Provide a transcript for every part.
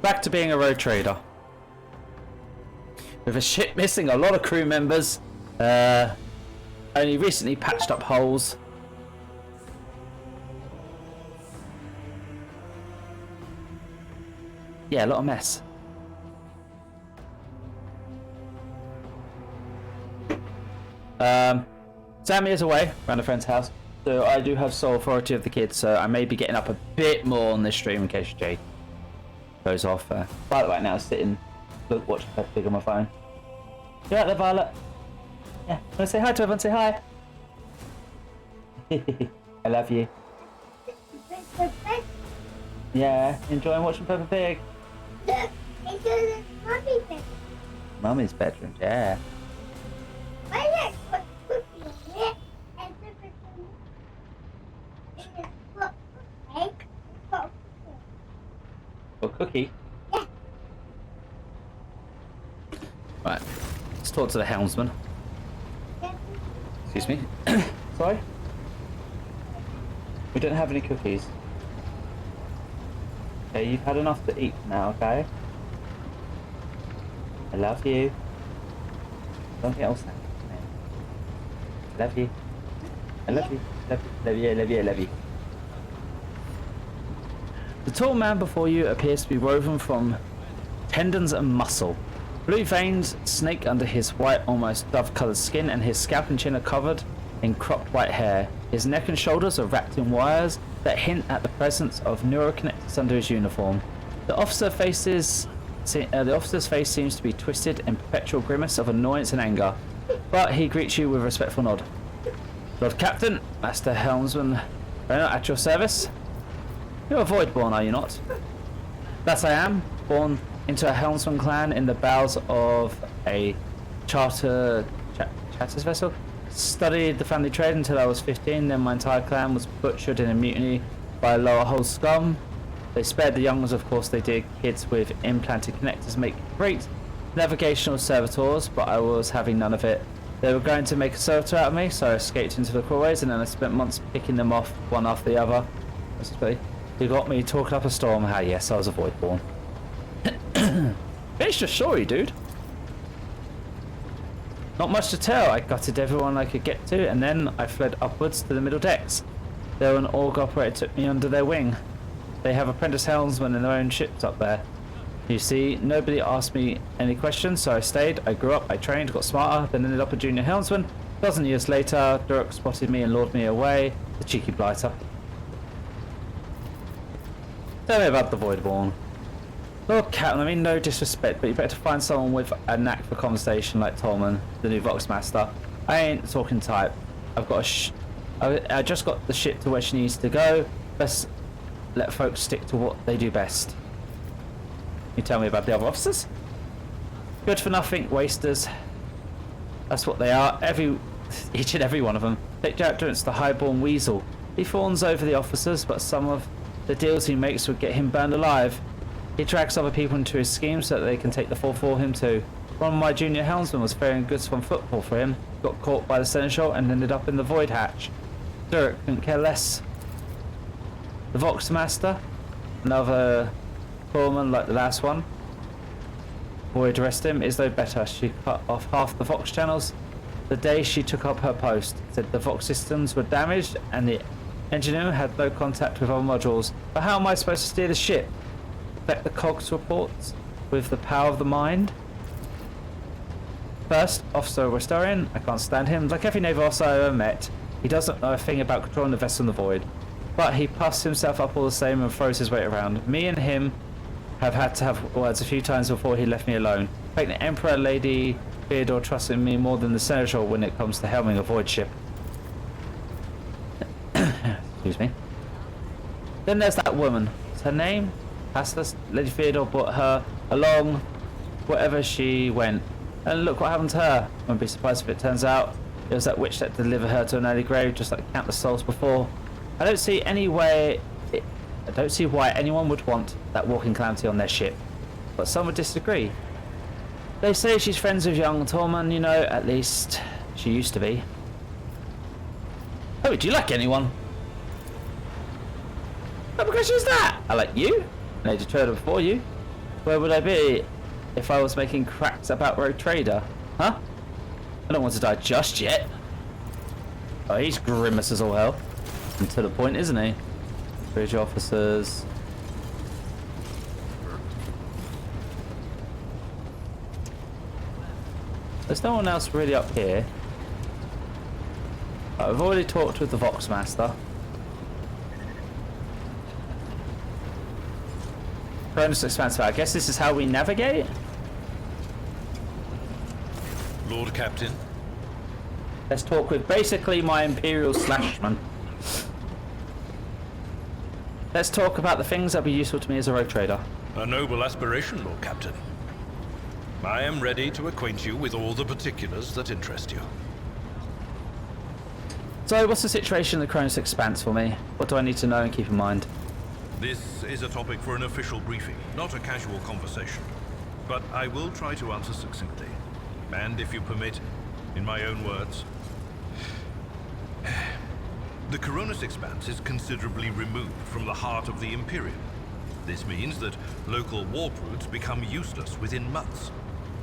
Back to being a road trader. With a ship missing a lot of crew members, only recently patched up holes. Yeah, a lot of mess. Sammy is away around a friend's house, so I do have sole authority of the kids, so I may be getting up a bit more on this stream in case Jade goes off. Violet right now is sitting, watching Peppa Pig on my phone. You right there, Violet? Yeah, wanna say hi to everyone? Say hi. I love you. Yeah, enjoying watching Peppa Pig. Look, into the mummy's bedroom. Mummy's bedroom, yeah. Why is that cookie here? And Or cookie? Yeah. Right, let's talk to the helmsman. Excuse me. Sorry? We don't have any cookies. Okay, you've had enough to eat now, okay? I love you. Don't get all sad. Love you. I love you. Love you. Love you. I love you. I love you. The tall man before you appears to be woven from tendons and muscle. Blue veins snake under his white, almost dove-coloured skin, and his scalp and chin are covered in cropped white hair. His neck and shoulders are wrapped in wires that hint at the presence of neuroconnectors under his uniform. The officer's face seems to be twisted in perpetual grimace of annoyance and anger, but he greets you with a respectful nod. Lord Captain, Master Helmsman, at your service. You're a Voidborn, are you not? That I am, born into a helmsman clan in the bowels of a charter's vessel. Studied the family trade until I was 15, then my entire clan was butchered in a mutiny by lower hull scum. They spared the young ones, of course they did. Kids with implanted connectors make great navigational servitors, but I was having none of it. They were going to make a servitor out of me, so I escaped into the crawlways, and then I spent months picking them off one after the other. You got me talking up a storm. Ah, yes, I was a Voidborn. Finished your story, dude. Not much to tell. I gutted everyone I could get to, and then I fled upwards to the middle decks. There, an org operator took me under their wing. They have apprentice helmsmen in their own ships up there. You see, nobody asked me any questions, so I stayed. I grew up, I trained, got smarter, then ended up a junior helmsman. A dozen years later, Durek spotted me and lured me away. The cheeky blighter. Tell me about the Voidborn. Lord Captain, I mean no disrespect, but you better find someone with a knack for conversation like Tolman, the new Vox Master. I ain't the talking type. I've got I just got the ship to where she needs to go. Best let folks stick to what they do best. You tell me about the other officers? Good for nothing, wasters. That's what they are. Each and every one of them. Take Jack Durant's the highborn weasel. He fawns over the officers, but some of the deals he makes would get him burned alive. He drags other people into his schemes so that they can take the fall for him too. One of my junior helmsmen was ferrying goods from football for him, got caught by the seneschal and ended up in the void hatch. Durek couldn't care less. The Vox Master, another foreman like the last one. Void arrested him, is no better. She cut off half the Vox channels the day she took up her post. Said the Vox systems were damaged and the engineer had no contact with other modules. But how am I supposed to steer the ship? Affect the COGS reports with the power of the mind? First, Officer Restorian, I can't stand him. Like every naval officer I ever met, he doesn't know a thing about controlling the vessel in the void. But he puffs himself up all the same and throws his weight around. Me and him have had to have words a few times before he left me alone. I think the Emperor Lady Theodore trusts in me more than the Seneschal when it comes to helming a void ship. Excuse me. Then there's that woman. What's her name? Pastor Lady Theodore brought her along wherever she went. And look what happened to her. I won't be surprised if it turns out it was that witch that delivered her to an early grave, just like countless souls before. I don't see why anyone would want that walking calamity on their ship. But some would disagree. They say she's friends with young Tormund, you know, at least she used to be. Oh, do you like anyone? What question is that? I like you. Major trader before you. Where would I be if I was making cracks about Rogue Trader? Huh? I don't want to die just yet. Oh, he's grimace as all hell. And to the point, isn't he? Bridge officers. There's no one else really up here. I've already talked with the Voxmaster. Bonus expansive. I guess this is how we navigate? Lord Captain, Let's talk with basically my Imperial Slashman. Let's talk about the things that would be useful to me as a rogue trader. a noble aspiration, Lord Captain. I am ready to acquaint you with all the particulars that interest you. So, what's the situation in the Cronus Expanse for me? What do I need to know and keep in mind? This is a topic for an official briefing, not a casual conversation. But I will try to answer succinctly. And if you permit, in my own words. The Cronus Expanse is considerably removed from the heart of the Imperium. This means that local warp routes become useless within months.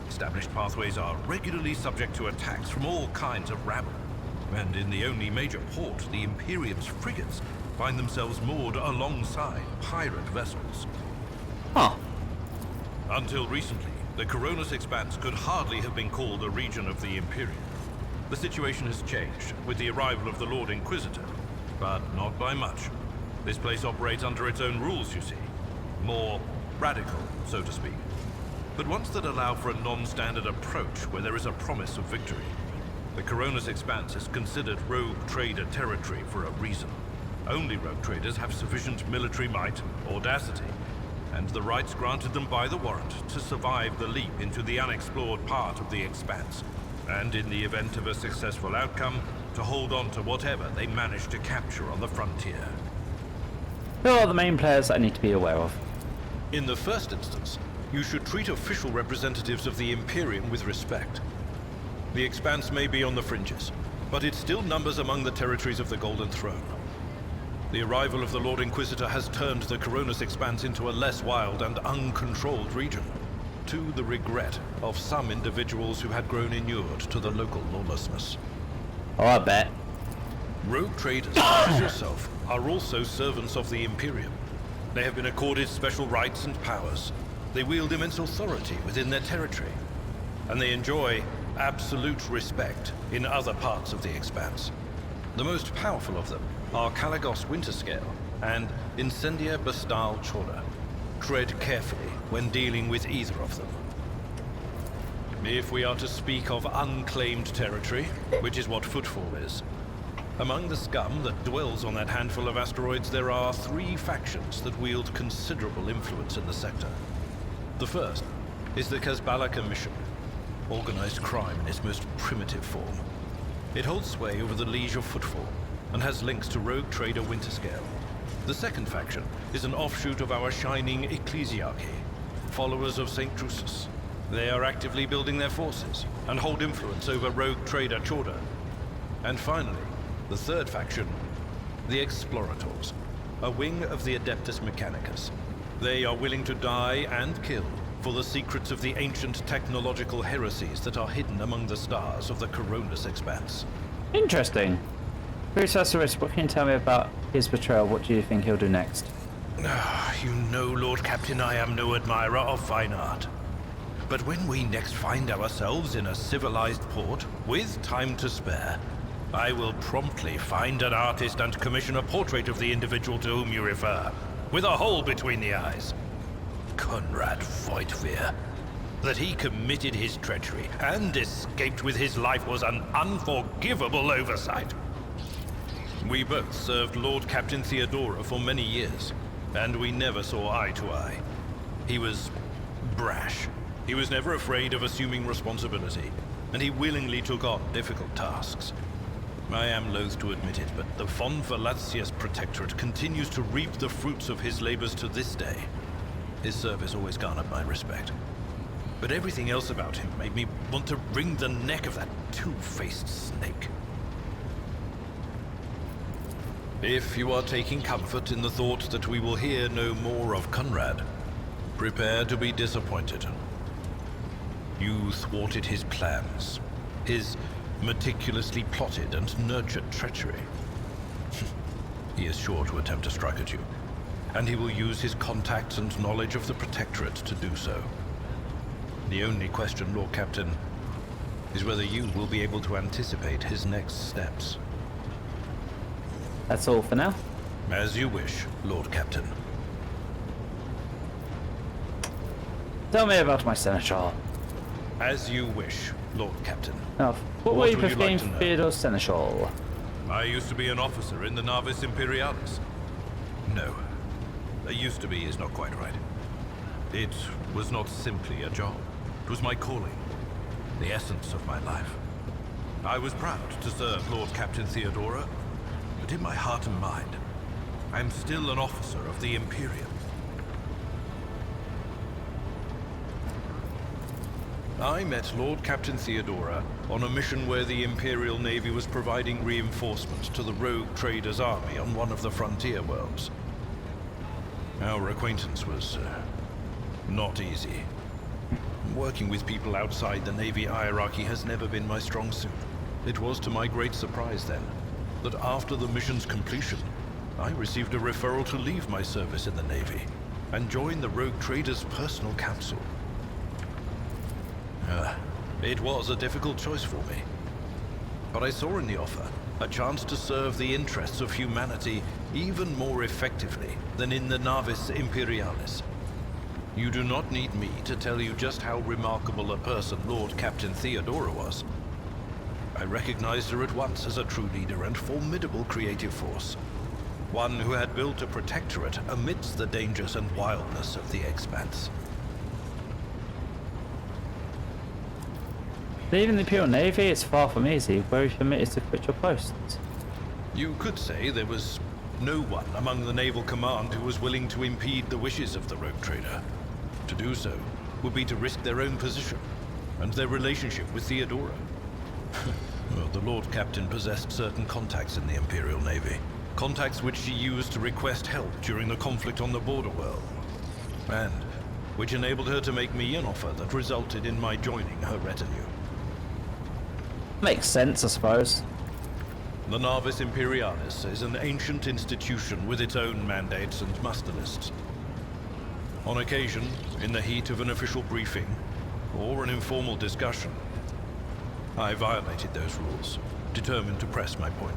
Established pathways are regularly subject to attacks from all kinds of rabble. And in the only major port, the Imperium's frigates find themselves moored alongside pirate vessels. Huh. Until recently, the Cronus Expanse could hardly have been called a region of the Imperium. The situation has changed with the arrival of the Lord Inquisitor, but not by much. This place operates under its own rules, you see. More radical, so to speak. But ones that allow for a non-standard approach where there is a promise of victory. The Cronus Expanse is considered rogue trader territory for a reason. Only rogue traders have sufficient military might, audacity, and the rights granted them by the warrant to survive the leap into the unexplored part of the Expanse. And in the event of a successful outcome, to hold on to whatever they manage to capture on the frontier. Who are the main players I need to be aware of? In the first instance, you should treat official representatives of the Imperium with respect. The Expanse may be on the fringes, but it still numbers among the territories of the Golden Throne. The arrival of the Lord Inquisitor has turned the Cronus Expanse into a less wild and uncontrolled region, to the regret of some individuals who had grown inured to the local lawlessness. Oh, I bet. Rogue traders, as yourself, are also servants of the Imperium. They have been accorded special rights and powers. They wield immense authority within their territory, and they enjoy absolute respect in other parts of the Expanse. The most powerful of them are Kalagos Winterscale and Incendia Bastal Chora. Tread carefully when dealing with either of them. If we are to speak of unclaimed territory, which is what Footfall is, among the scum that dwells on that handful of asteroids, there are 3 factions that wield considerable influence in the sector. The first is the Kazbala Commission, organized crime in its most primitive form. It holds sway over the Liege of Footfall, and has links to rogue trader Winterscale. The second faction is an offshoot of our shining ecclesiarchy, followers of St. Drusus. They are actively building their forces, and hold influence over rogue trader Chorda. And finally, the third faction, the Explorators, a wing of the Adeptus Mechanicus. They are willing to die and kill for the secrets of the ancient technological heresies that are hidden among the stars of the Cronus Expanse. Interesting. Bruce Asterisk, what can you tell me about his betrayal? What do you think he'll do next? You know, Lord Captain, I am no admirer of fine art. But when we next find ourselves in a civilized port, with time to spare, I will promptly find an artist and commission a portrait of the individual to whom you refer, with a hole between the eyes. Conrad Voigtveer. That he committed his treachery and escaped with his life was an unforgivable oversight. We both served Lord Captain Theodora for many years, and we never saw eye to eye. He was brash. He was never afraid of assuming responsibility, and he willingly took on difficult tasks. I am loath to admit it, but the Von Velatius Protectorate continues to reap the fruits of his labors to this day. His service always garnered my respect. But everything else about him made me want to wring the neck of that two-faced snake. If you are taking comfort in the thought that we will hear no more of Conrad, prepare to be disappointed. You thwarted his plans, his meticulously plotted and nurtured treachery. He is sure to attempt to strike at you, and he will use his contacts and knowledge of the Protectorate to do so. The only question, Lord Captain, is whether you will be able to anticipate his next steps. That's all for now. As you wish, Lord Captain. Tell me about my seneschal. As you wish, Lord Captain. Now, what were What you would you preferring like to know? Theodore Seneschal? I used to be an officer in the Navis Imperialis. No. A used to be is not quite right. It was not simply a job. It was my calling. The essence of my life. I was proud to serve Lord Captain Theodora, but in my heart and mind, I'm still an officer of the Imperium. I met Lord Captain Theodora on a mission where the Imperial Navy was providing reinforcements to the rogue traders' army on one of the frontier worlds. Our acquaintance was not easy. Working with people outside the Navy hierarchy has never been my strong suit. It was to my great surprise then, that after the mission's completion, I received a referral to leave my service in the Navy and join the rogue traders' personal council. It was a difficult choice for me. But I saw in the offer a chance to serve the interests of humanity even more effectively than in the Navis Imperialis. You do not need me to tell you just how remarkable a person Lord Captain Theodora was. I recognized her at once as a true leader and formidable creative force. One who had built a protectorate amidst the dangers and wildness of the Expanse. Leaving the Imperial Navy is far from easy. Where are you permitted to quit your post? You could say there was no one among the naval command who was willing to impede the wishes of the rogue trader. To do so would be to risk their own position and their relationship with Theodora. Well, the Lord Captain possessed certain contacts in the Imperial Navy. Contacts which she used to request help during the conflict on the border world. And which enabled her to make me an offer that resulted in my joining her retinue. Makes sense, I suppose. The Navis Imperialis is an ancient institution with its own mandates and muster lists. On occasion, in the heat of an official briefing, or an informal discussion, I violated those rules, determined to press my point.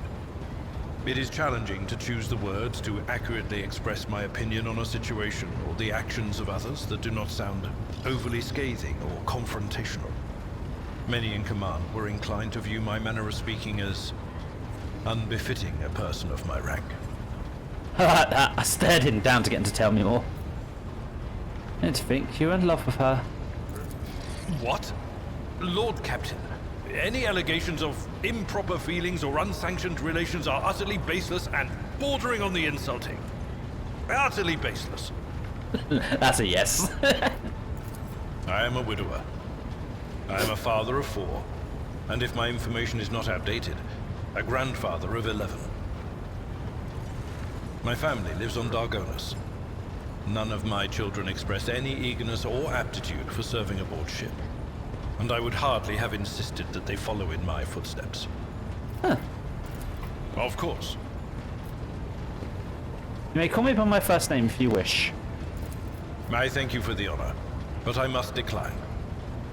It is challenging to choose the words to accurately express my opinion on a situation or the actions of others that do not sound overly scathing or confrontational. Many in command were inclined to view my manner of speaking as unbefitting a person of my rank. I like that. I stared him down to get him to tell me more. I didn't think you were in love with her. What? Lord Captain, any allegations of improper feelings or unsanctioned relations are utterly baseless and bordering on the insulting. Utterly baseless. That's a yes. I am a widower. I am a father of 4, and if my information is not outdated, a grandfather of 11. My family lives on Dargonus. None of my children express any eagerness or aptitude for serving aboard ship, and I would hardly have insisted that they follow in my footsteps. Huh. Of course. You may call me by my first name if you wish. I thank you for the honor, but I must decline.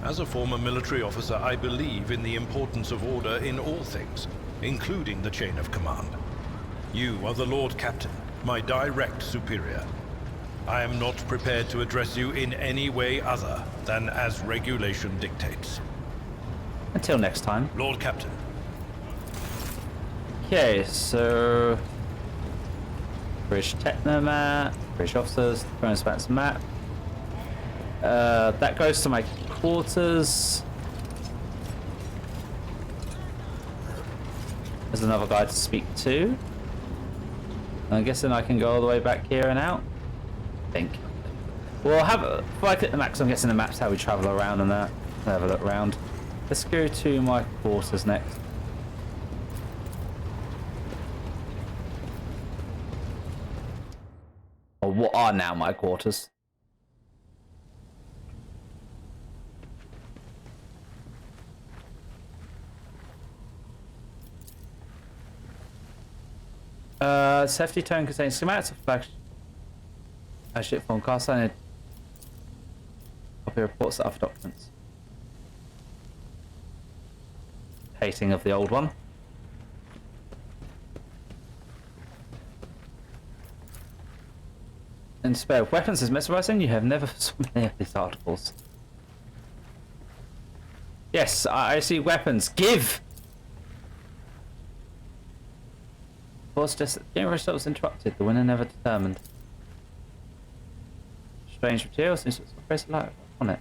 As a former military officer, I believe in the importance of order in all things, including the chain of command. You are the Lord Captain, my direct superior. I am not prepared to address you in any way other than as regulation dictates. Until next time. Lord Captain. Okay, so British Technomat, British officers, Bonus Bats map. That goes to my quarters. There's another guy to speak to. I'm guessing I can go all the way back here and out. I think. Well, if I click the map, 'cause I'm guessing the map's how we travel around and that. Have a look around. Let's go to my quarters next. are now my quarters. Safety tone contains schematics of flagship form cast iron. Copy reports of other documents. Hating of the old one. And spare weapons is mesmerizing. You have never saw many of these articles. Yes, I see weapons. Give! Force just the game result was interrupted. The winner never determined. Strange material seems to press light on it.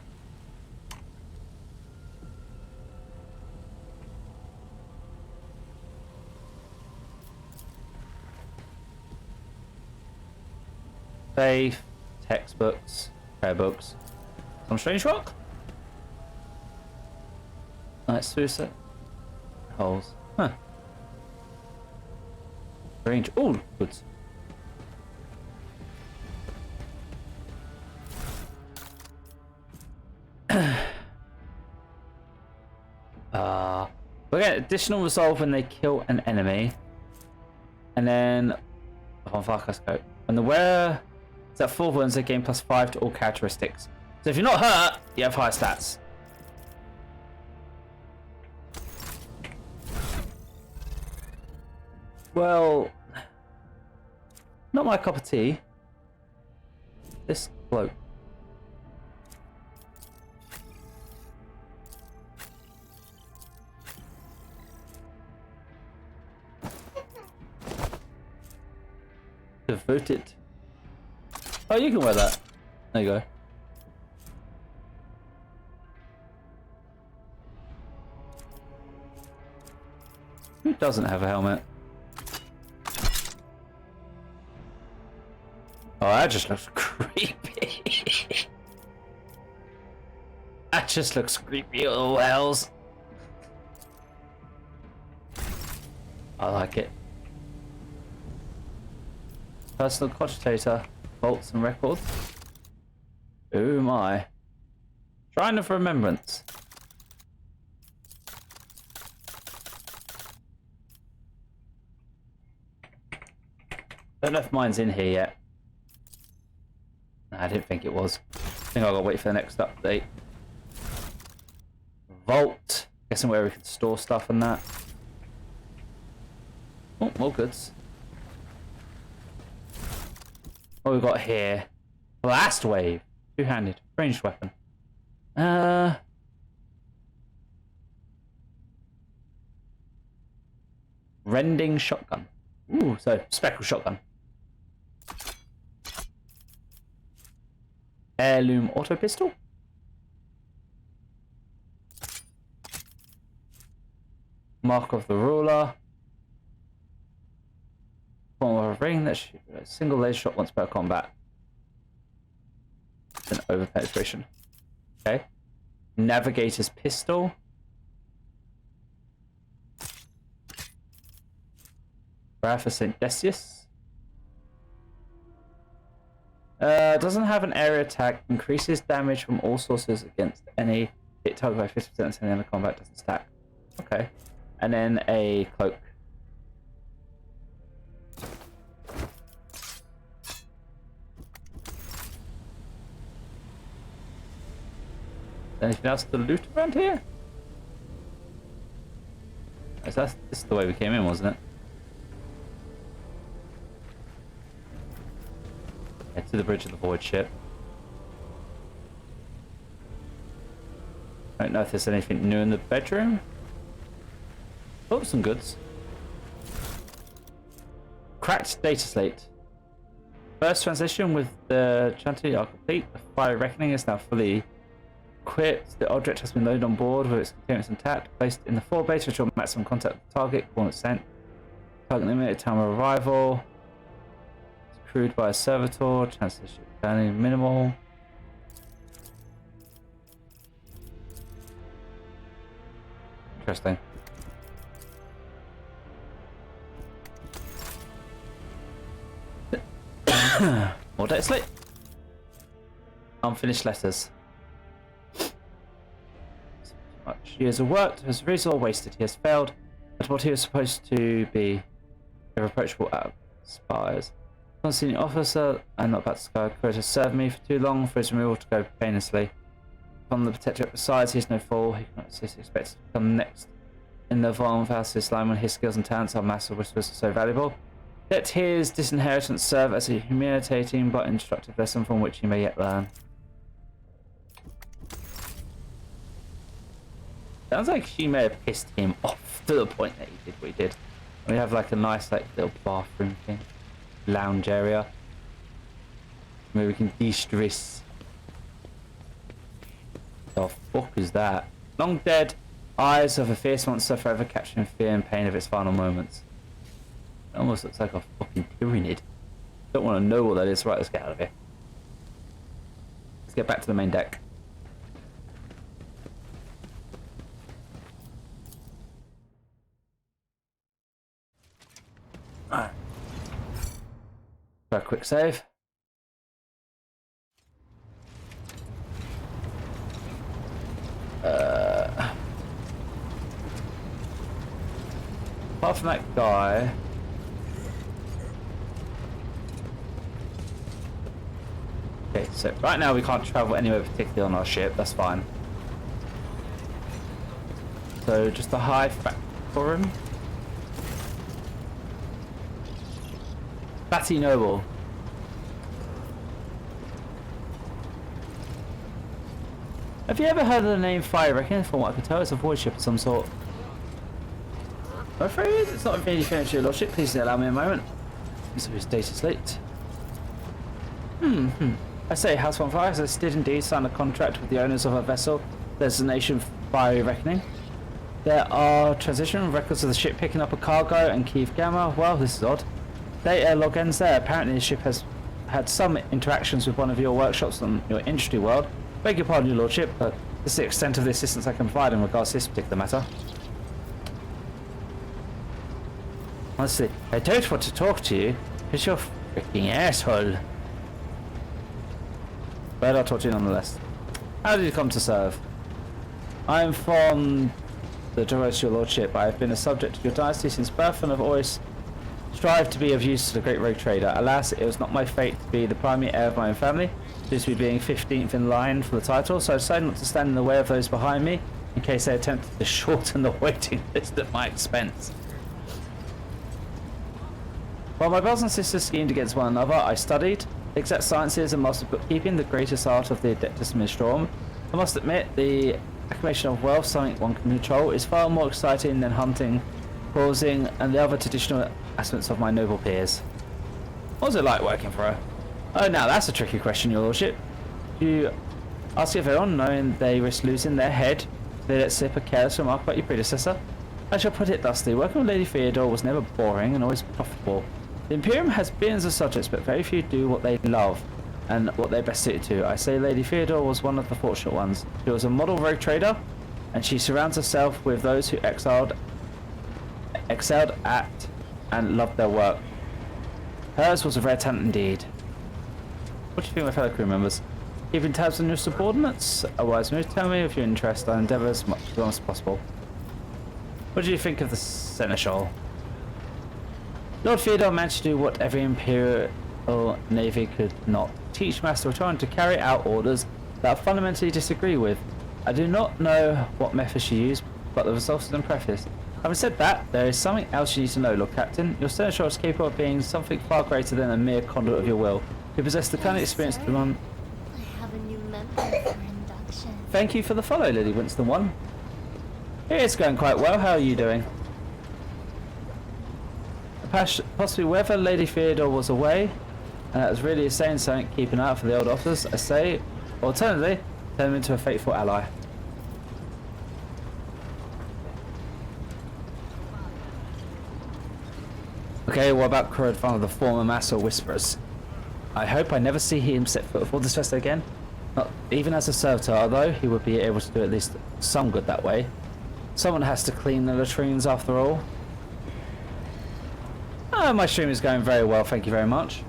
Safe, textbooks, prayer books, some strange rock. Nice suicide holes. Huh. Strange. Oh, good. We get additional resolve when they kill an enemy, and then on Farkas go. And the wearer is at full wounds, they gain +5 to all characteristics. So if you're not hurt, you have high stats. Well, not my cup of tea. This bloke. Devoted. Oh, you can wear that. There you go. Who doesn't have a helmet? Oh, that just looks creepy. That just looks creepy, oh hells. I like it. Personal cogitator, vaults and records. Oh my. Shrine of Remembrance. Don't know if mine's in here yet. I didn't think it was. I think I gotta wait for the next update. Vault. Guessing where we can store stuff and that. Oh, more goods. What we got here? Blast wave. Two-handed. Ranged weapon. Rending shotgun. Ooh, so spectral shotgun. Heirloom auto pistol. Mark of the ruler. Form of a ring that shoots a single laser shot once per combat. An over penetration. Okay. Navigator's pistol. Wrath of St. Decius. Doesn't have an area attack. Increases damage from all sources against any hit target by 50% and the end of combat doesn't stack. Okay. And then a cloak. Anything else to loot around here? This is the way we came in, wasn't it? Head to the Bridge of the Void ship. I don't know if there's anything new in the bedroom. Oh, some goods. Cracked data slate. First transition with the Chanty are complete. The Fire Reckoning is now fully equipped. The object has been loaded on board with its components intact. Placed in the forward base to ensure maximum contact with the target. Coordinates sent. Target limited time of arrival. It's crewed by a servitor. Transition planning minimal. Interesting. More data slate. Unfinished letters. Much years of work has resource wasted. He has failed at what he was supposed to be. Irreproachable spies. One senior officer and not about to sky could have served me for too long for his removal to go painlessly. From the protectorate besides, he is no fool. He cannot assist expected to become next in the Von Faustus line when his skills and talents are massive whispers are so valuable. Let his disinheritance serve as a humiliating but instructive lesson from which he may yet learn. Sounds like she may have pissed him off to the point that he did what he did. We have like a nice like little bathroom thing. Lounge area. Where we can de-stress. The fuck is that? Long dead eyes of a fierce monster forever capturing fear and pain of its final moments. It almost looks like a fucking pyramid. Don't want to know what that is. Right, let's get out of here. Let's get back to the main deck. Alright. For a quick save. Apart from that guy. Okay, so right now we can't travel anywhere particularly on our ship, that's fine. So just the high factorum. Fatty Noble. Have you ever heard of the name Fire Reckoning? From what I can tell, it's a void ship of some sort. I'm afraid it's not really finished, your lordship. Please allow me a moment. So his date is late. I say, House on Fire has did indeed sign a contract with the owners of a vessel, designation Fiery Reckoning. There are transition records of the ship picking up a cargo and Keith Gamma. Well, this is odd. Data log ends there. Apparently the ship has had some interactions with one of your workshops on your industry world. Beg your pardon, your lordship, but this is the extent of the assistance I can provide in regards to this particular matter. Honestly, I don't want to talk to you, because you're a freaking asshole. But I'll talk to you nonetheless. How did you come to serve? I am from the Doros, your lordship. I have been a subject of your dynasty since birth and have always strived to be of use to the great rogue trader. Alas, it was not my fate to be the primary heir of my own family, due to me being 15th in line for the title, so I decided not to stand in the way of those behind me, in case they attempted to shorten the waiting list at my expense. While my brothers and sisters schemed against one another, I studied the exact sciences and mastered bookkeeping, the greatest art of the Adeptus Ministrorum. I must admit, the accumulation of wealth, something one can control, is far more exciting than hunting, causing, and the other traditional aspects of my noble peers. What was it like working for her? Oh, now that's a tricky question, your lordship. You ask everyone, knowing they risk losing their head, they let slip a careless remark about your predecessor. I shall put it thusly, working with Lady Theodore was never boring and always profitable. The Imperium has billions of subjects, but very few do what they love and what they're best suited to. I say Lady Theodore was one of the fortunate ones. She was a model rogue trader, and she surrounds herself with those who excelled at and loved their work. Hers was a rare talent indeed. What do you think, my fellow crew members? Keeping tabs on your subordinates? A wise move. Tell me of your interest. I endeavour as much as possible. What do you think of the Seneschal? Lord Theodore managed to do what every Imperial Navy could not. Teach Master Return to carry out orders that I fundamentally disagree with. I do not know what method she used, but the results are impressive. Having said that, there is something else you need to know, Lord Captain. Your Seneschal is capable of being something far greater than a mere conduit of your will. You possess the kind of experience to run. I have a new member for induction. Thank you for the follow, Lady Winston 1. It's going quite well. How are you doing? Possibly whether Lady Theodore was away, and that was really saying something, keeping an eye out for the old officers, I say, alternatively, turn them into a faithful ally. Okay, what about Kurodvan, the former Master Whisperers? I hope I never see him set foot before this vessel again. Not even as a servitor, although he would be able to do at least some good that way. Someone has to clean the latrines after all. Oh, my stream is going very well, thank you very much.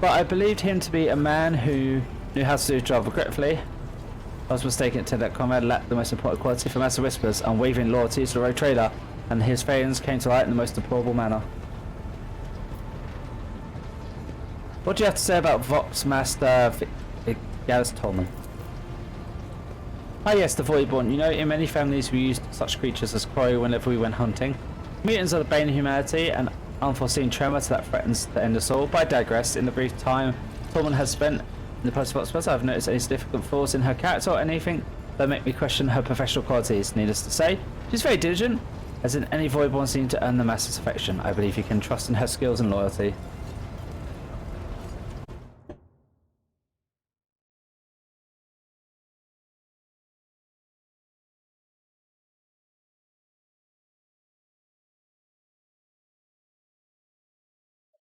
but I believed him to be a man who knew how to do his job regretfully. I was mistaken to that comrade lacked the most important quality for Master Whisper's unwavering loyalty to the Rogue Trader, and his failings came to light in the most deplorable manner. What do you have to say about Vox Master Gallus Tolman? Ah yes, the Voidborn. You know, in many families we used such creatures as quarry whenever we went hunting. Mutants are the bane of humanity, and unforeseen tremor that threatens to end us all. But I digress. In the brief time Tolman has spent in the post of Vox, I've noticed any significant flaws in her character or anything that make me question her professional qualities. Needless to say, she's very diligent, as in any Voidborn seem to earn the Master's affection. I believe you can trust in her skills and loyalty.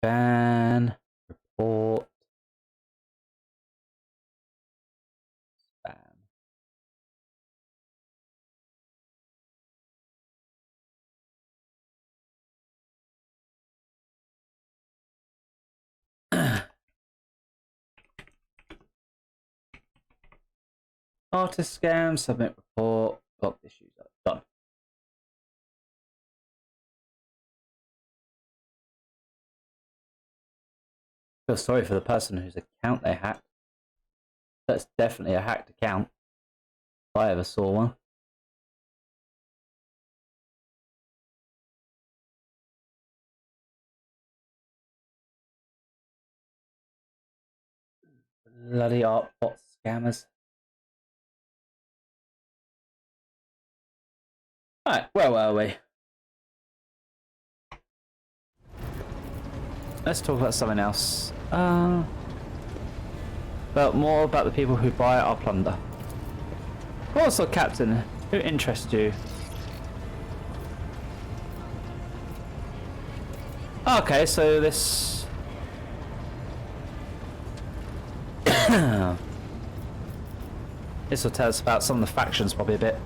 Ban, report, spam. Artist scam, submit report, got issues, done. Feel sorry for the person whose account they hacked. That's definitely a hacked account. If I ever saw one. Bloody art bot scammers. Right, where were we? Let's talk about something else. But more about the people who buy our plunder. Also, Captain, who interests you? Okay, so this... this will tell us about some of the factions probably a bit.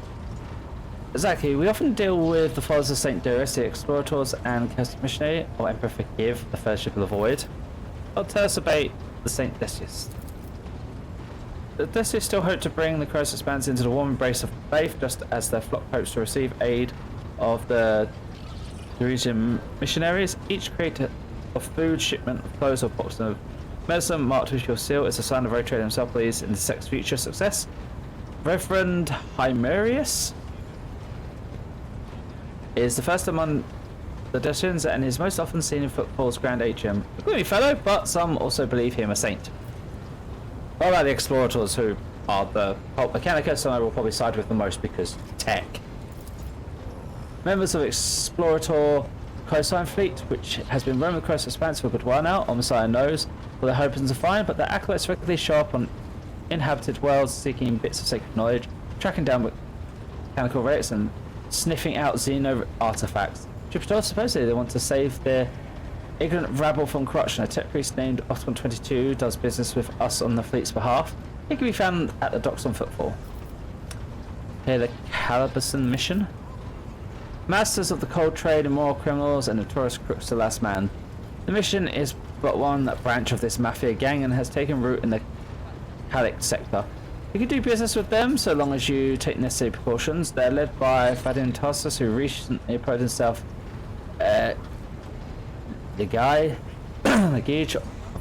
Exactly, we often deal with the followers of St. Durus, the Explorators and Celtic Missionary, or Emperor Forgive, the Fellowship of the Void. Or tell us about the St. Decius. The Decius still hope to bring the Croesus bands into the warm embrace of faith, just as their flock hopes to receive aid of the Eurasian missionaries. Each crate of food, shipment of clothes, or box of medicine marked with your seal is a sign of Rogue Trader himself believes in the sect's future success. Reverend Hymerius is the first among the Decians and is most often seen in football's Grand Atrium. A gloomy fellow, but some also believe him a saint. What about the Explorators, who are the Cult Mechanicus, and I will probably side with the most because tech. Members of Explorator Cosine Fleet, which has been roaming across the expanse for a good while now, on Messiah knows what they're hoping to find, but their acolytes regularly show up on inhabited worlds seeking bits of sacred knowledge, tracking down mechanical relics and sniffing out Xeno artifacts. Jupiter supposedly they want to save their ignorant rabble from corruption. A tech priest named Octagon 22 does business with us on the fleet's behalf. He can be found at the docks on Footfall. Here the Caliburson mission. Masters of the cold trade, immoral criminals and notorious crooks to the last man. The mission is but one branch of this mafia gang and has taken root in the Calic sector. You can do business with them so long as you take necessary precautions. They're led by Fadin Tarsus, who recently proved himself the guy, the Gage.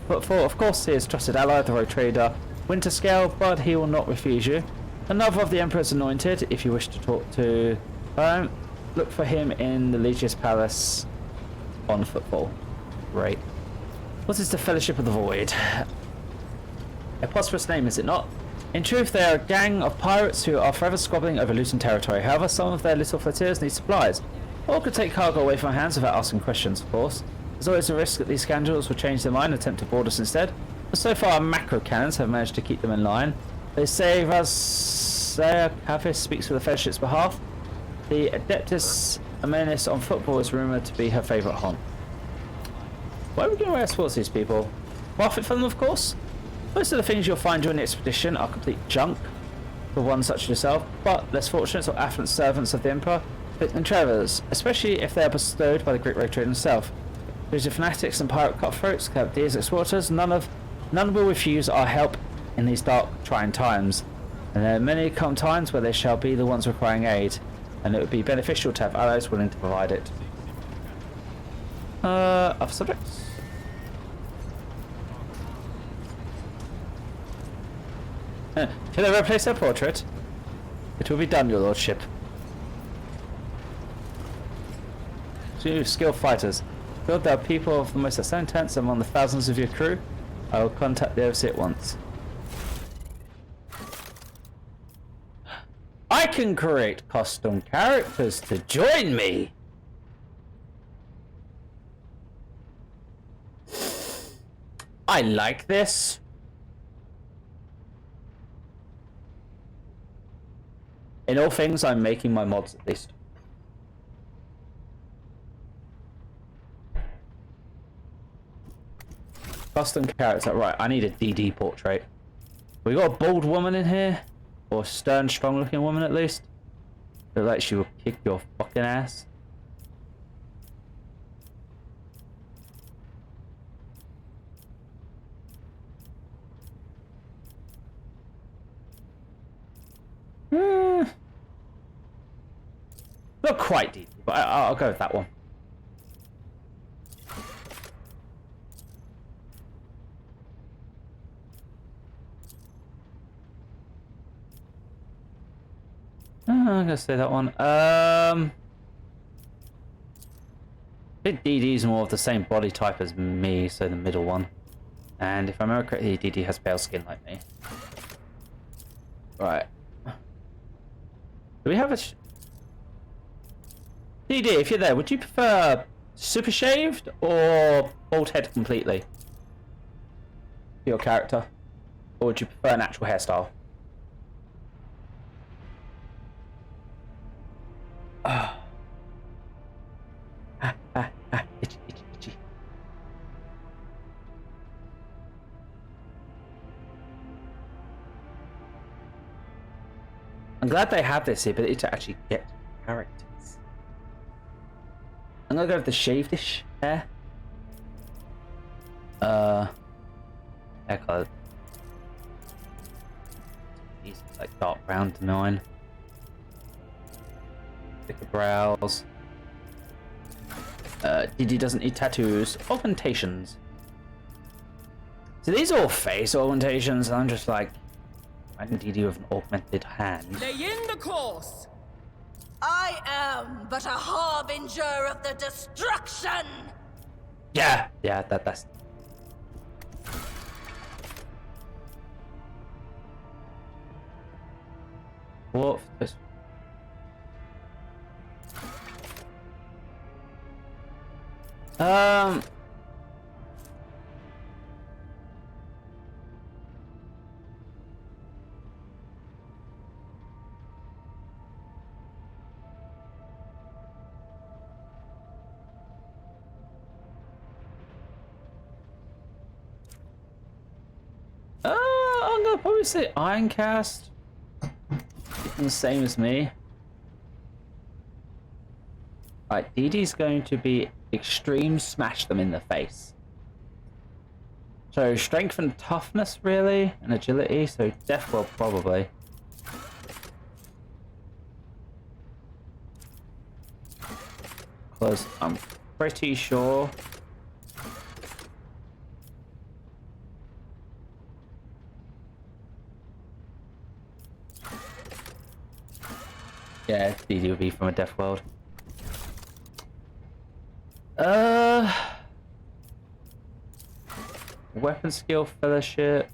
But for, of course, his trusted ally, the Rogue Trader Winterscale, but he will not refuse you. Another of the Emperor's anointed, if you wish to talk to look for him in the Legis Palace on Footfall. Great. What is the Fellowship of the Void? A prosperous name, is it not? In truth, they are a gang of pirates who are forever squabbling over looting territory. However, some of their little flotillas need supplies. Or could take cargo away from our hands without asking questions, of course. There's always a risk that these scoundrels will change their mind and attempt to board us instead. But so far, our macro cannons have managed to keep them in line. They say Razia Kafis speaks for the Fellowship's behalf. The Adeptus Amenis on Football is rumoured to be her favourite haunt. Why are we going to wear sports these people? Profit from them, of course. Most of the things you'll find during the expedition are complete junk for one such as yourself, but less fortunate or affluent servants of the Emperor pick them travelers, especially if they are bestowed by the great Rogue Trader himself. These are fanatics and pirate cutthroats, captives, exploiters. None will refuse our help in these dark, trying times. And there are many come times where they shall be the ones requiring aid, and it would be beneficial to have allies willing to provide it. Other subjects? Can they replace their portrait? It will be done, your lordship. 2 skilled fighters. Build there are people of the most outstanding talents among the thousands of your crew. I will contact the overseer at once. I can create custom characters to join me! I like this. In all things, I'm making my mods at least. Custom character. Right, I need a DD portrait. We got a bold woman in here? Or a stern, strong-looking woman at least? Look like she will kick your fucking ass. Not quite DD, but I'll go with that one. I'm gonna say that one. I think DD's more of the same body type as me, so the middle one. And if I remember correctly, DD has pale skin like me. Right. Do we have a... DD, if you're there, would you prefer super shaved or bald head completely? For your character? Or would you prefer an actual hairstyle? Itchy, itchy, itchy. I'm glad they have this ability to actually get characters. I'm gonna go with the shaved-ish hair. Hair color. These like dark brown to mine. Thicker brows. DD doesn't need tattoos. Augmentations. So these are all face augmentations, and I'm just like, I can DD with an augmented hand. Lay in the course! I am but a harbinger of the destruction! Yeah, that's. What? I'm gonna probably say Ironcast. The same as me. Right, DD's going to be extreme smash them in the face. So strength and toughness really, and agility, so death will probably. Because I'm pretty sure yeah, DD would be from a death world. Weapon skill fellowship.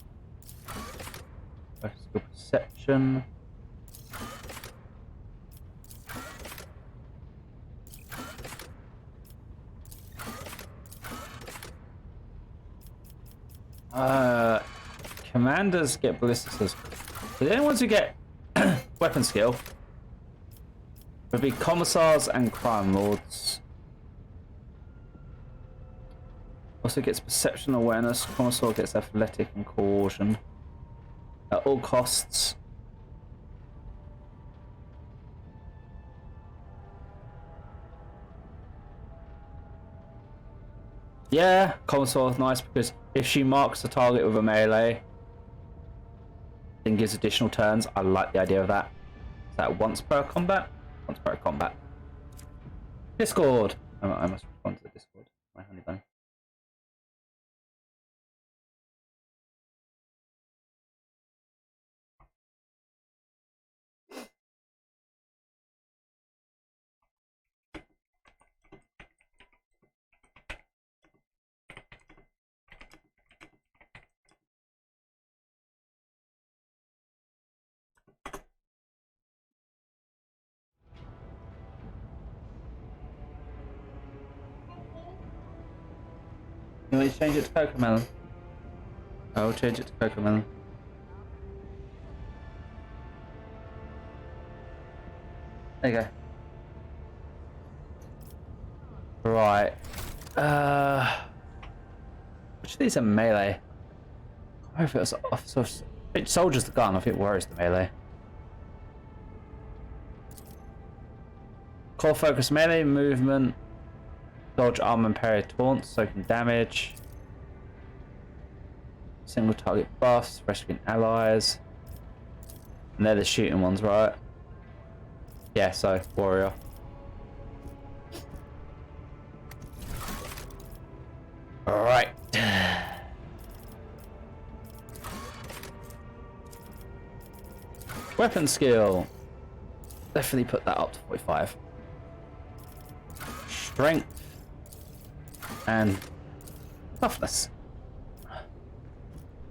Weapon skill perception. Commanders get ballistics. So the only ones who get weapon skill would be commissars and crime lords. Also gets perception awareness. Commissar gets athletic and coercion at all costs. Yeah, common sword is nice because if she marks a target with a melee, then gives additional turns. I like the idea of that. Is that once per combat? Once per combat. Discord. I must respond to the Discord. My honey bunny. You want me to change it to Cocomelon? I will change it to Cocomelon. There you go. Right. Which of these are melee? I don't know if it was officer. It soldiers the gun. I think warriors the melee. Core focus melee movement. Dodge arm and parry taunts, soaking damage. Single target buffs, rescuing allies. And they're the shooting ones, right? Yeah, so warrior. Alright. Weapon skill. Definitely put that up to 45. Strength. And toughness.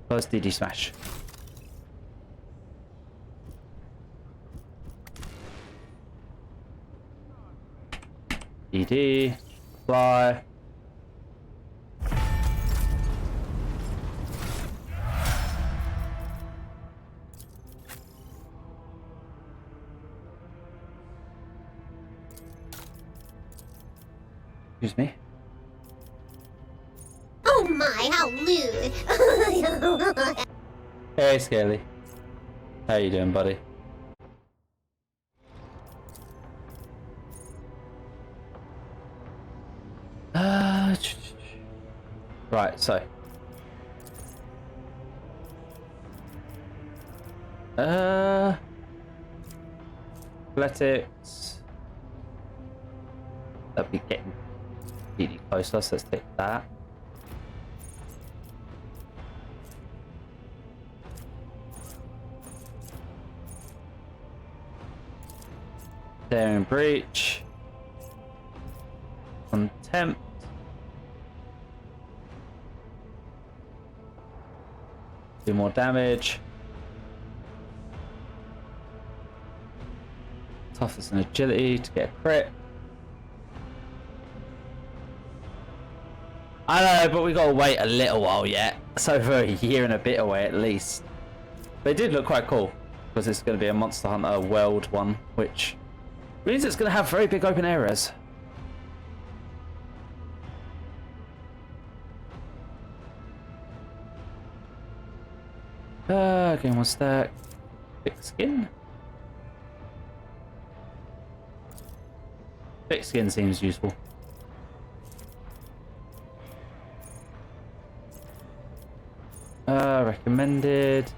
First DD smash. DD. Fly. Excuse me. Oh my, how lewd! Hey, Scaly. How you doing, buddy? Right, so. Athletics. That'll be getting really close to us. Let's take that. Daring breach. Contempt. Do more damage. Toughness and agility to get a crit. I know, but we gotta wait a little while yet. It's over a year and a bit away at least. They did look quite cool because it's going to be a Monster Hunter World one, which means it's going to have very big open areas. Gain one stack. Thick skin. Thick skin seems useful. Recommended.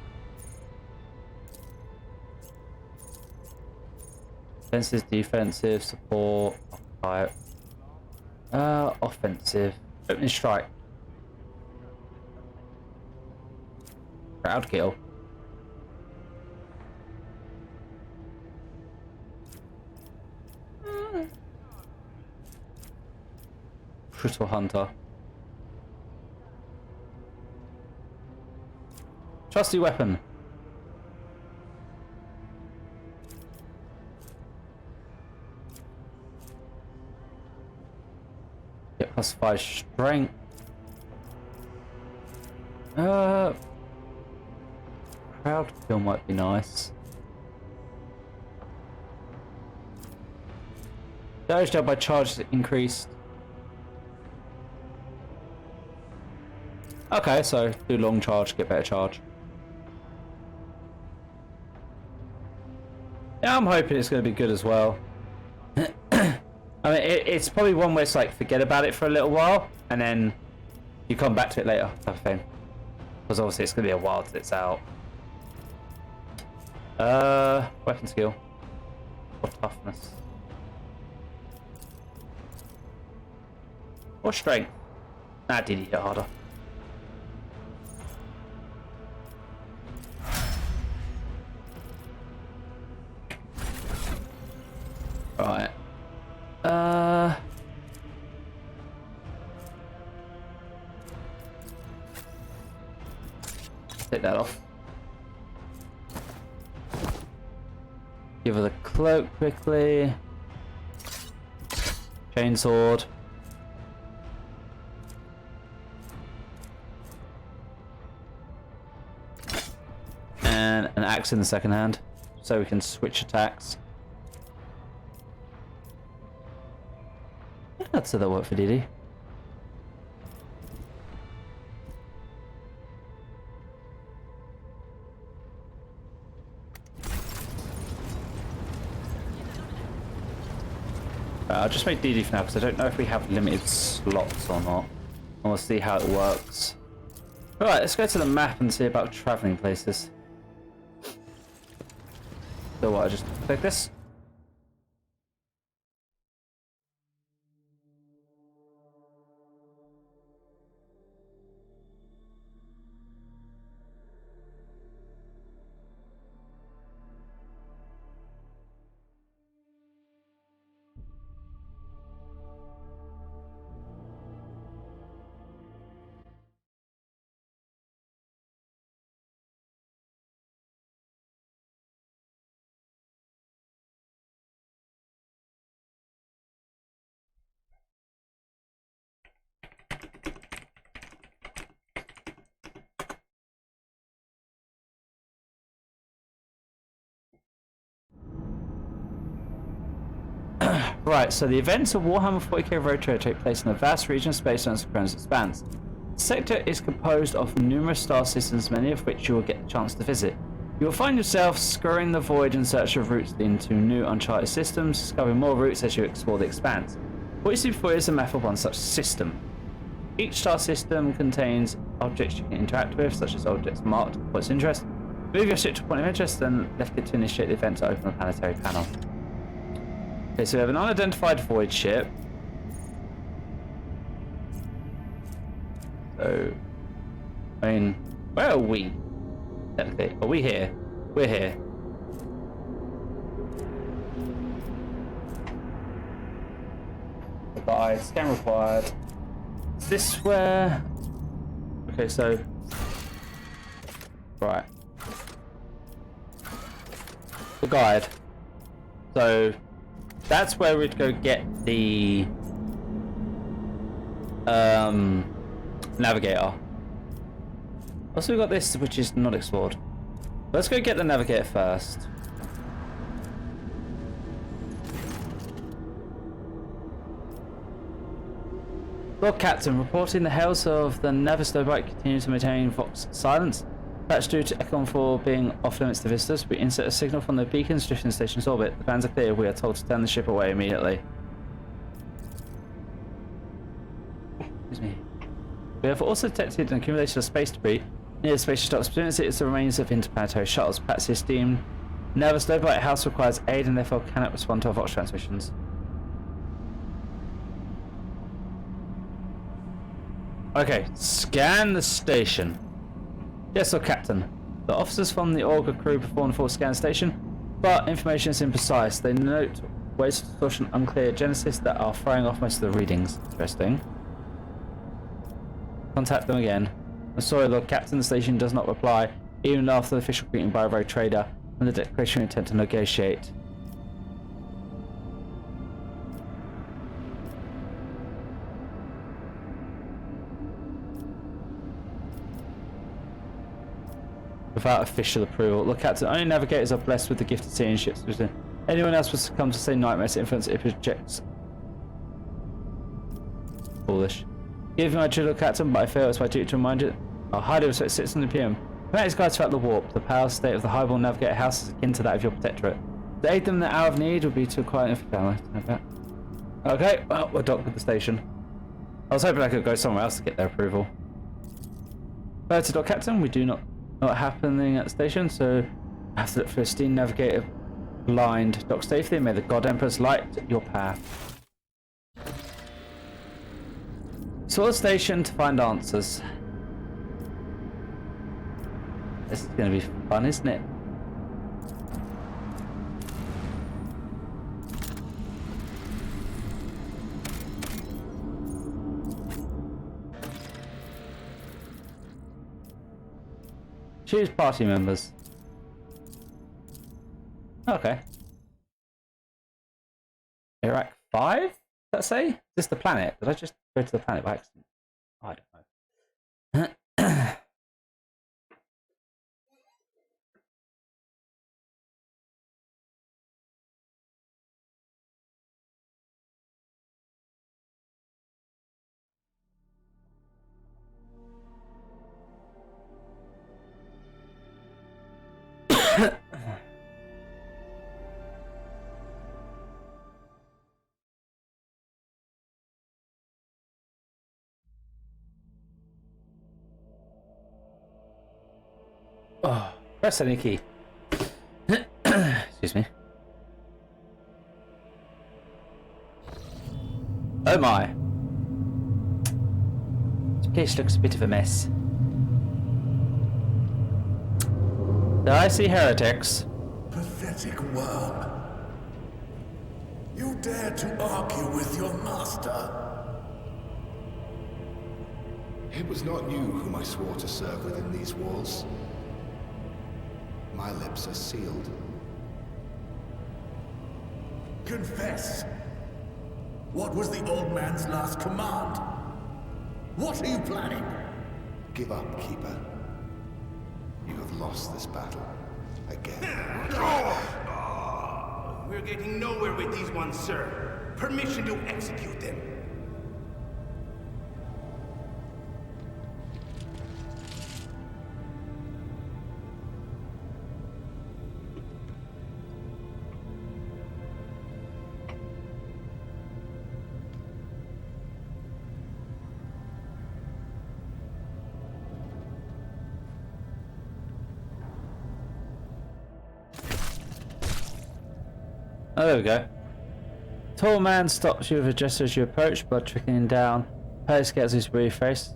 Offensive, defensive, support, type. Offensive. Opening strike. Crowd kill. Brutal hunter. Trusty weapon. Get +5 strength. Crowd kill might be nice. Damage dealt by charge increased. Okay, so do long charge, get better charge. Yeah, I'm hoping it's going to be good as well. I mean, it's probably one where it's like forget about it for a little while, and then You come back to it later, type of thing. Because obviously it's going to be a while till it's out. Weapon skill. Or toughness. Or strength. Nah, did he hit harder? Right. Take that off. Give her the cloak quickly. Chainsword. And an axe in the second hand, so we can switch attacks. That's that work for Didi. I'll just make DD for now because I don't know if we have limited slots or not. And we'll see how it works. Alright, let's go to the map and see about travelling places. So what, I just click this? Right, so the events of Warhammer 40k Road Trip take place in a vast region of space known as Crohn's Expanse. The sector is composed of numerous star systems, many of which you will get the chance to visit. You will find yourself scurrying the void in search of routes into new uncharted systems, discovering more routes as you explore the Expanse. What you see before you is a map of one such system. Each star system contains objects you can interact with, such as objects marked for its interest. Move your ship to a point of interest, then left click to initiate the event to open the planetary panel. Okay, so we have an unidentified void ship. So, I mean, where are we? Technically, are we here? We're here. Goodbye. Scan required. Is this where? Okay, so right. The guide. So. That's where we'd go get the navigator. Also, we've got this, which is not explored. Let's go get the navigator first. Lord Captain, reporting the hails of the Navistobite continue to maintain Vox silence. That's due to Econ 4 being off limits to visitors. We insert a signal from the beacon's drifting station's orbit. The plans are clear. We are told to turn the ship away immediately. Excuse me. We have also detected an accumulation of space debris near the spaceship docks. Presumably it's the remains of interplanetary shuttles. Perhaps the esteemed Navistobite house requires aid and therefore cannot respond to our Vox transmissions. Okay, scan the station. Yes, sir, Captain. The officers from the Augur crew performed a full scan station, but information is imprecise. They note ways of distortion unclear genesis that are throwing off most of the readings. Interesting. Contact them again. I'm sorry, Lord Captain, the station does not reply, even after the official greeting by a rogue trader and the declaration of intent to negotiate. Without official approval. Look, Captain, only navigators are blessed with the gift of seeing ships. Anyone else was to come to say nightmares, influence it projects. Foolish. Give my true, Lord Captain, but I feel it's my duty to remind you. Our highly respect sits in the PM. Command guides throughout the warp. The power state of the highborn navigator house is akin to that of your protectorate. To aid them in the hour of need would be to acquire an family. Okay, well, we're docked with the station. I was hoping I could go somewhere else to get their approval. Alerted Dock Captain, we do not know what's happening at the station, so I have to look for a steam navigator blind. Dock safely, may the God Emperor's light your path. Explore the station to find answers. This is going to be fun, isn't it? Choose party members. Okay. Iraq 5? Does that say? Is this the planet? Did I just go to the planet by accident? I don't know. Oh, press any key. Excuse me. Oh my. This place looks a bit of a mess. Do I see heretics? Pathetic worm. You dare to argue with your master? It was not you whom I swore to serve within these walls. My lips are sealed. Confess. What was the old man's last command? What are you planning? Give up, Keeper. You have lost this battle. Again. We're getting nowhere with these ones, sir. Permission to execute them. Oh, there we go. Tall man stops you with a gesture as you approach, blood trickling down. Pace gets his brief face,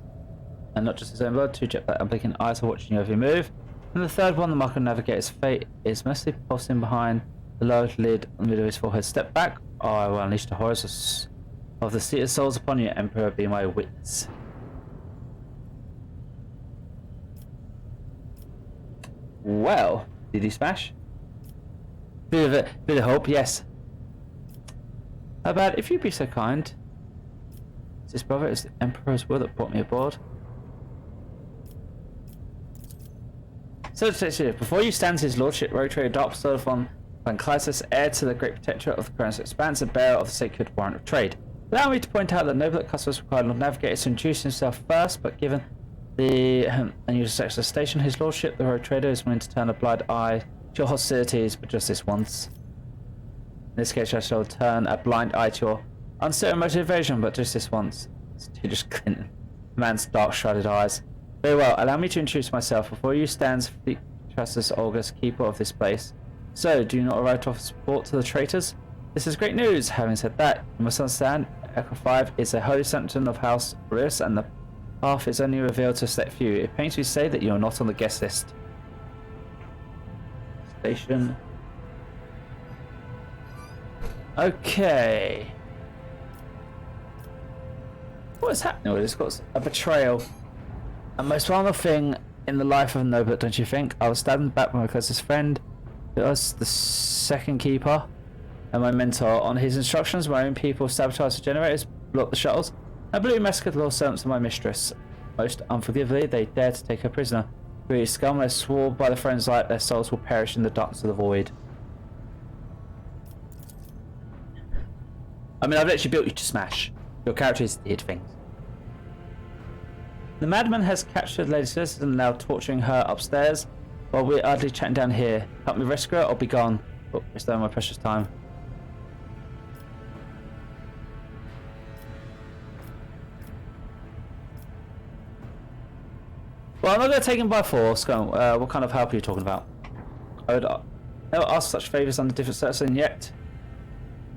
and not just his own blood. Two jet black unblinking eyes are watching you every move. And the third one, the mark of navigator's fate, is mostly pulsing behind the lowered lid on the middle of his forehead. Step back, or I will unleash the horrors of the seated souls upon you, Emperor. Be my witness. Well, did he smash? Bit of hope, yes. How about if you'd be so kind? Is this brother? It's the Emperor's will that brought me aboard. So, before you stands his lordship, Rogue Trader Dark Sword von Clitus, heir to the great protector of the Crown's expanse, and bearer of the sacred warrant of trade. Allow me to point out that noble customers require Lord Navigator to introduce himself first, but given the unusual sex of the station, his lordship, the Rogue Trader, is willing to turn a blind eye to your hostilities, but just this once. In this case, I shall turn a blind eye to your uncertain motivation, but just this once. It's Judas Clinton. The man's dark shrouded eyes. Very well, allow me to introduce myself. Before you stands Trustus August, keeper of this place. So, do you not arrive to offer support to the traitors? This is great news. Having said that, you must understand, Echo 5 is a holy sanctum of House Rius, and the path is only revealed to a select few. It pains me to say that you are not on the guest list. Station. Okay. What is happening with this? Got a betrayal. A most vulnerable thing in the life of a noble, don't you think? I was stabbed in the back by my closest friend. It was the second keeper and my mentor. On his instructions, my own people sabotaged the generators, blocked the shuttles, and brutally massacred the law servants of my mistress. Most unforgivably, they dared to take her prisoner. Greedy scum, I swore by the friend's light, their souls will perish in the darkness of the void. I mean, I've literally built you to smash. Your character is did things. The madman has captured Lady Celeste and now torturing her upstairs, while we're idly chatting down here. Help me rescue her or be gone. Oh, restore my precious time. Well, I'm not going to take him by force. Go on. What kind of help are you talking about? I would never ask such favours under different circumstances, and yet...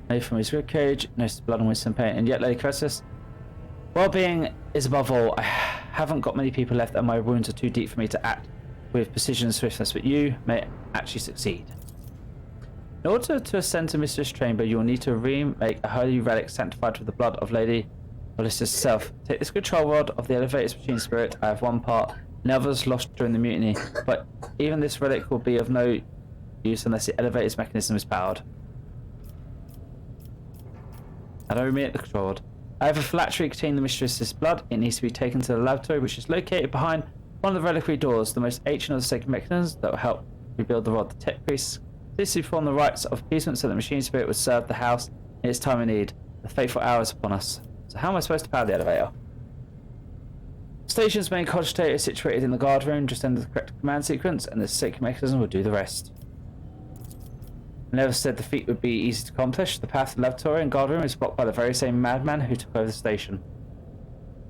Made from his ribcage, noticed blood and wisdom pain, and yet, Lady Croesus, well-being is above all. I haven't got many people left, and my wounds are too deep for me to act with precision and swiftness, but you may actually succeed. In order to ascend to Mistress Chamber, you will need to remake a holy relic sanctified with the blood of Lady Melissa's self. Take this control rod of the elevator's machine spirit. I have one part, and the others lost during the mutiny, but even this relic will be of no use unless the elevator's mechanism is powered. I don't remake the control rod. I have a phylactery containing the mistress's blood. It needs to be taken to the laboratory, which is located behind one of the reliquary doors, the most ancient of the sacred mechanisms that will help rebuild the rod. The tech priests to perform the rites of appeasement so that the machine spirit would serve the house in its time of need. The fateful hour is upon us. So how am I supposed to power the elevator? The station's main cogitator is situated in the guard room just under the correct command sequence, and the sacred mechanism will do the rest. I never said the feat would be easy to accomplish. The path to the laboratory and guard room is blocked by the very same madman who took over the station.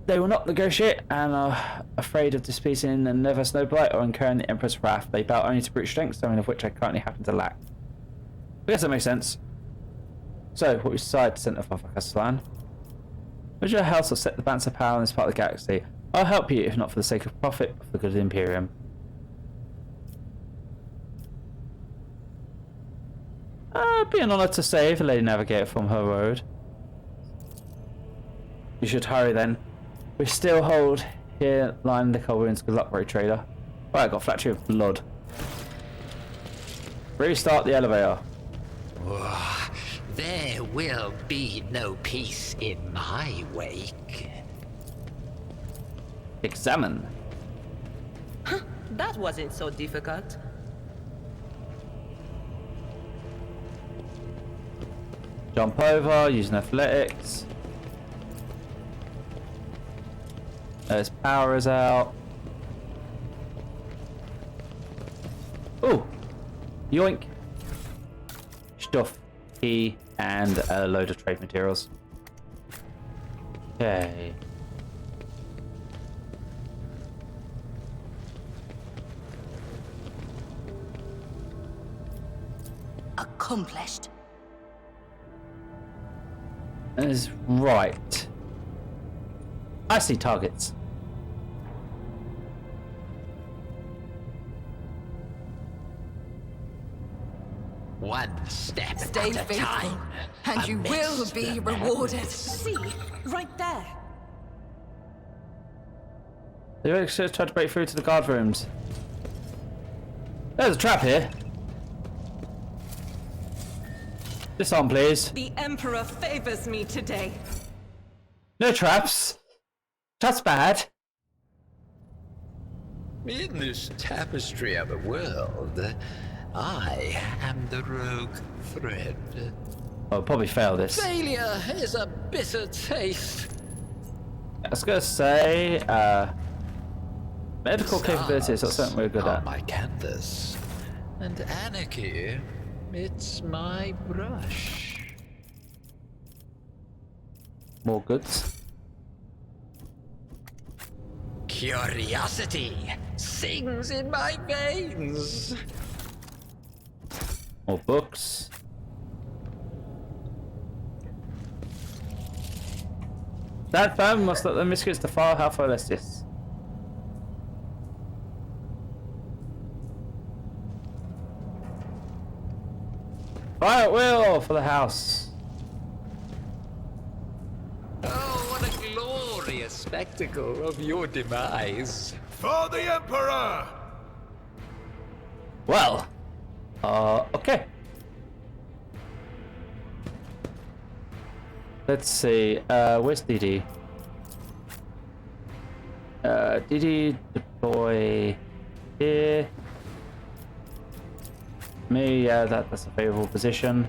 They will not negotiate and are afraid of displeasing the Never Snowblight or incurring the Emperor's wrath. They bow only to brute strength, something of which I currently happen to lack. I guess that makes sense. So, what we decide to send off of Castellan? Would your house will set the balance of power in this part of the galaxy? I'll help you, if not for the sake of profit, but for the good of the Imperium. It'd be an honour to save the Lady Navigator from her road. You should hurry then. We still hold here, line the cold wounds. Good luck, road trader. Right, I got Phylactery of blood. Restart the elevator. Oh, there will be no peace in my wake. Examine. That wasn't so difficult. Jump over, using athletics. His power is out. Oh! Yoink! Stuff, key, and a load of trade materials. Okay. Accomplished. Is right. I see targets. One step Stay at a faithful, time. and you will be rewarded. See, right there. They really should have tried to break through to the guard rooms. There's a trap here. Disarm, please. The Emperor favors me today. No traps. That's bad. In this tapestry of a world, I am the rogue thread. I'll probably fail this. Failure is a bitter taste. I was gonna say, medical capabilities. That's something we're good on at. my canvas, and anarchy, it's my brush. More goods. Curiosity sings in my veins. More books. That firm must let the miscreants defile half Olestis. Fire at will for the house. Oh, what a glorious spectacle of your demise. For the Emperor! Well, okay. Let's see, where's DD? DD deploy here. Me, yeah, that's a favorable position.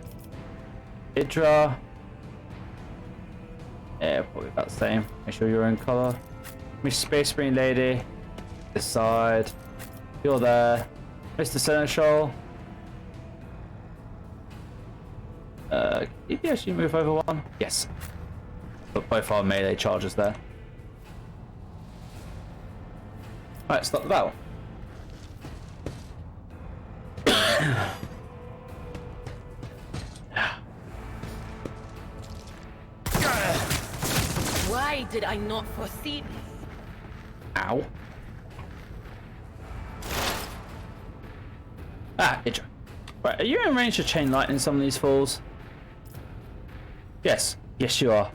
Idra. Yeah, probably about the same. Make sure you're in color. Miss Space Marine Lady. This side. You're there. Mr. Seneschal. Did you actually move over one? Yes. But both our melee charges there. Right, stop the battle. Why did I not foresee this? Ow. Ah, itch. Right, are you in range to chain lightning some of these falls? Yes. Yes, you are.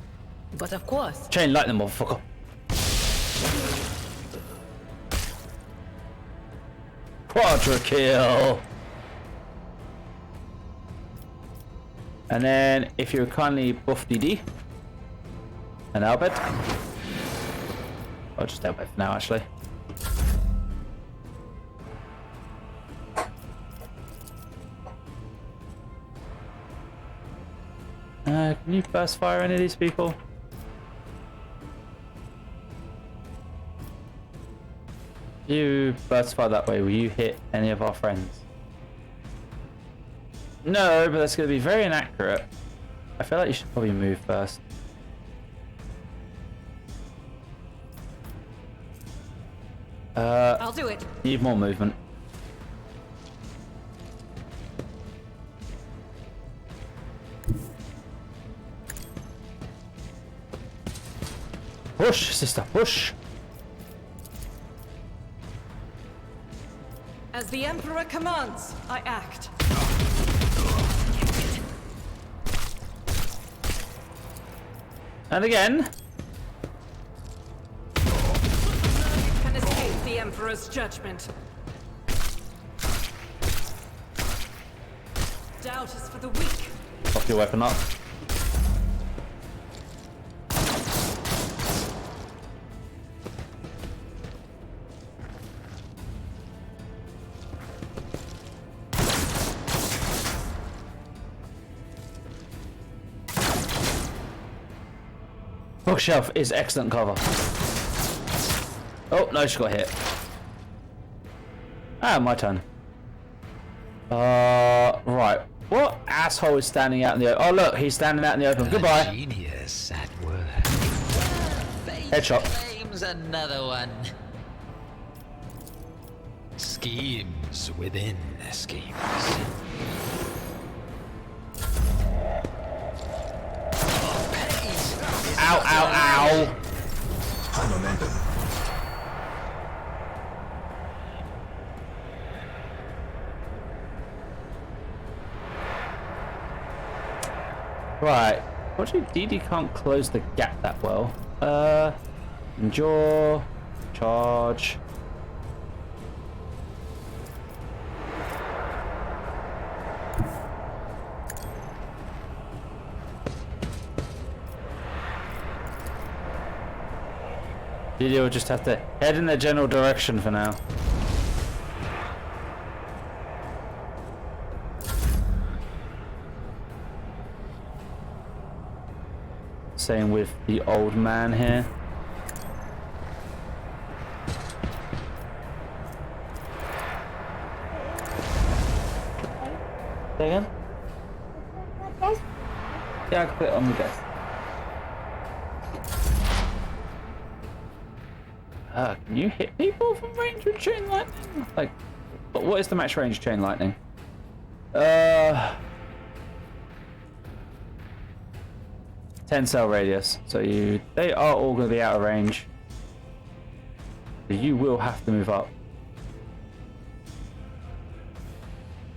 But of course. Chain lightning, motherfucker. Quadra kill. And then, if you kindly buff DD. And Albert. I'll just Albert for now, actually. Can you burst fire any of these people? You burst fire that way, will you hit any of our friends? No, but that's going to be very inaccurate. I feel like you should probably move first. I'll do it. Need more movement. Push, sister, push. As the Emperor commands, I act. And again. Can escape the Emperor's judgment. Doubt is for the weak. Pop your weapon up. Bookshelf is excellent cover. Oh, no, she got hit. Ah, my turn. Right. What asshole is standing out in the open? Oh, look, he's standing out in the open. Goodbye. Genius at work. Headshot. Claims another one. Schemes within schemes. Ow, ow, ow. High momentum. Right. Fortunately, DD can't close the gap that well. Endure. Charge. DD will just have to head in the general direction for now. Same with the old man here. Say again? Yeah, I can put it on the desk. Can you hit people from range with chain lightning? Like, what is the max range of chain lightning? 10 cell radius. So they are all going to be out of range. So you will have to move up.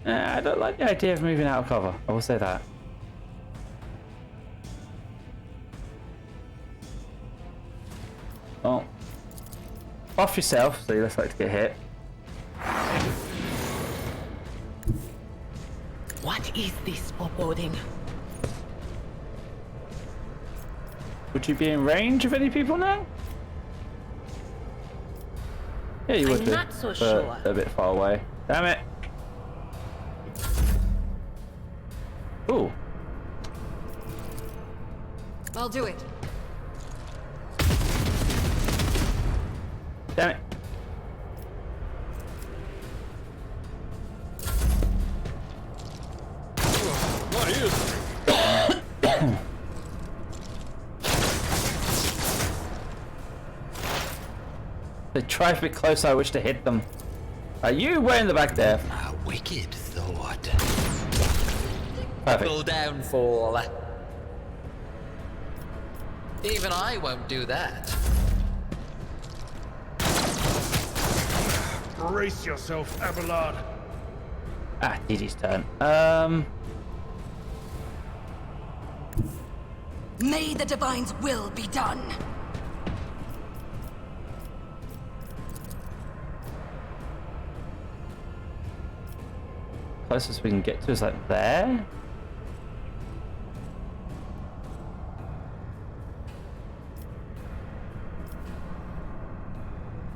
I don't like the idea of moving out of cover. I will say that. Oh. Off yourself, so you're less likely to get hit. What is this foreboding? Would you be in range of any people now? Yeah, you would I'm be. not so but sure. A bit far away. Damn it. Ooh. I'll do it. Damn it. What is? They try to be close, I wish to hit them. Are you way in the back there? A wicked thought. Perfect. Full downfall. Even I won't do that. Brace yourself, Abelard. Ah, Didi's turn. May the Divine's will be done. Closest we can get to is like there.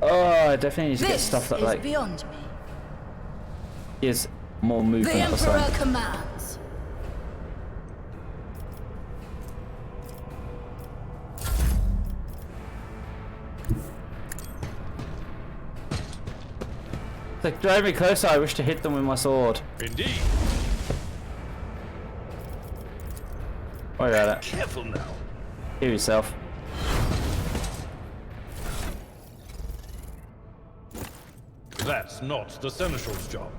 Oh, I definitely need to get This stuff that is like beyond me. gives more The movement or Emperor something. commands. It's like drive me closer, I wish to hit them with my sword. Indeed. Worry about it. Careful now. Heal yourself. That's not the Seneschal's job.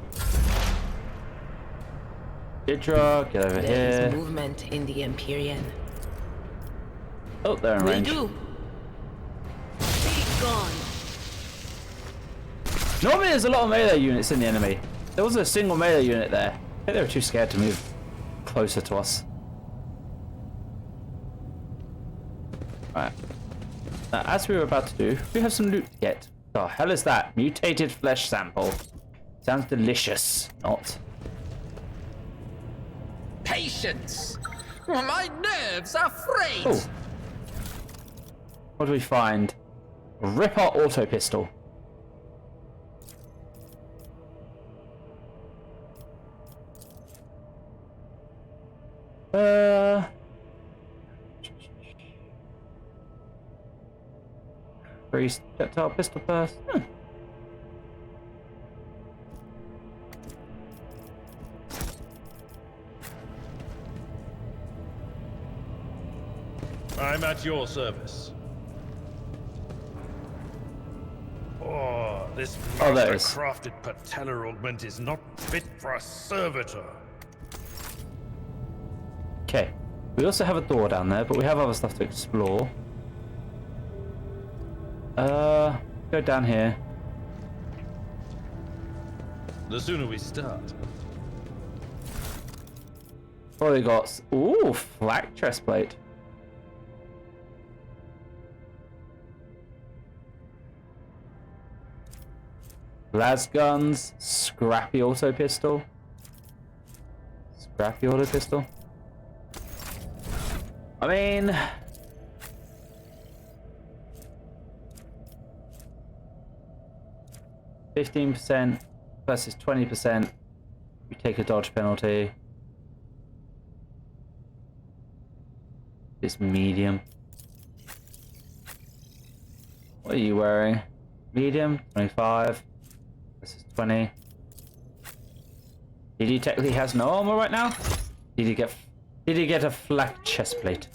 Hydra, get over There is here. movement in the Empyrean. Oh, they're in We range. do. Be gone. Normally there's a lot of melee units in the enemy. There wasn't a single melee unit there. I think they were too scared to move closer to us. Right. Now, as we were about to do, we have some loot to get. The hell is that? Mutated flesh sample. Sounds delicious. Not. Patience! My nerves are frayed! Oh. What do we find? Ripper auto pistol. Increased projectile pistol burst. I'm at your service. Oh, this Oh, there it is. master-crafted patellar augment is not fit for a servitor. Okay. We also have a door down there, but we have other stuff to explore. Go down here. The sooner we start. What we got? Ooh, flak chest plate. Las guns, scrappy auto pistol. Scrappy auto pistol. I mean, %15% versus 20%. We take a dodge penalty. It's medium. What are you wearing? Medium, 25. This is 20. Did he technically has no armor right now? Did he get a flak chest plate?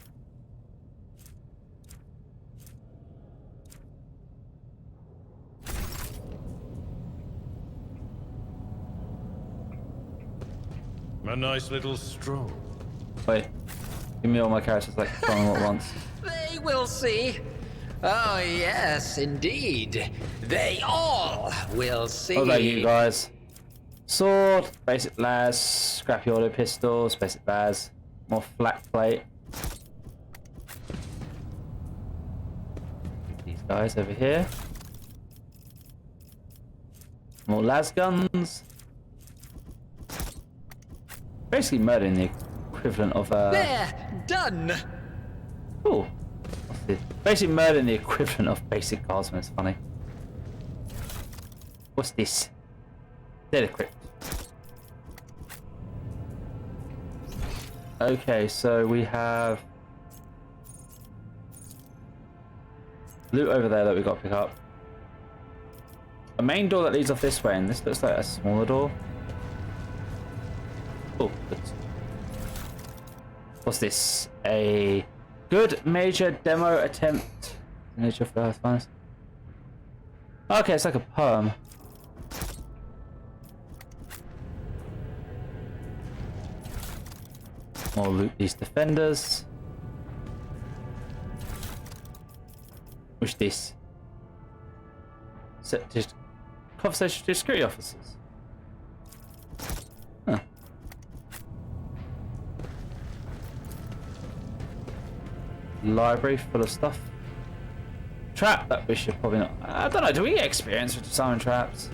A nice little stroll. Wait. Give me all my characters like throwing them at once. They will see. Oh, yes, indeed. They all will see. What about you guys? Sword, basic las, scrappy auto pistols, basic las, more flak plate. These guys over here. More las guns. Basically murdering the equivalent of There, done. Ooh. What's this? Basically murdering the equivalent of basic guardsmen. It's funny. What's this? Dead equipped. Okay, so we have loot over there that we got to pick up. A main door that leads off this way, and this looks like a smaller door. Oh, what's this? A good major demo attempt. Nature of the Earth Finest. Okay, it's like a poem. More loot these defenders. What's this? Just conversation with security officers. Huh. Library full of stuff. Trap that we should probably not. I don't know. Do we get experience with disarming traps?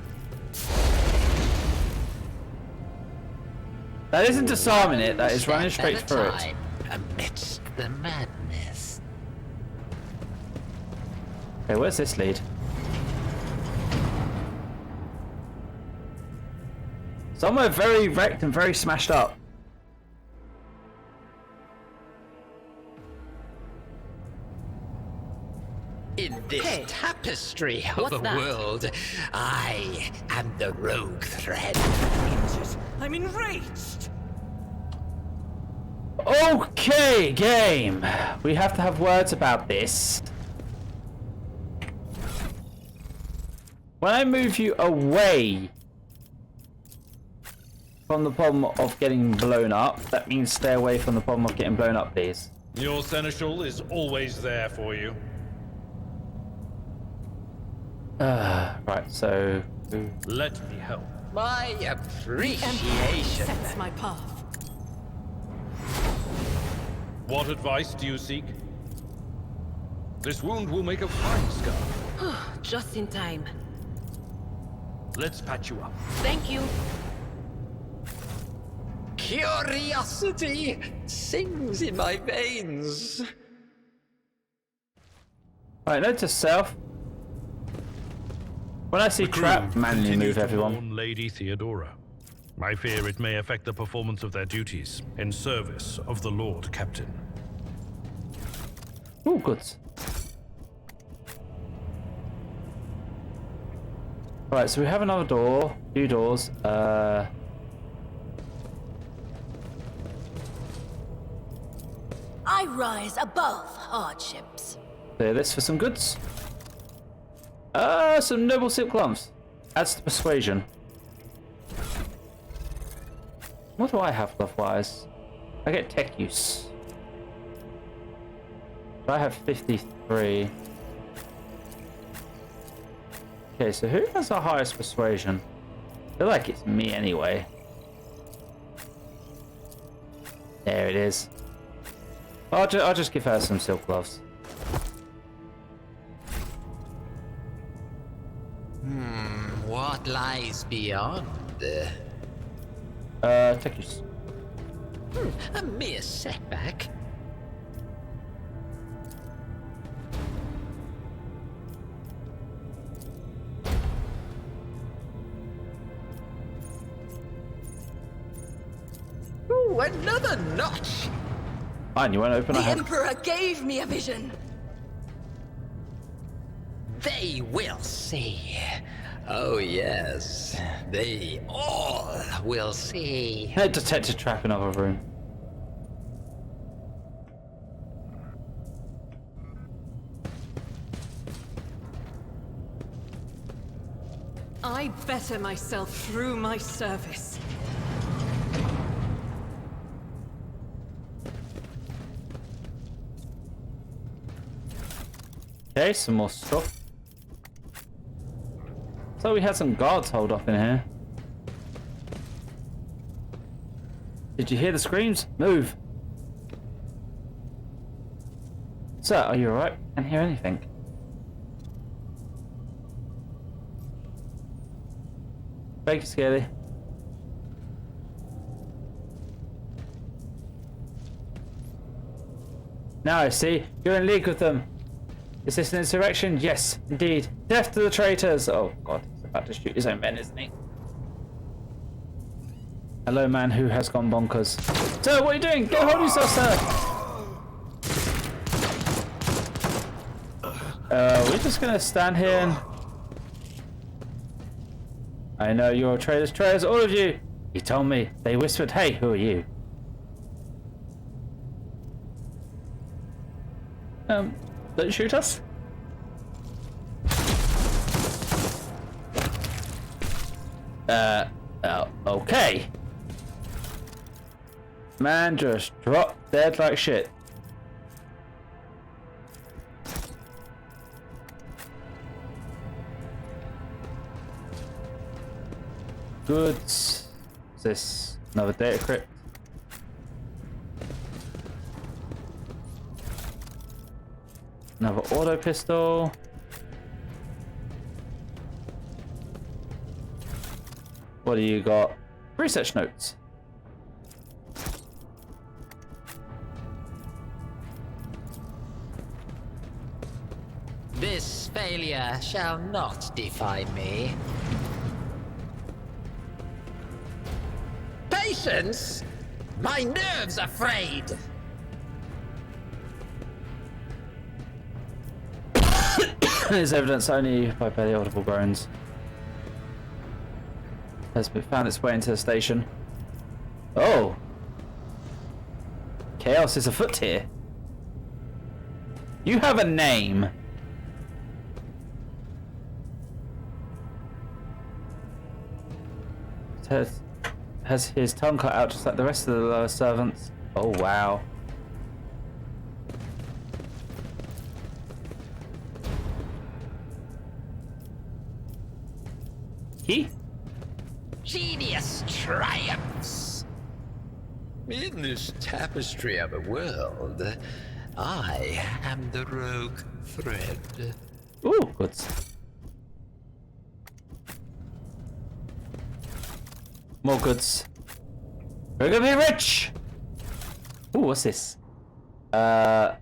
That isn't disarming it. That is running straight through it. Amidst the madness. Okay, where's this lead? Somewhere very wrecked and very smashed up. In this tapestry of a world, I am the rogue thread. I'm enraged! Okay, game. We have to have words about this. When I move you away from the problem of getting blown up, that means stay away from the problem of getting blown up, please. Your seneschal is always there for you. Right, so... Let me help. My appreciation. Sets my path. What advice do you seek? This wound will make a fine scar. Just in time. Let's patch you up. Thank you. Curiosity sings in my veins. Right, note to self. When I see trap, manually Continue move to everyone. warn Lady Theodora. I fear it may affect the performance of their duties in service of the Lord Captain. Oh, good. Right, so we have another door, 2 doors. I rise above hardships. clear this for some goods. Some noble silk gloves. Adds to persuasion. What do I have glove-wise? I get tech use. I have 53. Okay, so who has the highest persuasion? I feel like it's me anyway. There it is. I'll just give her some silk gloves. What lies beyond? Tech use. A mere setback. Ooh, another notch! Fine, you won't open The a hand. Emperor gave me a vision. They will see. Oh yes, they all will see. Detect a trap in another room. I better myself through my service. Okay, some more stuff. So we had some guards hold up in here. Did you hear the screams? Move! Sir, are you alright? Can't hear anything. Thank you, Scaly. Now I see. You're in league with them. Is this an insurrection? Yes, indeed. Death to the traitors! Oh god, he's about to shoot his own men, isn't he? Hello, man who has gone bonkers. Sir, what are you doing? Get hold of yourself, sir! We're just gonna stand here and... I know you're traitors, all of you! He told me. They whispered, hey, who are you? Don't shoot us. Okay. Man just dropped dead like shit. Goods. Is this another data crypt? Another auto pistol. What do you got? Research notes. This failure shall not define me. Patience? My nerves are frayed. There's evidence only by barely audible groans. Has been found its way into the station. Oh! Chaos is afoot here. You have a name. Has his tongue cut out just like the rest of the lower servants. Oh wow. He? Genius triumphs. In this tapestry of a world, I am the rogue thread. Ooh, good. More goods. We're gonna be rich! Ooh, what's this? A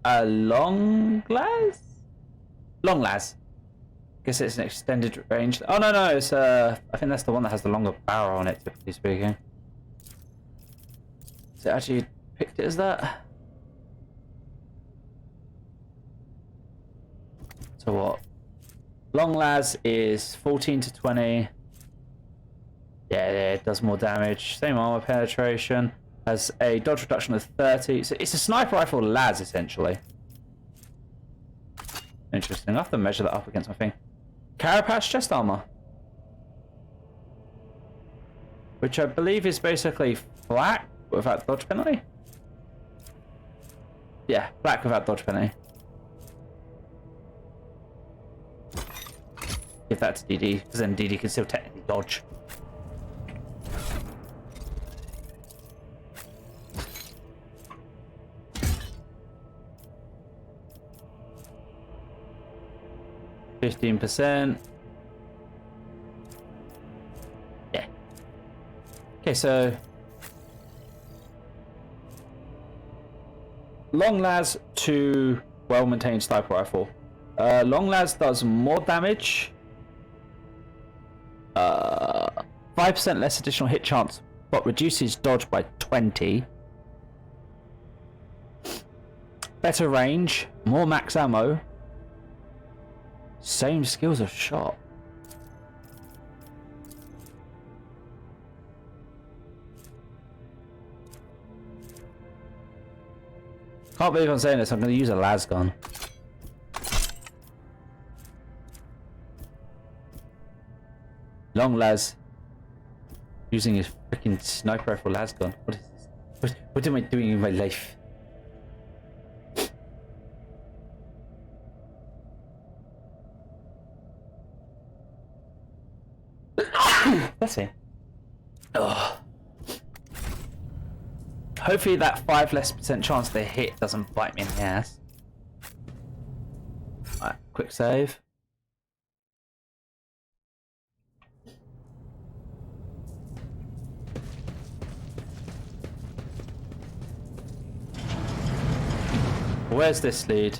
long las? Long las. Guess it's an extended range. Oh no, it's I think that's the one that has the longer barrel on it, typically speaking. Is it actually picked it as that? So what? Long las is 14 to 20. Yeah, it does more damage. Same armor penetration. Has a dodge reduction of 30. So it's a sniper rifle las essentially. Interesting. I have to measure that up against my thing. Carapace chest armor, which I believe is basically black without dodge penalty. Yeah, black without dodge penalty. Give that to DD, because then DD can still technically dodge. %. Yeah. Okay, so long las to well-maintained sniper rifle. Long las does more damage. 5% less additional hit chance, but reduces dodge by 20. Better range, more max ammo. Same skills of shot. Can't believe I'm saying this. I'm going to use a las gun. Long las. Using his freaking sniper rifle las gun. What is this? What am I doing in my life? Let's see. Oh. Hopefully that 5% less chance to hit doesn't bite me in the ass. Alright, quick save. Where's this lead?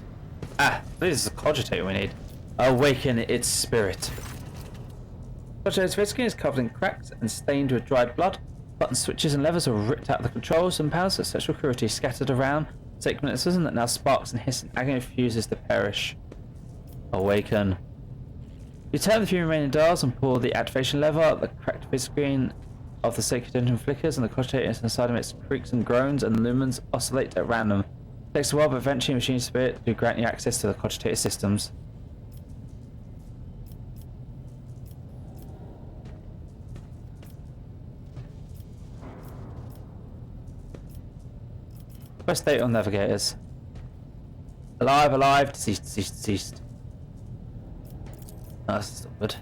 Ah, this is a cogitator we need. Awaken its spirit. Cogitator's skin is covered in cracks and stained with dried blood. Button switches and levers are ripped out of the controls, and powers of sexual cruelty scattered around. Segmentism that now sparks and hisses and agony refuses to perish. Awaken. You turn the few remaining dials and pull the activation lever. The cracked face screen of the sacred engine flickers, and the cogitator inside of it creaks and groans, and lumens oscillate at random. It takes a while, but eventually machine spirit to grant you access to the cogitator systems. press data on navigators. Alive, alive, deceased, deceased, deceased. No, that's not good.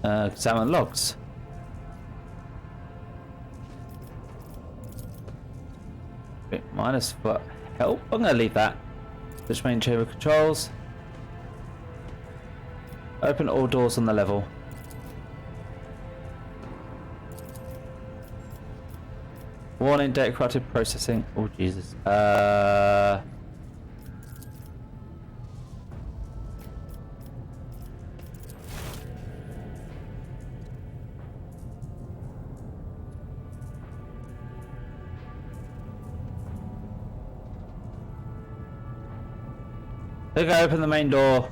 Examine logs. Minus for help. I'm gonna leave that. Switch main chamber controls. Open all doors on the level. Warning, data corrupted processing. Oh Jesus. They go open the main door.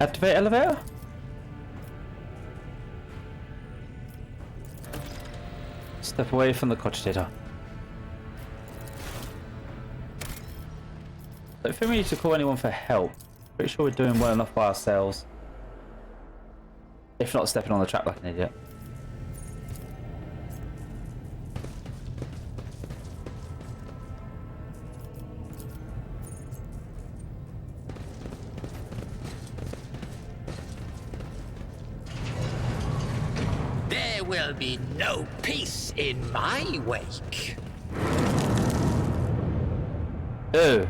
Activate elevator? Step away from the cogitator. Don't think we need to call anyone for help. Pretty sure we're doing well enough by ourselves. If not stepping on the trap like an idiot. There will be no peace in my wake. Ooh.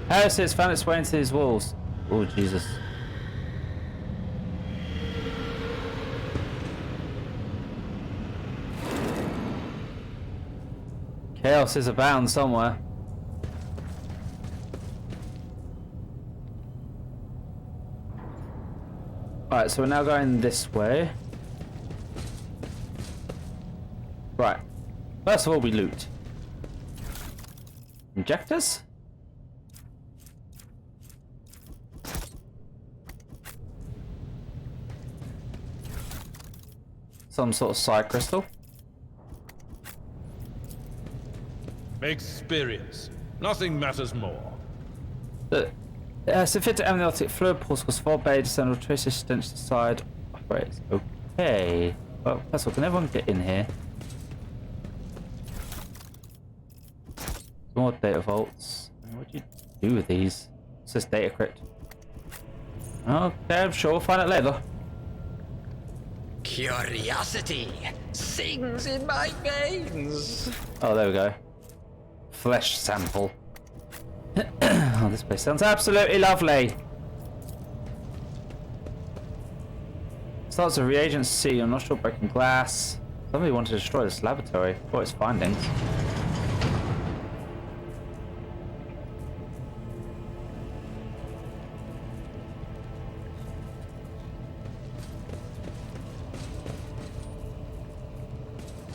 Heresy has found its way into these walls. Oh Jesus. Chaos is abound somewhere. Alright, so we're now going this way. Right. First of all, we loot. Injectors? Some sort of side crystal. Experience. Nothing matters more. Sufficient amniotic fluid pulse cause 4 bay descendant traces stench to side operates. Okay. Well, first of all, can everyone get in here? More data vaults. What do you do with these? It says data crypt. Okay, I'm sure we'll find it later. Curiosity sings in my veins. Oh, there we go. Flesh sample. Oh, this place sounds absolutely lovely. Starts with reagents C. I'm not sure breaking glass. Somebody wanted to destroy this laboratory for its findings.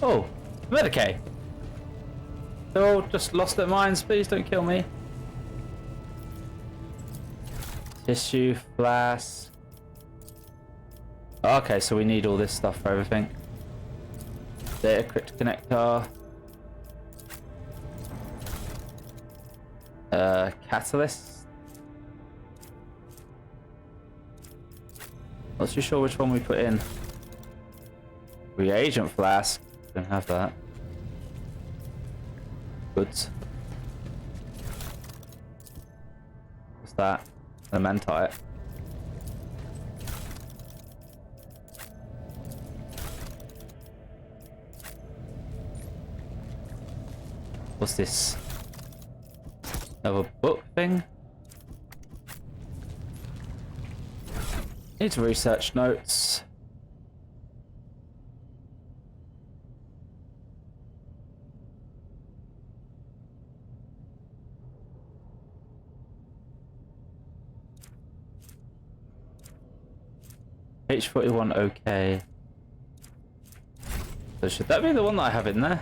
Oh, Medicaid. They're all just lost their minds. Please don't kill me. Tissue, flask. Okay, so we need all this stuff for everything. Data crypt connector. Catalyst. Not too sure which one we put in. Reagent flask. Don't have that. Goods. What's that? Elementite. What's this? Another book thing? Need to research notes. H41 okay. So should that be the one that I have in there?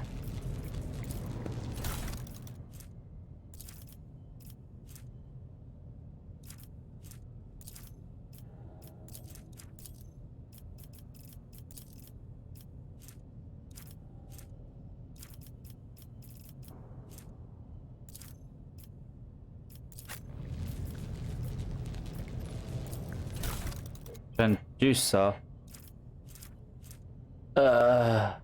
Transducer. A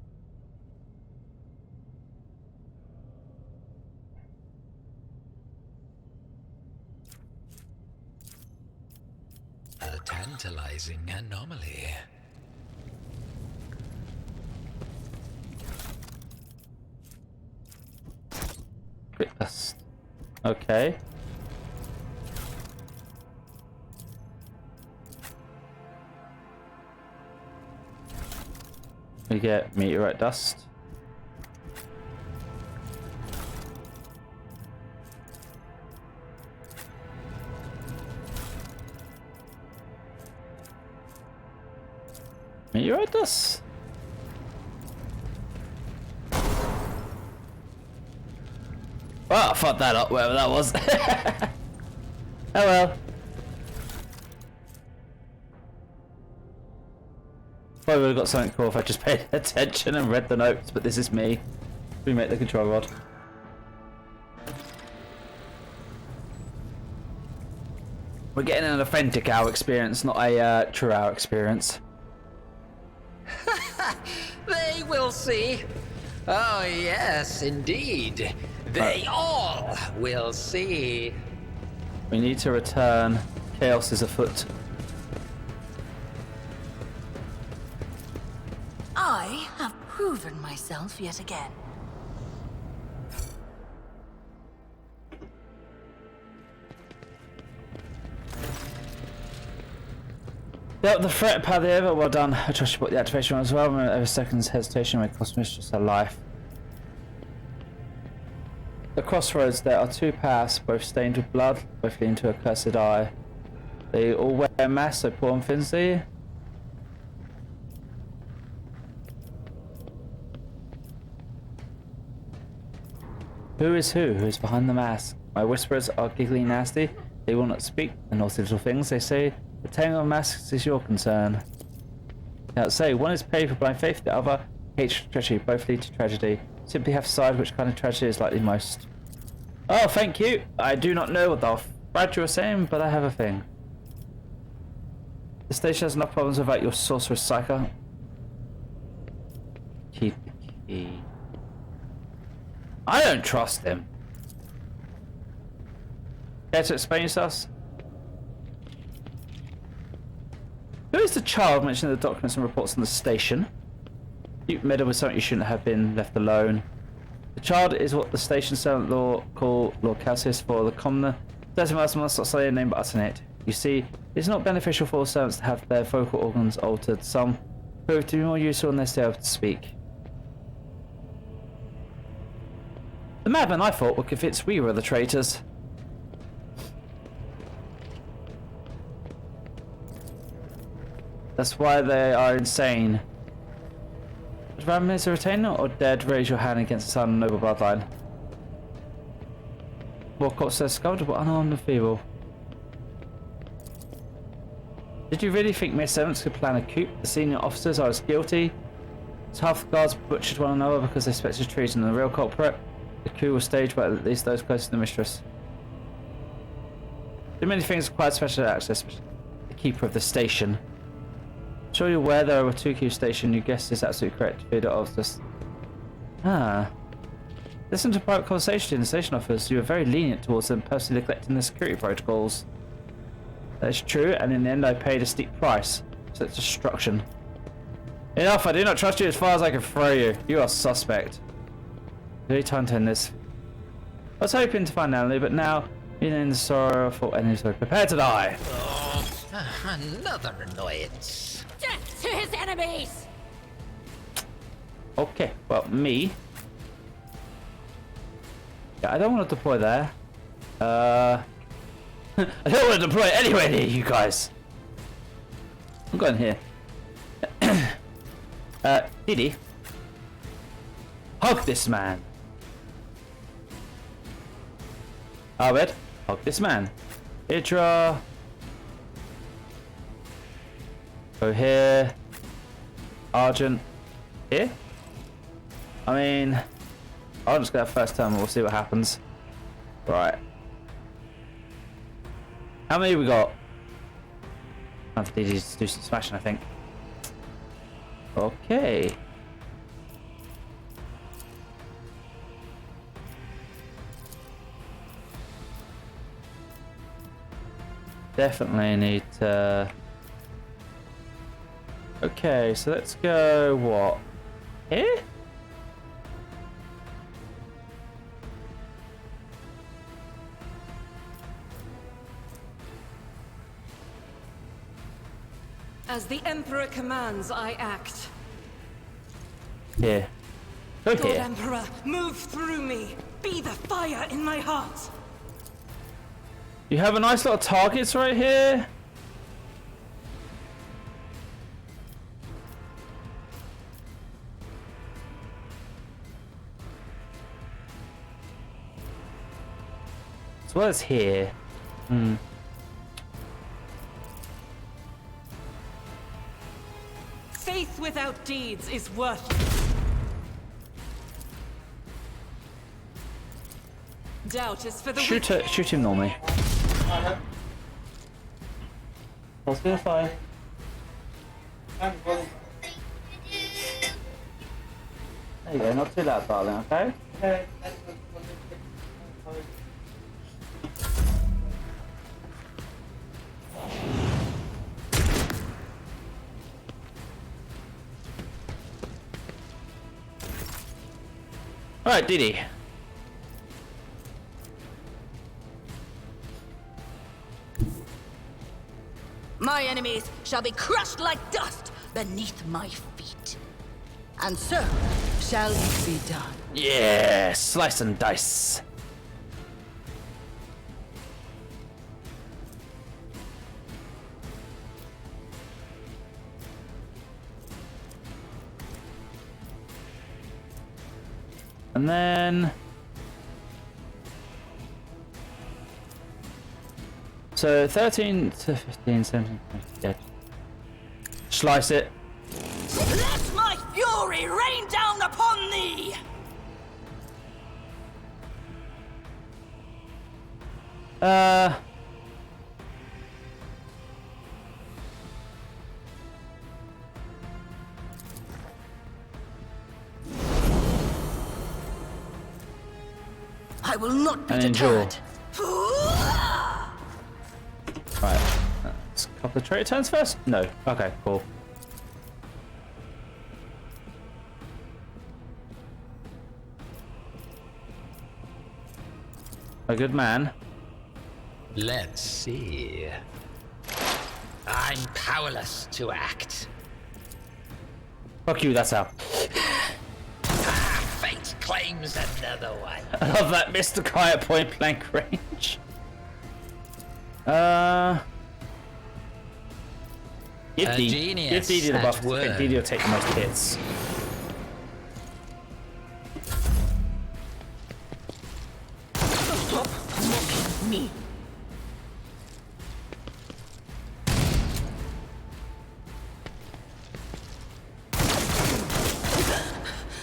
tantalizing anomaly. Quick dust. Okay. We get meteorite dust. Meteorite dust? Well, I fucked that up, whatever that was. Oh well. Probably would have got something cool if I just paid attention and read the notes, but this is me. We make the control rod. We're getting an authentic hour experience, not a true hour experience. They will see. Oh, yes, indeed. They all will see. We need to return. Chaos is afoot. I have proven myself yet again. Yep, the threat pad there, well done. I trust you put the activation on as well. Every second's hesitation may cost Mistress her life. The crossroads, there are two paths, both stained with blood, both leading to a cursed eye. They all wear masks, so poor infinity. Who is who? Who is behind the mask? My whisperers are giggly nasty. They will not speak the naughty little things they say. The tangle of masks is your concern. Now say, one is paid for blind faith, the other hatred, treachery, both lead to tragedy. Simply have to decide which kind of tragedy is likely most. Oh, thank you. I do not know what the Brad you were saying, but I have a thing. The station has enough problems without your sorceress psycho. Keep the key. I don't trust him. Care to explain yourselves? Who is the child mentioned in the documents and reports on the station? You meddled with something you shouldn't have been left alone. The child is what the station servant law call Lord Cassius for the commoner. Certain must not say a name but utter it. You see, it's not beneficial for all servants to have their vocal organs altered. Some prove to be more useful unless they are able to speak. The madman I thought were convinced we were the traitors. That's why they are insane. Would Ram is a retainer or dead? Raise your hand against the son of noble bloodline. What corpse says sculpted but unarmed and feeble? Did you really think mere servants could plan a coup? The senior officers are as guilty. Half the guards butchered one another because they suspected treason, and the real culprit. The coup was staged by at least those close to the mistress. Too many things required special access. The keeper of the station. Sure you're aware there are two queue stations. You guessed is absolutely correct. Feeder of this. Ah. Listen to private conversation in the station office. You were very lenient towards them, personally neglecting the security protocols. That is true, and in the end I paid a steep price. So it's destruction. Enough, I do not trust you as far as I can throw you. You are suspect. Very time to end this. I was hoping to find Emily, but now, being in the sorrowful enemies, so prepare to die. Oh, another annoyance. Death to his enemies! Okay, well, me. Yeah, I don't want to deploy there. I don't want to deploy anywhere near you guys. I'm going here. Diddy. Hug this man. Arbed, hug this man. Idra. Go here. Argent. Here? I mean, I'll just go first turn and we'll see what happens. Right. How many we got? Time for DDs to do some smashing, I think. Okay. Definitely need to... Okay, so let's go, what? Here? As the Emperor commands, I act. Here. Go God here. Emperor, move through me. Be the fire in my heart. You have a nice lot of targets right here. As well as here. Faith without deeds is worthless. Doubt is for the weak. Shoot him normally. Let's go fire. There you go, not too loud, darling, okay? Alright, Didi. My enemies shall be crushed like dust beneath my feet. And so shall it be done. Yeah, slice and dice. And then... So 13 to 15, 17, 20, yeah. Slice it. Let my fury rain down upon thee! I will not be And endure. deterred. Right. Let's a couple of traitor turns first? No. Okay, cool. A good man. Let's see. I'm powerless to act. Fuck you, that's how. Fate claims another one. I love that Mr. Kai at point blank range. Give A genius Didi the at buff. work. Didi will take the most hits. Stop mocking me.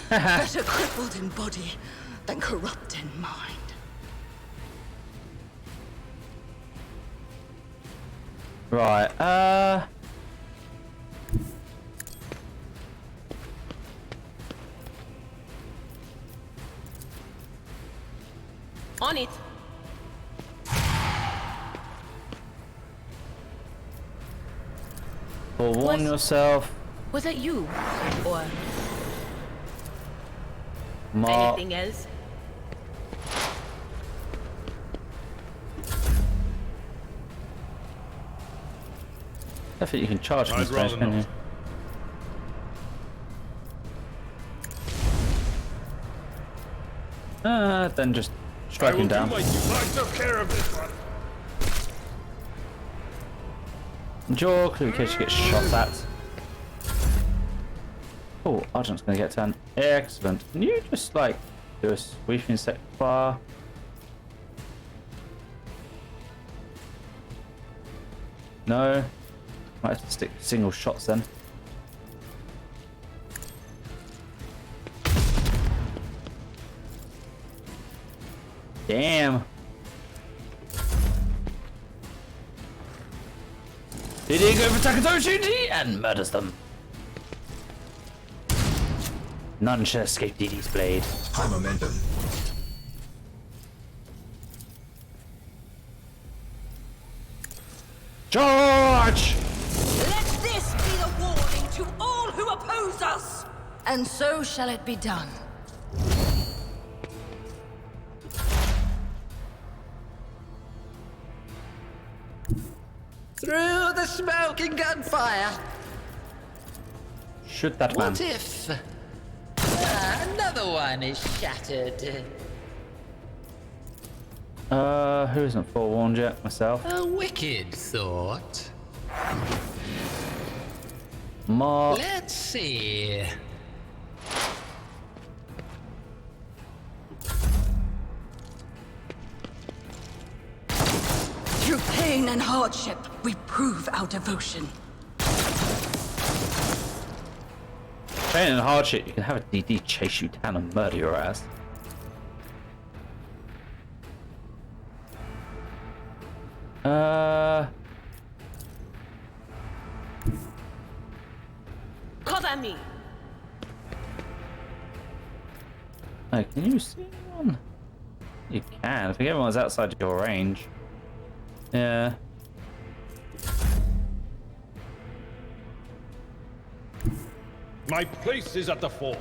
Better crippled in body than corrupt in mind. Right, On it. forewarn yourself. Was it you? Or Mark. anything else? I think you can charge from I'd this place, rather can you? Then just strike him down. I took care of this one. Endure, because in case you get shot at. Oh, Argent's gonna get turned. Excellent. Can you just like do a sweeping set bar? No. Might have to stick single shots then. Damn. DD go for attack his opportunity and murders them. None shall escape DD's blade. High momentum. Charge! Let this be the warning to all who oppose us! And so shall it be done. Through the smoke and gunfire. Shoot that man. What if another one is shattered? Who isn't forewarned yet? Myself. A wicked thought. Mark. Let's see. Through pain and hardship, we prove our devotion. Pain and hardship, you can have a DD chase you down and murder your ass. Cover me. Oh, can you see one? You can. I think everyone's outside your range. Yeah. My place is at the fore.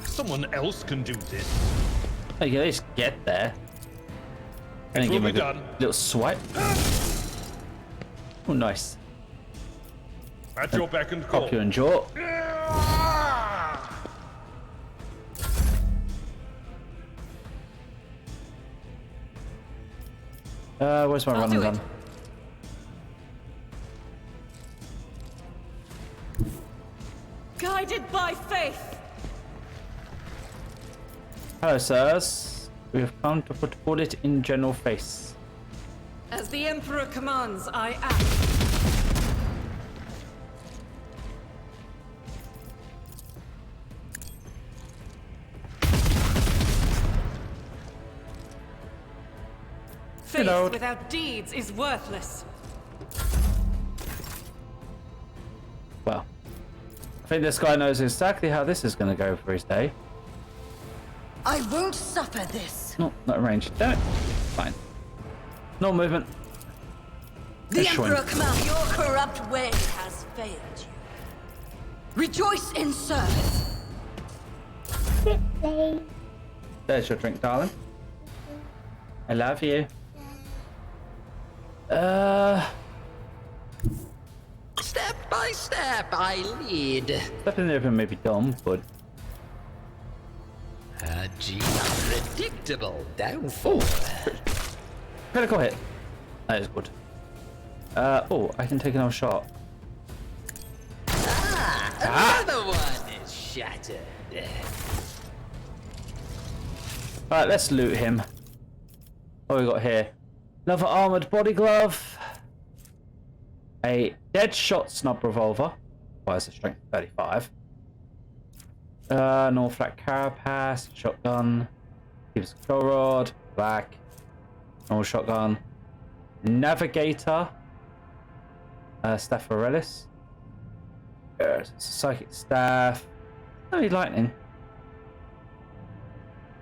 Someone else can do this. Oh, you can at least get there. And then It will give him a be good done. little swipe. Oh, nice. At your beck and call. Pop you in jaw. Where's my I'll running do it. gun? Guided by faith. Hello, sirs. We have come to put bullet in general face. As the Emperor commands, I act. Faith Reload. without deeds is worthless. Well, I think this guy knows exactly how this is going to go for his day. I won't suffer this. No, not range. Damn it. Fine. No movement. The Yes, Schwinn. Emperor commands. Your corrupt way has failed you. Rejoice in service. Play. There's your drink, darling. I love you. Step by step, I lead. Step in the open may be dumb, but A unpredictable downfall. critical hit. That is good. Oh, I can take another shot. Another one is shattered. Alright, let's loot him. What we got here? Another armored body glove. A dead shot snub revolver. Requires a strength of 35. Normal flat carapace. Shotgun. Keeps control rod. Black. Normal shotgun. Navigator. Staff Aurelis. Psychic staff. No lightning.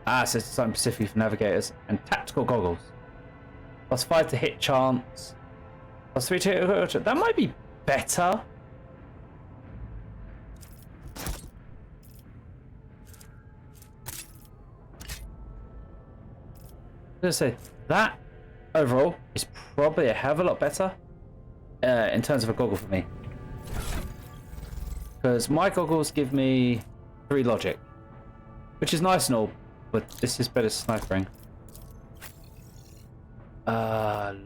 So it's something specific for navigators. And tactical goggles. +5 to hit chance. +3 to that might be better. I'm gonna say that overall is probably a hell of a lot better in terms of a goggle for me. Because my goggles give me 3 logic, which is nice and all, but this is better snipering.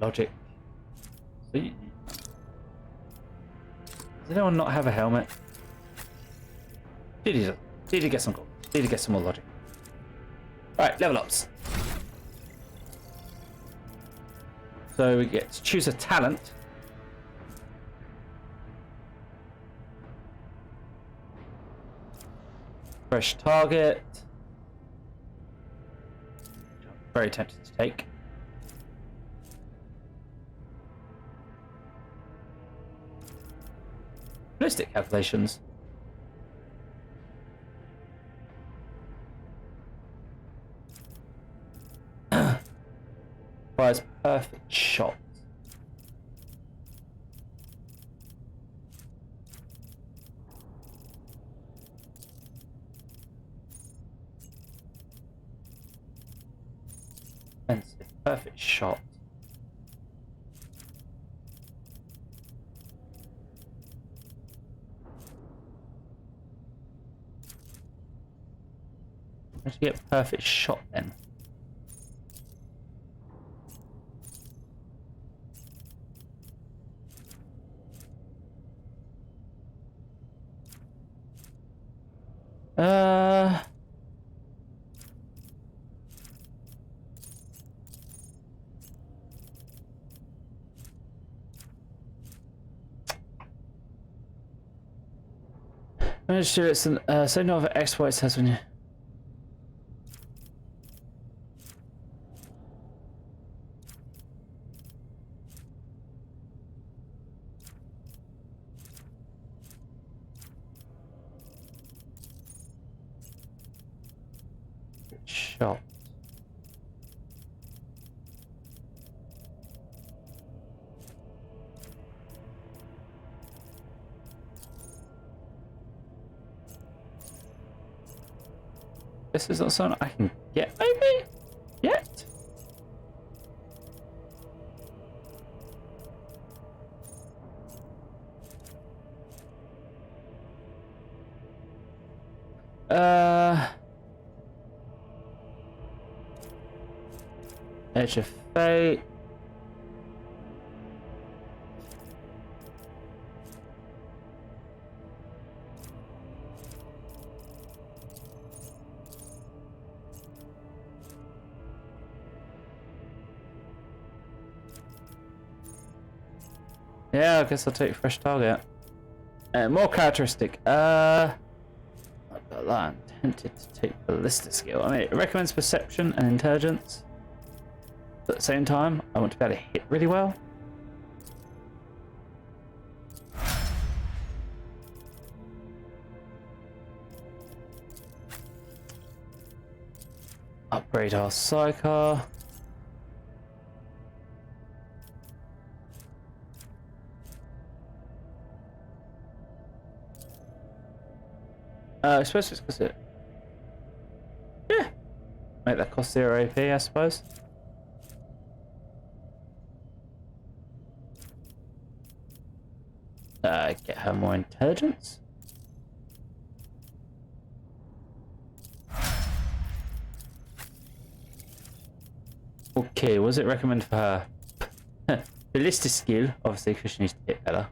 Logic. So does anyone not have a helmet? Did he get some gold? Did he get some more logic? Alright, level ups. So we get to choose a talent. Fresh target. Very tempted to take. Ballistic calculations. Fires perfect shot. Perfect shot. How did you get perfect shot then? Managed to do it. So no other exploits has when you. Shot. This is not something I can get, maybe? Yet? Edge of Fate. Yeah, I guess I'll take fresh target. More characteristic. I'm tempted to take ballista skill. I mean, it recommends perception and intelligence. But at the same time, I want to be able to hit really well. Upgrade our sidecar. I suppose it's because it... Yeah. Make that cost 0 AP, I suppose. Get her more intelligence. Okay, what does it recommend for her? Ballista skill, obviously, because she needs to hit better.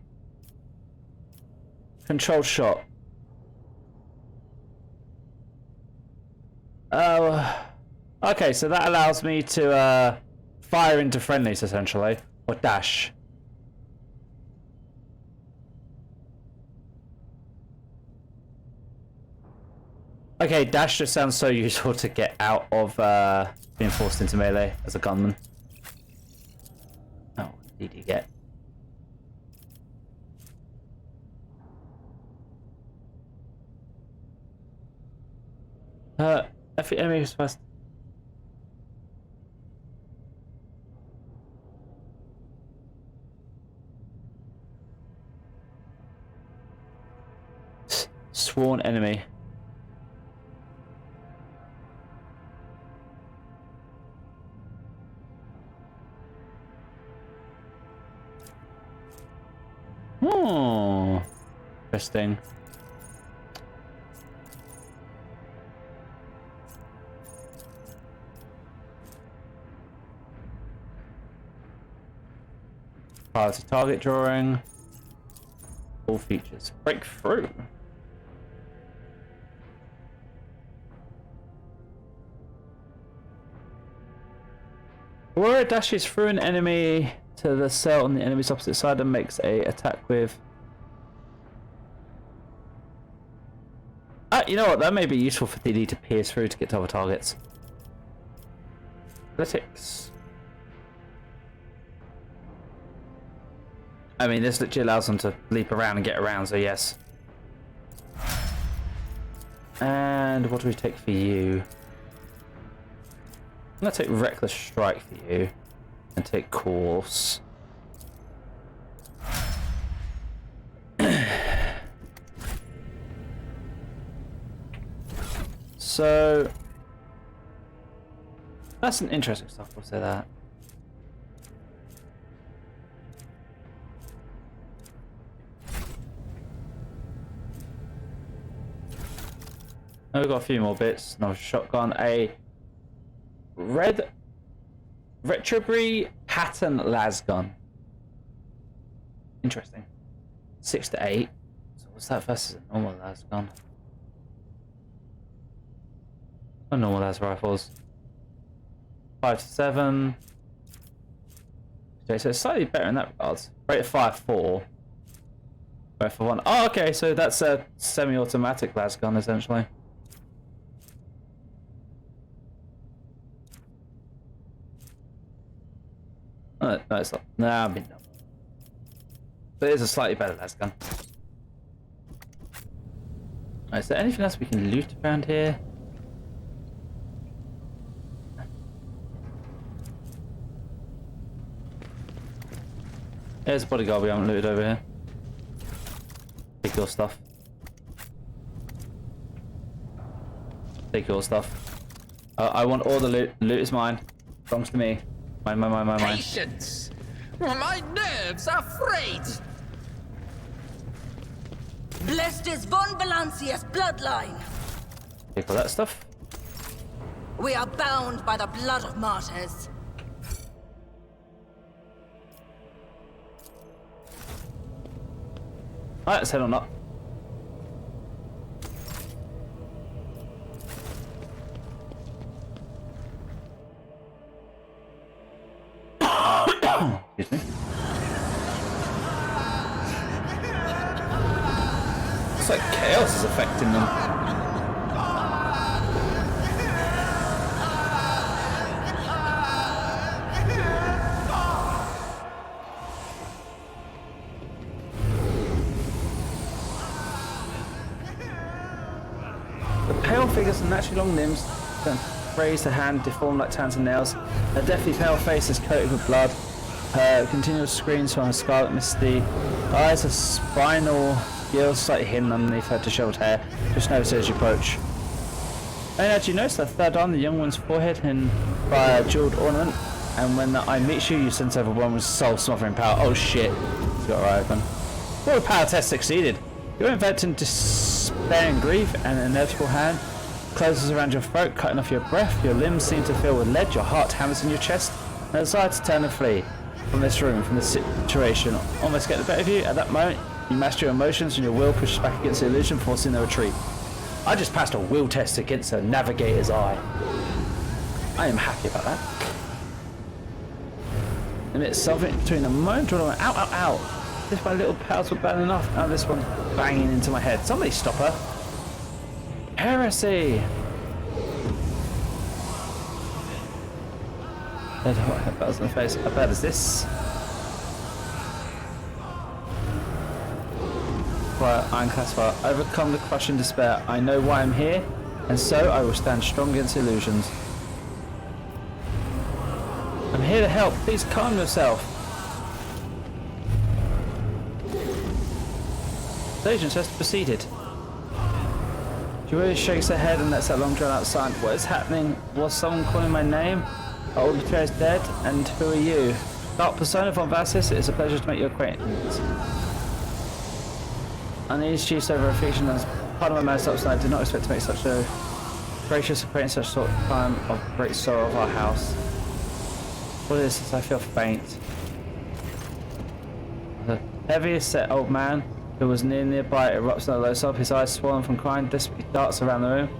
Controlled shot. Okay, so that allows me to fire into friendlies essentially, or dash. Okay, dash just sounds so useful to get out of being forced into melee as a gunman. Oh, what did you get? If the enemy was supposed. Sworn enemy. Oh, interesting. Priority target drawing. All features. Breakthrough. Aurora dashes through an enemy to the cell on the enemy's opposite side and makes a attack with... You know what? That may be useful for DD to pierce through to get to other targets. Athletics. I mean, this literally allows them to leap around and get around, so yes. And what do we take for you? I'm gonna take Reckless Strike for you. And take Course. So that's an interesting stuff, we'll say that. Oh, we've got a few more bits. Another shotgun, a red Retrobry pattern lasgun. Interesting. 6 to 8. So what's that versus a normal lasgun? A normal las rifles. 5 to 7. Okay, so it's slightly better in that regard. Rate of fire 4. Rate for 1. Oh, okay, so that's a semi-automatic lasgun essentially. No, it's not. Nah, I mean no. But it is a slightly better lasgun. Right, is there anything else we can loot around here? There's a bodyguard we haven't looted over here. Take your stuff. Take your stuff. I want all the loot. Loot is mine. Belongs to me. Mine. Patience! My nerves are frayed! Blessed is von Valancia's bloodline. Take all that stuff. We are bound by the blood of martyrs. Alright, let's head on up. Excuse me. Looks like chaos is affecting them. The pale figures and naturally long limbs don't raise the hand, deformed like tans and nails. Her deathly pale face is coated with blood. Her continuous screams from her scarlet misty eyes are spinal gills slightly hidden underneath her dishevelled hair. Just notice as you approach. And as you notice the third on the young one's forehead and by a jeweled ornament. And when the eye meets you, you sense everyone with soul smothering power. Oh shit! It's got right open. Well, the power test succeeded. You're enveloped in despair and grief, and an inevitable hand closes around your throat, cutting off your breath. Your limbs seem to fill with lead. Your heart hammers in your chest. And a desire to turn and flee from this room, from this situation, almost get the better of you. At that moment, you master your emotions and your will pushes back against the illusion, forcing the retreat. I just passed a will test against a navigator's eye. I am happy about that. And it's something between a moment and ow, ow, ow. If my little pals were bad enough, now this one's banging into my head. Somebody stop her. Heresy! Headbutts in the face. How bad is this? Quiet, Iron Classifier. Overcome the crushing despair. I know why I'm here, and so I will stand strong against illusions. I'm here to help. Please calm yourself. The agent has proceeded. She really shakes her head and lets that long drawn out sign. What is happening? Was someone calling my name? Are all the players dead? And who are you? Dark Persona von Vassis, it is a pleasure to make your acquaintance. I need chiefs over a fiction as part of my mess up, so I did not expect to make such a gracious acquaintance such sort of time of great sorrow of our house. What is this? I feel faint. The heaviest set old man who was nearby erupts in a low sob, his eyes swollen from crying, desperately darts around the room.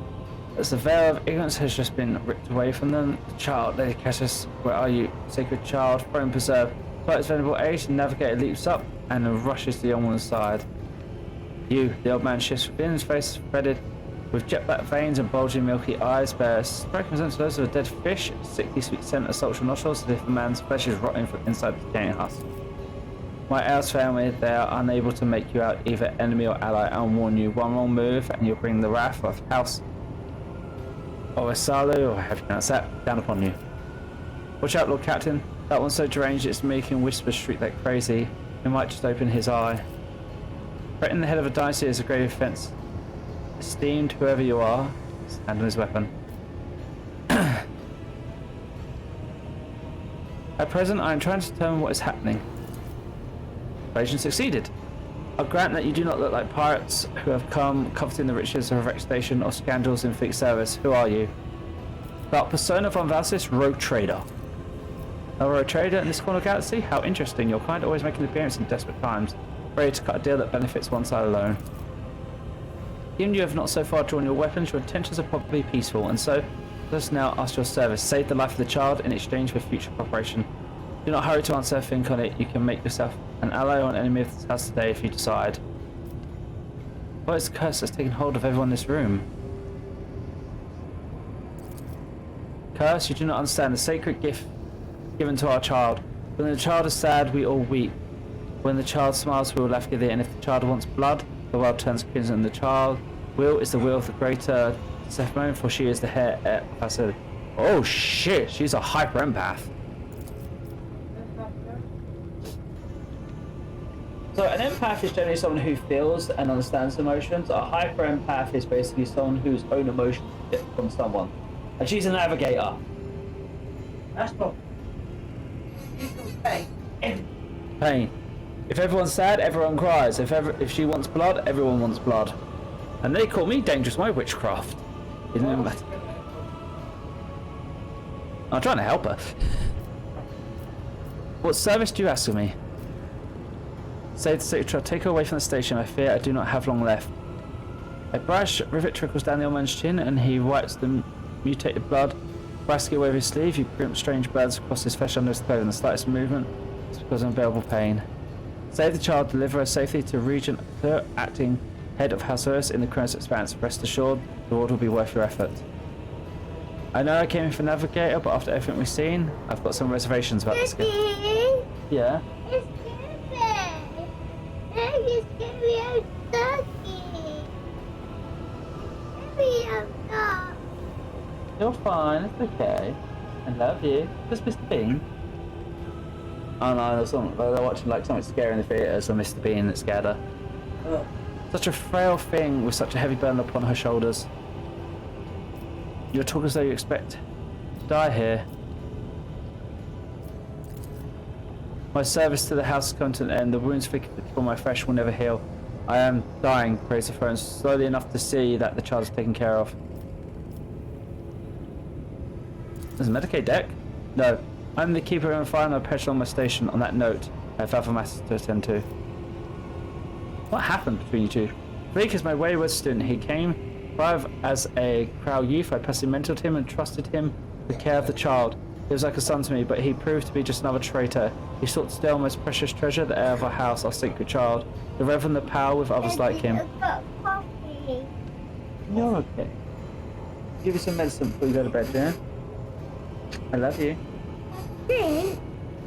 As the veil of ignorance has just been ripped away from them, the child, Lady Cassius, where are you? Sacred child, throne preserved. Despite its venerable age, the navigator leaps up and rushes to the young one's side. You, the old man shifts within, his face threaded With jet black veins and bulging milky eyes, bear a striking resemblance to those of a dead fish, sickly sweet scent assaults your nostrils as if the man's flesh is rotting from inside the decaying husk. My elves fail me, they are unable to make you out either enemy or ally. I'll warn you, one wrong move and you'll bring the wrath of House Oesalu, or have you pronounced that, down upon you. Watch out, Lord Captain. That one's so deranged it's making whispers shriek like crazy. He might just open his eye. Threatening the head of a dynasty is a grave offense. Esteemed whoever you are, stand on his weapon. At present, I am trying to determine what is happening. Invasion succeeded. I'll grant that you do not look like pirates who have come coveting the riches of a wrecked station or scandals in fleet service. Who are you? But persona von Valsis, rogue trader. A rogue trader in this corner of the galaxy? How interesting. Your kind always making an appearance in desperate times. Ready to cut a deal that benefits one side alone. Given you have not so far drawn your weapons, your intentions are probably peaceful, and so let us now ask your service. Save the life of the child in exchange for future cooperation. Do not hurry to answer, think on it. You can make yourself an ally or an enemy of this house today if you decide. What is the curse that's taken hold of everyone in this room? Curse, you do not understand the sacred gift given to our child. When the child is sad, we all weep. When the child smiles, we will laugh together, and if the child wants blood, the world turns crimson. The child will is the will of the greater Sephmon, for she is the heir of our city. Oh shit, she's a hyper empath. So an empath is generally someone who feels and understands emotions. A hyper empath is basically someone whose own emotions get from someone. And she's a navigator. That's not pain. If everyone's sad, everyone cries. If she wants blood, everyone wants blood. And they call me dangerous my witchcraft. Isn't it matter? I'm trying to help her. What service do you ask of me? Save the sacred, take her away from the station. I fear I do not have long left. A brash rivet trickles down the old man's chin, and he wipes the mutated blood. Brasking away with his sleeve, he grimps strange burns across his flesh under his clothing. The slightest movement is because of unbearable pain. Save the child, deliver her safely to Regent, the acting head of House Horus in the Chronos Expanse. Rest assured, the reward will be worth your effort. I know I came in for Navigator, but after everything we've seen, I've got some reservations about this game. Yeah? It's stupid. Maybe scary old turkey. Maybe I'm not. You're fine, it's okay. I love you. Just Mr. Bean. Oh no, they're watching like something scary in the theatre, so Mr. Bean that scared her. Ugh. Such a frail thing with such a heavy burden upon her shoulders. You talk as though you expect to die here. My service to the house has come to an end. The wounds for my flesh will never heal. I am dying, praise the throne, slowly enough to see that the child is taken care of. There's a Medicaid deck? No. I'm the keeper and fire my petrol on my station. On that note, I have other matters to attend to. What happened between you two? Fleek is my wayward student. He came thrive as a proud youth. I personally mentored him and trusted him with the care of the child. He was like a son to me, but he proved to be just another traitor. He sought to steal our most precious treasure, the heir of our house, our sacred child. The reverend, the power with others like him. You're okay. Give you some medicine before you go to bed, yeah? I love you. Drink?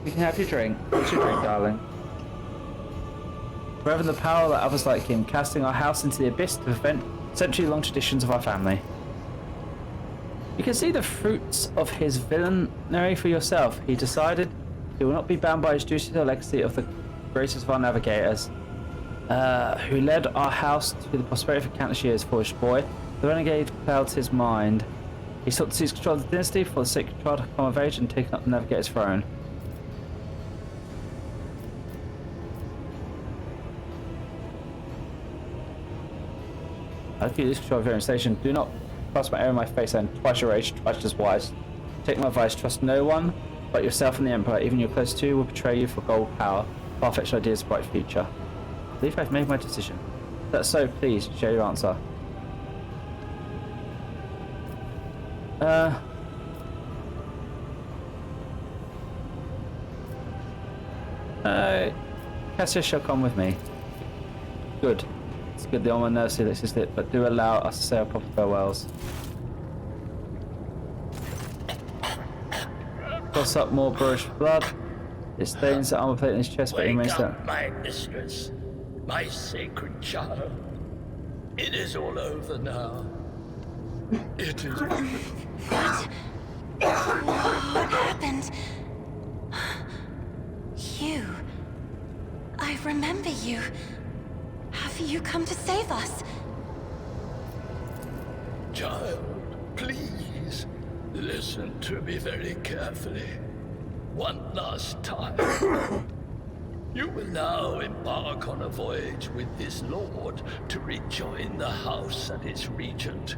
You can have your drink. What's your drink, darling? Reverend, the power that others like him, casting our house into the abyss to prevent century-long traditions of our family. You can see the fruits of his villainy for yourself. He decided he will not be bound by his duty to the legacy of the greatest of our navigators, who led our house to the prosperity for countless years. Foolish boy, the renegade clouds his mind. He sought to seize control of the dynasty before the sacred child had come of age and taken up the navigator's throne. I keep this control of your own station. Do not pass my air in my face and twice your age, twice as wise. Take my advice, trust no one but yourself and the Emperor. Even your close two will betray you for gold power, far-fetched ideas, bright future. I believe I've made my decision. If that's so, please share your answer. Cassius shall come with me. Good. It's good the Alma knows that existed, but do allow us to say our proper farewells. Toss up more Boorish blood. It stains the armor plate in his chest, but he remains there. My mistress, my sacred child. It is all over now. It is. What happened? You. I remember you. Have you come to save us? Child, please, listen to me very carefully. One last time. You will now embark on a voyage with this lord to rejoin the house and its regent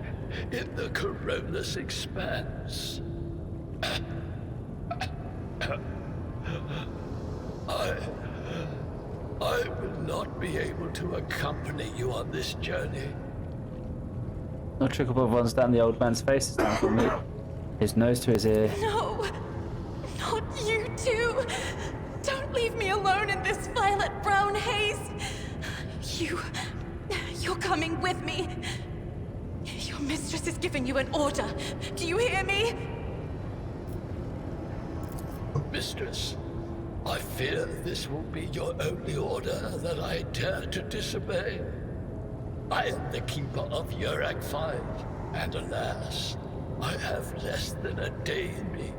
in the Corollas Expanse. I will not be able to accompany you on this journey. No trickle blood runs down the old man's face this time for me. His nose to his ear. No! Not you too! Don't leave me alone in this violet-brown haze! You're coming with me! Your mistress is giving you an order. Do you hear me? Mistress, I fear this will be your only order that I dare to disobey. I am the keeper of Yurak 5, and alas, I have less than a day in me.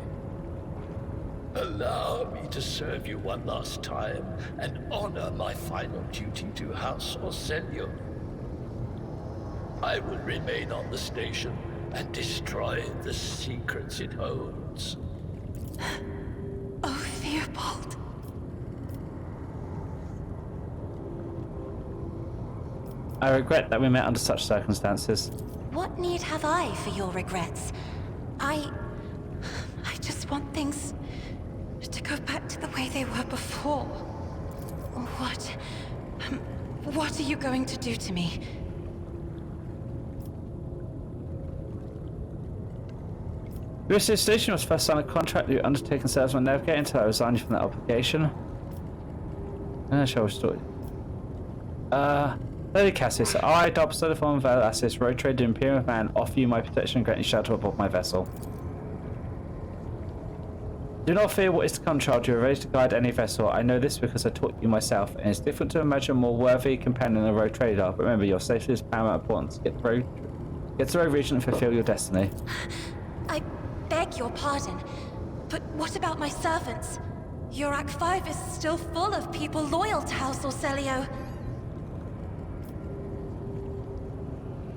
Allow me to serve you one last time and honor my final duty to House Orselio. I will remain on the station and destroy the secrets it holds. Oh, Theobald. I regret that we met under such circumstances. What need have I for your regrets? I just want things to go back to the way they were before. What are you going to do to me? Your station was first signed a contract that you undertaken service when navigating until I resigned you from that obligation. Shall we start? Lady Cassis, I, Dob Soliform Valasis, road trader Imperial Man, offer you my protection and grant you shelter aboard my vessel. Do not fear what is to come, child. You are ready to guide any vessel. I know this because I taught you myself, and it's difficult to imagine a more worthy companion than a road trader. But remember, your safety is paramount importance. Get to the road region and fulfill your destiny. I beg your pardon, but what about my servants? Yurak 5 is still full of people loyal to House Orselio.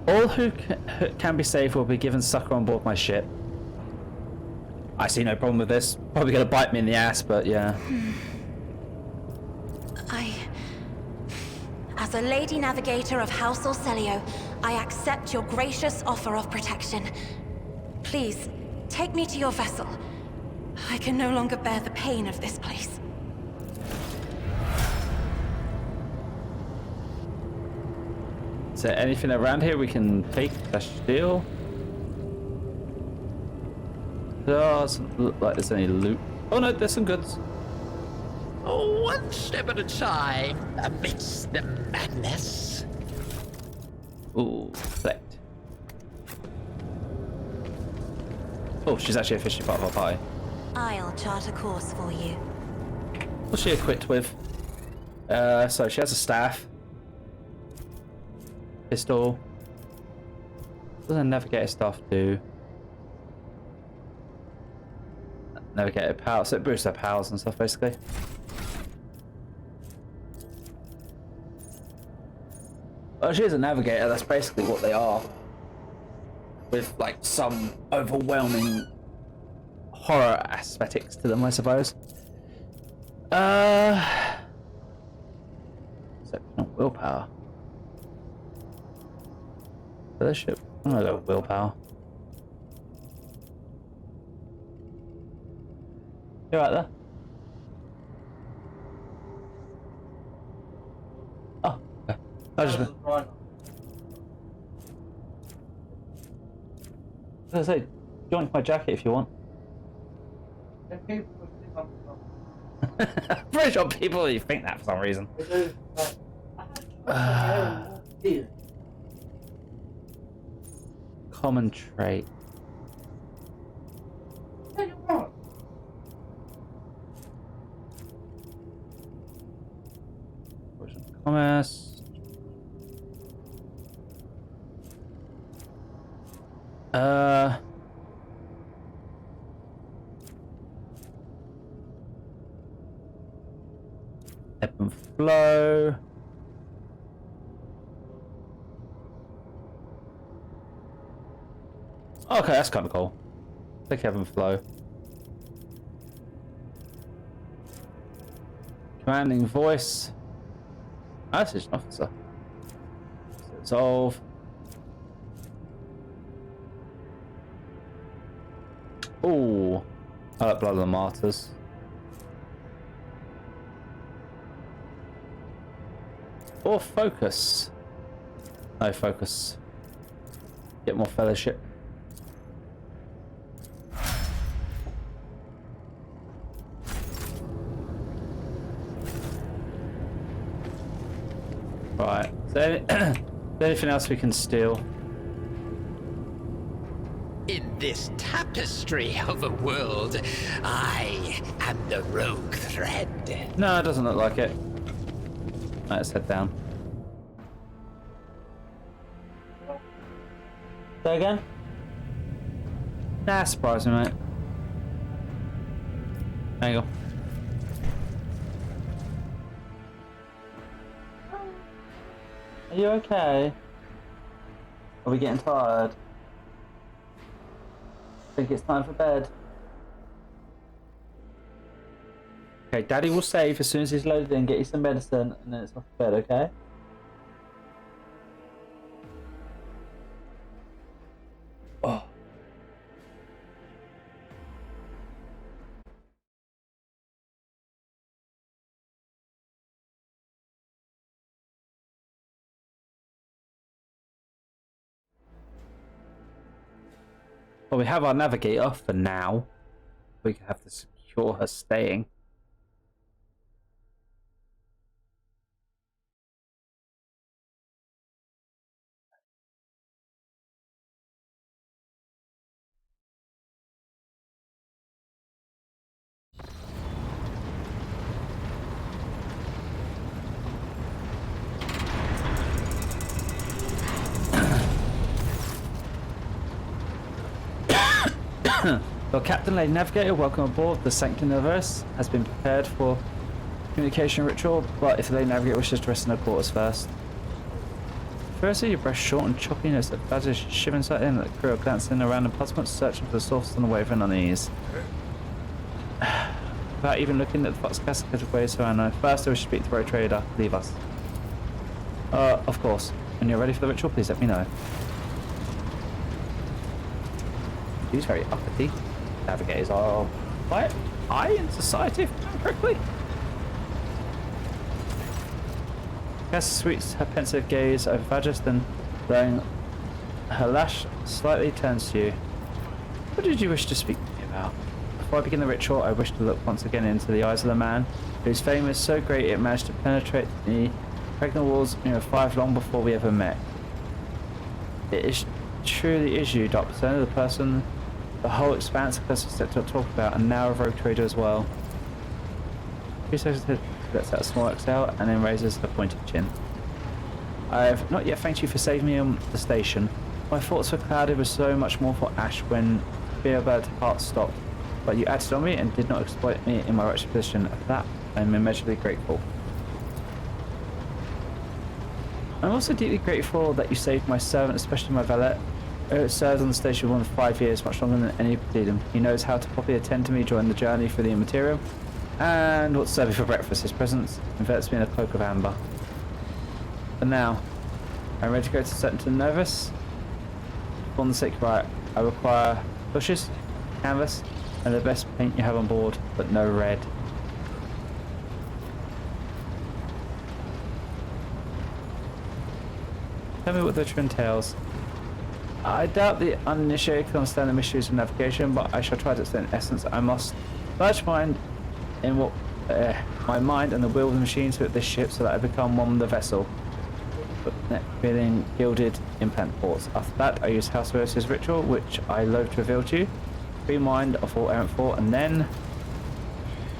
All who can be saved will be given succor on board my ship. I see no problem with this. Probably gonna bite me in the ass, but yeah. As a lady navigator of House Orselio, I accept your gracious offer of protection. Please, take me to your vessel. I can no longer bear the pain of this place. Is there anything around here we can take / steal? Doesn't look like there's any loot. Oh no, there's some goods. Oh, one step at a time amidst the madness. Ooh, select. Oh, she's actually officially part of our party. I'll chart a course for you. What's she equipped with? So she has a staff. Pistol. What does a navigator staff do? Navigator power, so it boosts their powers and stuff basically. Well, she's a navigator, that's basically what they are. With like some overwhelming horror aesthetics to them, I suppose. Exceptional willpower. Fellowship. I'm gonna go with willpower. You right there? Oh, okay. I was gonna say, join my jacket if you want. Pretty sure people really think that for some reason. common trait. Commerce. Ebb and flow. Okay, that's kind of cool. Take ebb and flow. Commanding voice. Ah, this is an officer. Resolve. Ooh. I like Blood of the Martyrs. Or focus. No, focus. Get more fellowship. Right. Is there anything else we can steal? In this tapestry of a world, I am the rogue thread. No, it doesn't look like it. Let's head down. Say again? Nah, surprise me, mate. There you go. Are you okay? Are we getting tired? I think it's time for bed. Okay, Daddy will save as soon as he's loaded in, get you some medicine, and then it's off to bed, okay? Oh. Well, we have our navigator for now. We can have to secure her staying. Well, Captain Lady Navigator, welcome aboard. The Sanctum Universe has been prepared for communication ritual, but if the Lady Navigator wishes to rest in her quarters first. Firstly, your breath short and choppiness that badges shivering slightly and the crew are glancing around in puzzlement, searching for the source and wavering on unease. Without even looking at the fox cascade waves around her. First, I wish to speak to the road trader. Leave us. Of course. When you're ready for the ritual, please let me know. He's very uppity. Navigators are quite high in society, if I'm correctly. Cass sweeps her pensive gaze over Vagus, then blowing her lash slightly turns to you. What did you wish to speak to me about? Before I begin the ritual, I wish to look once again into the eyes of the man whose fame is so great it managed to penetrate the pregnant walls of 5 long before we ever met. It truly is you, Dr. Persona, the person the whole expanse of person set to talk about, and now a rogue trader as well. She lets out a small exhale and then raises her pointed chin. I have not yet thanked you for saving me on the station. My thoughts were clouded with so much more for Ash when Beerbird's heart stopped, but you acted on me and did not exploit me in my wretched position. For that, I am immeasurably grateful. I'm also deeply grateful that you saved my servant, especially my valet. He served on the station for more than 5 years, much longer than any Platinum. He knows how to properly attend to me during the journey through the Immaterial, and what to serve me for breakfast. His presence envelops me in a cloak of amber. But now, I'm ready to go to Sanctum Nervous. On the sick right, I require bushes, canvas, and the best paint you have on board, but no red. Tell me what the ritual entails. I doubt the uninitiated can understand the mysteries of navigation, but I shall try to explain in essence. I must merge my mind and the wheel of the machine to this ship so that I become one with the vessel. feeling gilded implant ports. After that, I used House Versus ritual, which I loathe to reveal to you. Free mind of all errant thought, and then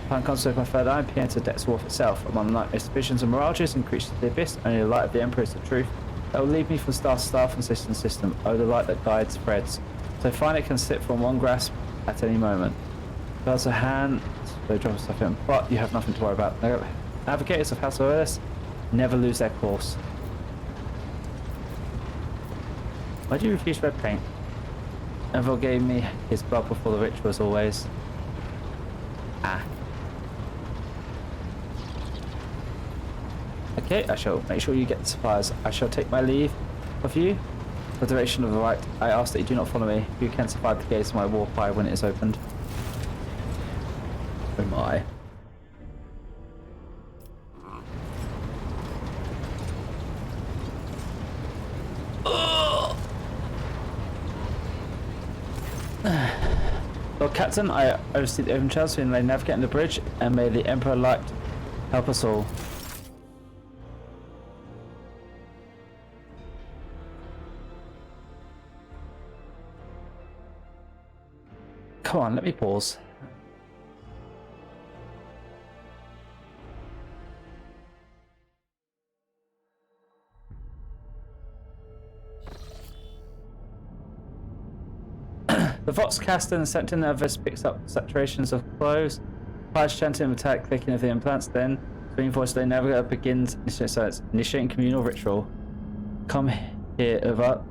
upon contact with my third eye, peer into the depths of Wolf itself. Among the nightmares, visions, and mirages, and creatures of the abyss, only the light of the Emperor is the truth. That will lead me from star to star, from system to system. Oh, the light that guides threads. So find it can slip from one grasp at any moment. There's a hand, so drop stuff in, but you have nothing to worry about. Navigators of House of Earth never lose their course. Why do you refuse red paint? Neville gave me his blood before the ritual as always. Ah. Okay, I shall make sure you get the supplies. I shall take my leave of you. For the duration of the rite, I ask that you do not follow me. You can survive the gates of my war fire when it is opened. Oh my. Lord Captain, I oversee the open channels and may navigate on the bridge, and may the Emperor light help us all. Come on, let me pause. The Vox caster and Septon Nervous picks up saturations of clothes. Fires chanting attack, clicking of the implants, then screen voice they navigator begins initiating communal ritual. Come here, over.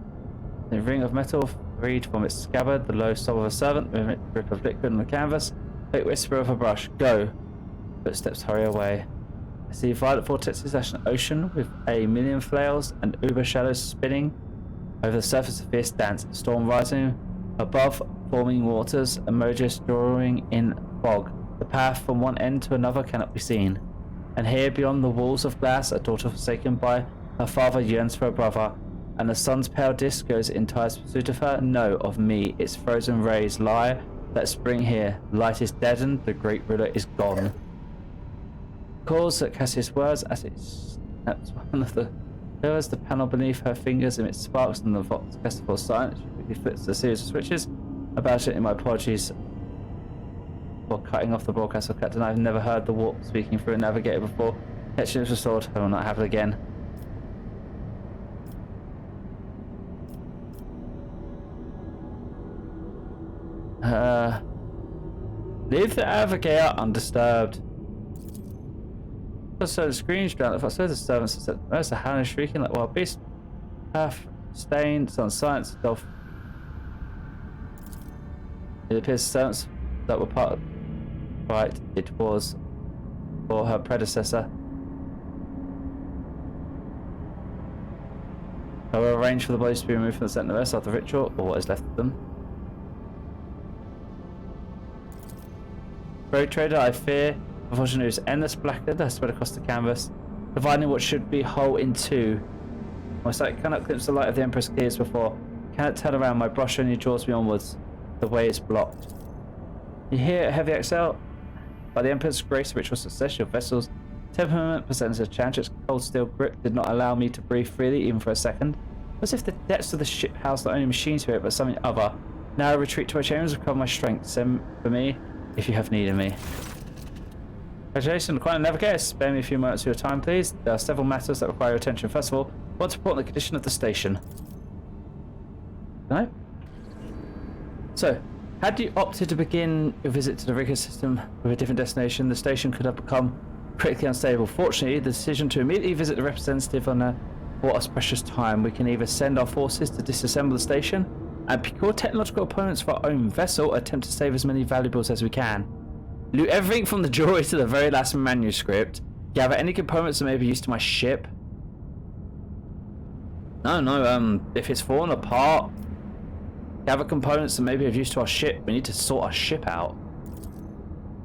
The ring of metal freed from its scabbard, the low sob of a servant, moving a grip of liquid on the canvas, quick whisper of a brush. Go. Footsteps hurry away. I see violet vortexes as an ocean with a million flails and uber shadows spinning over the surface of fierce dance, storm rising above forming waters, emerges drawing in fog. The path from one end to another cannot be seen. And here beyond the walls of glass, a daughter forsaken by her father yearns for a brother, and the sun's pale disk goes in tireless pursuit of her. No, of me, its frozen rays lie. Let's spring here. Light is deadened, the great ruler is gone. Calls at Cassius' words as it snaps one of the pillars. The panel beneath her fingers emits sparks, and the Vox caster falls silent. She quickly flips a series of switches. About it in my apologies for cutting off the broadcast of Captain. I've never heard the warp speaking through a navigator before. Connection is restored. I will not have it again. Leave the navigator undisturbed. Also, the screens drown. If I saw the servants, there's a hound shrieking like wild beast. Half stained, it's on silence, dolphin. It appears the servants that were part of right, it was for her predecessor. I will arrange for the bodies to be removed from the center after the ritual, or what is left of them. Road trader, I fear, unfortunately, is endless blackness that spread across the canvas, dividing what should be whole in two. My sight cannot glimpse the light of the Emperor's gears before. Cannot turn around, my brush only draws me onwards. The way is blocked. You hear a heavy exhale? By the Emperor's grace, ritual success, your vessel's temperament presents a chance. Its cold steel grip did not allow me to breathe freely, even for a second. It was as if the depths of the ship housed not only machine spirit, but something other. Now I retreat to my chambers and recover my strength. Send for me if you have need of me. Congratulations, Quite Navigator. Spare me a few moments of your time, please. There are several matters that require your attention. First of all, I want to report on the condition of the station. No? So, had you opted to begin your visit to the rigger system with a different destination, the station could have become critically unstable. Fortunately, the decision to immediately visit the representative bought us precious time. We can either send our forces to disassemble the station and procure technological opponents for our own vessel, or attempt to save as many valuables as we can. Loot everything from the jewelry to the very last manuscript. Gather any components that may be used to my ship. No, if it's fallen apart, gather components that may be of use to our ship. We need to sort our ship out.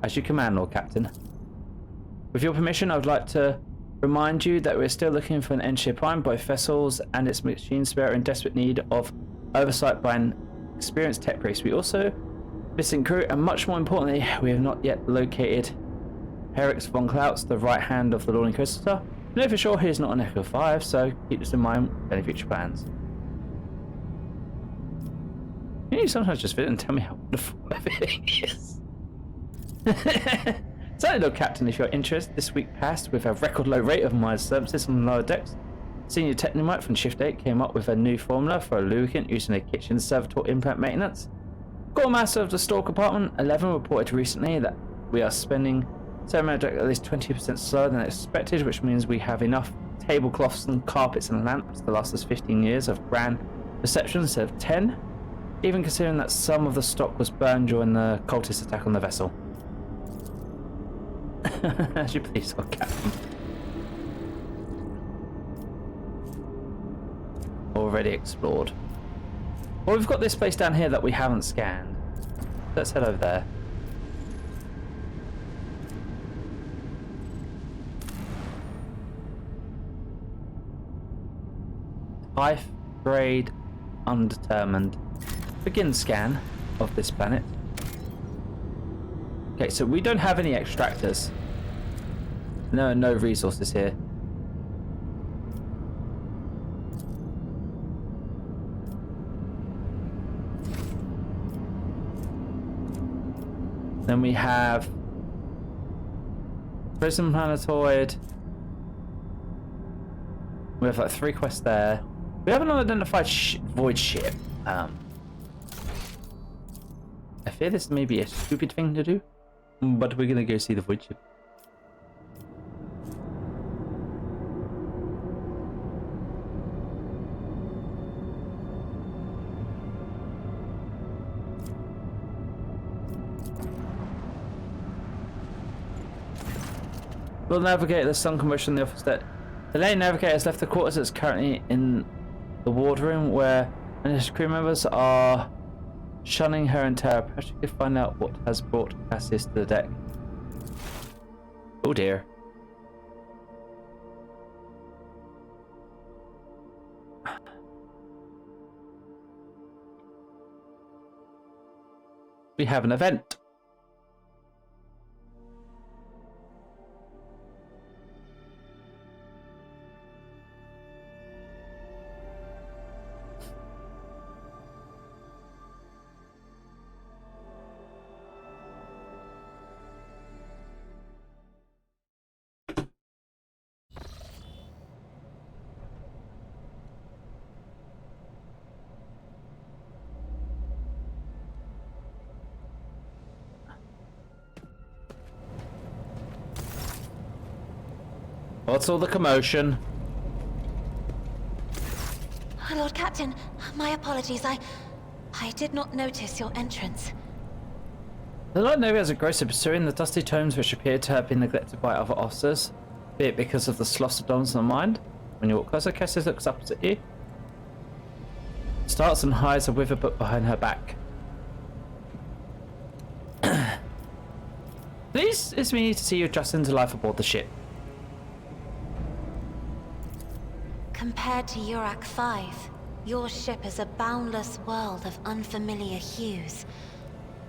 As you command, Lord Captain. With your permission, I would like to remind you that we're still looking for an Enshire Prime. Both vessels and its machine spare are in desperate need of oversight by an experienced tech priest. We also missing crew, and much more importantly, we have not yet located Herix von Klautz, the right hand of the Lord Inquisitor. know for sure he's not an Echo 5, so keep this in mind for any future plans. You sometimes just visit and tell me how wonderful everything is. Certainly, Lord Captain, if you're interested, this week passed with a record low rate of minor services on the lower decks. Senior Technomite from Shift 8 came up with a new formula for a lubricant using a kitchen servitor implant maintenance. Quartermaster of the store compartment 11 reported recently that we are spending ceremonial deck at least 20% slower than expected, which means we have enough tablecloths and carpets and lamps to last us 15 years of grand reception instead of 10, even considering that some of the stock was burned during the cultist attack on the vessel. As you please, Lord Captain. Already explored. Well, we've got this place down here that we haven't scanned. Let's head over there. Type grade undetermined. Begin scan of this planet. Okay, so we don't have any extractors. No resources here. Then we have Prison Planetoid. We have like 3 quests there. We have an unidentified void ship. I fear this may be a stupid thing to do, but we're gonna go see the void ship. We'll navigate the sun combustion in the office deck. The lane navigator has left the quarters that's currently in the wardroom where his crew members are shunning her in terror, practically to find out what has brought Cassius to the deck. Oh dear. We have an event. What's all the commotion? Lord Captain, my apologies. I did not notice your entrance. The Lord Navy has a gross pursuing the dusty tomes which appear to have been neglected by other officers, be it because of the sloths of Don's in mind. When you walk closer, Cassius looks up at you, starts and hides a withered book behind her back. Please, it's me to see you adjust into life aboard the ship. Compared to Urak 5, your ship is a boundless world of unfamiliar hues.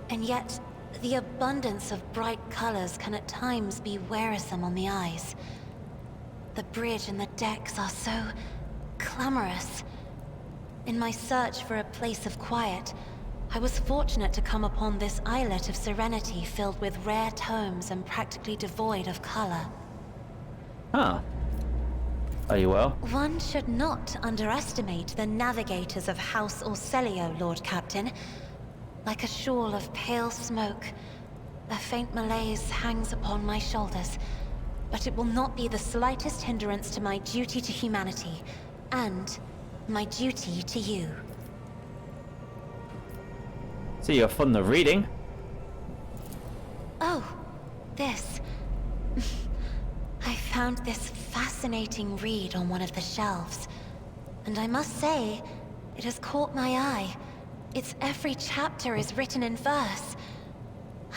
And yet, the abundance of bright colors can at times be wearisome on the eyes. The bridge and the decks are so clamorous. In my search for a place of quiet, I was fortunate to come upon this islet of serenity filled with rare tomes and practically devoid of color. Huh. Are you well? One should not underestimate the navigators of House Orselio, Lord Captain. Like a shawl of pale smoke, a faint malaise hangs upon my shoulders, but it will not be the slightest hindrance to my duty to humanity, and my duty to you. So you're fond of reading? Oh, this. I found this fascinating read on one of the shelves, and I must say, it has caught my eye. Its every chapter is written in verse.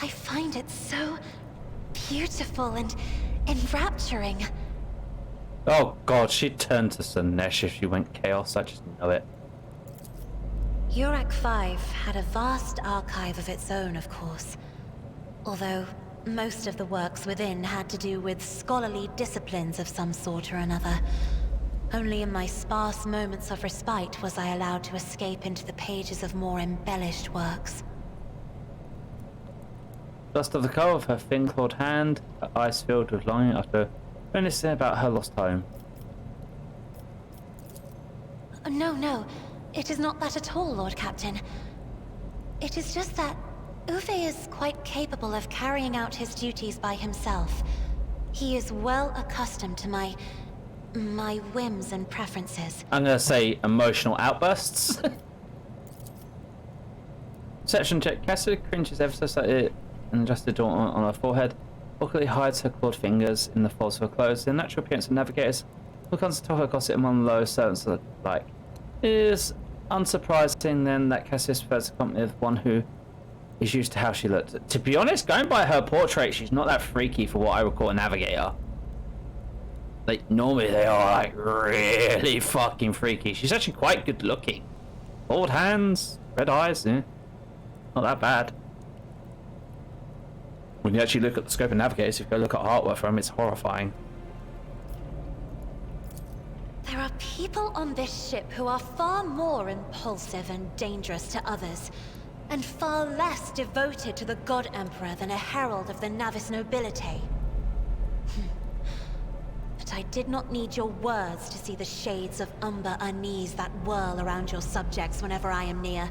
I find it so beautiful and enrapturing. Oh god, she'd turn to Slanesh if she went chaos, I just know it. Urak 5 had a vast archive of its own, of course. Although, Most of the works within had to do with scholarly disciplines of some sort or another. Only in my sparse moments of respite was I allowed to escape into the pages of more embellished works. Dust of the coal of her thin-clawed hand, her eyes filled with longing after reminiscing about her lost home. No, it is not that at all, Lord Captain. It is just that Uwe is quite capable of carrying out his duties by himself. He is well accustomed to my whims and preferences. I'm gonna say emotional outbursts. Perception check. Cassidy cringes ever so slightly and adjusted on her forehead. Awkwardly hides her clawed fingers in the folds of her clothes. The natural appearance of navigators who comes to her gossip among low servants like. It is unsurprising then that Cassius prefers the company of one who is used to how she looked. To be honest, going by her portrait, she's not that freaky for what I would call a navigator. Like, normally they are like really fucking freaky. She's actually quite good looking. Bald hands, red eyes, not that bad. When you actually look at the scope of navigators, if you go look at artwork from them, it's horrifying. There are people on this ship who are far more impulsive and dangerous to others, and far less devoted to the God Emperor than a herald of the Navis nobility. But I did not need your words to see the shades of umber unease that whirl around your subjects whenever I am near.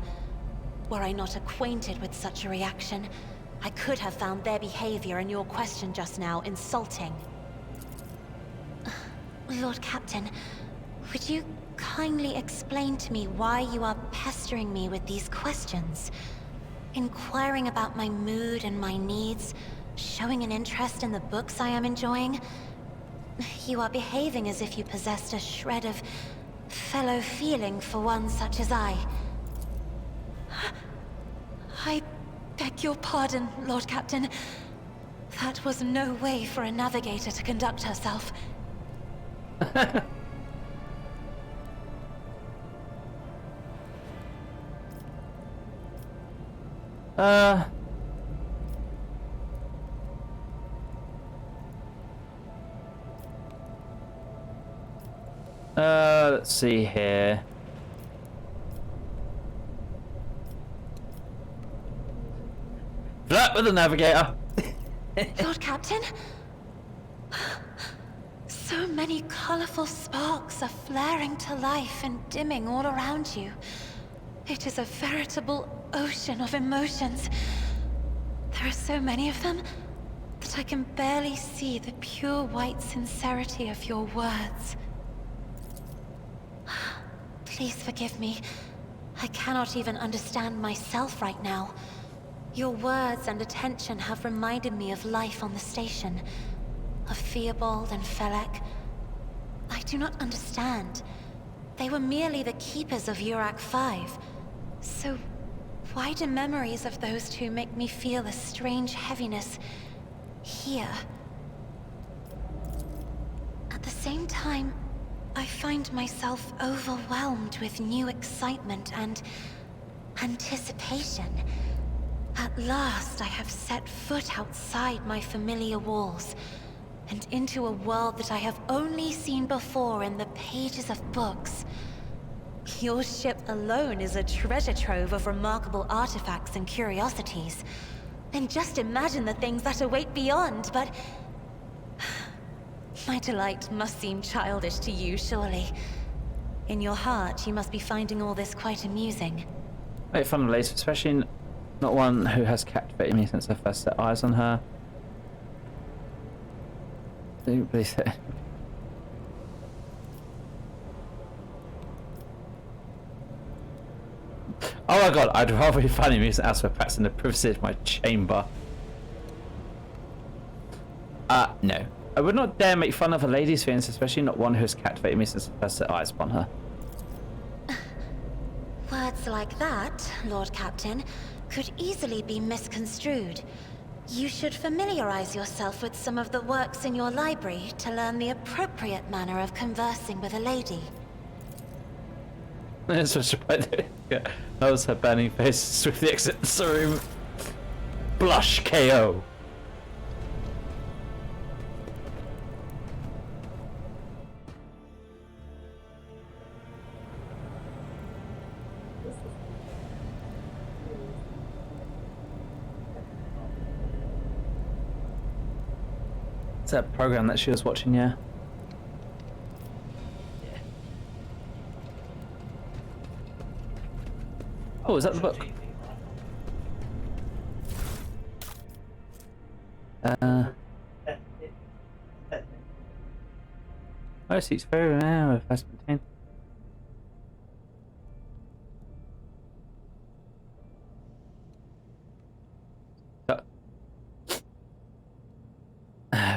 Were I not acquainted with such a reaction, I could have found their behavior in your question just now insulting. Lord Captain, would you kindly explain to me why you are pestering me with these questions? Inquiring about my mood and my needs, showing an interest in the books I am enjoying. You are behaving as if you possessed a shred of fellow feeling for one such as I. I beg your pardon, Lord Captain. That was no way for a navigator to conduct herself. Let's see here. Flirt with the navigator. Lord Captain? So many colorful sparks are flaring to life and dimming all around you. It is a veritable ocean of emotions. There are so many of them that I can barely see the pure white sincerity of your words. Please forgive me. I cannot even understand myself right now. Your words and attention have reminded me of life on the station, of Theobald and Felek. I do not understand. They were merely the keepers of Urak 5. So, why do memories of those two make me feel a strange heaviness here? At the same time, I find myself overwhelmed with new excitement and anticipation. At last, I have set foot outside my familiar walls, and into a world that I have only seen before in the pages of books. Your ship alone is a treasure trove of remarkable artifacts and curiosities. And just imagine the things that await beyond, but... my delight must seem childish to you, surely. In your heart, you must be finding all this quite amusing. Make fun of Lace, especially not one who has captivated me since I first set eyes on her. Oh my god, I'd rather be finding music elsewhere, perhaps in the privacy of my chamber. No. I would not dare make fun of a lady's feelings, especially not one who has captivated me since I first set eyes upon her. Words like that, Lord Captain, could easily be misconstrued. You should familiarize yourself with some of the works in your library to learn the appropriate manner of conversing with a lady. That's what she did. Yeah, that was her burning face with the exit room. Blush KO. that program that she was watching, yeah. Oh, is that the book? Oh, it's very rare if that's contained.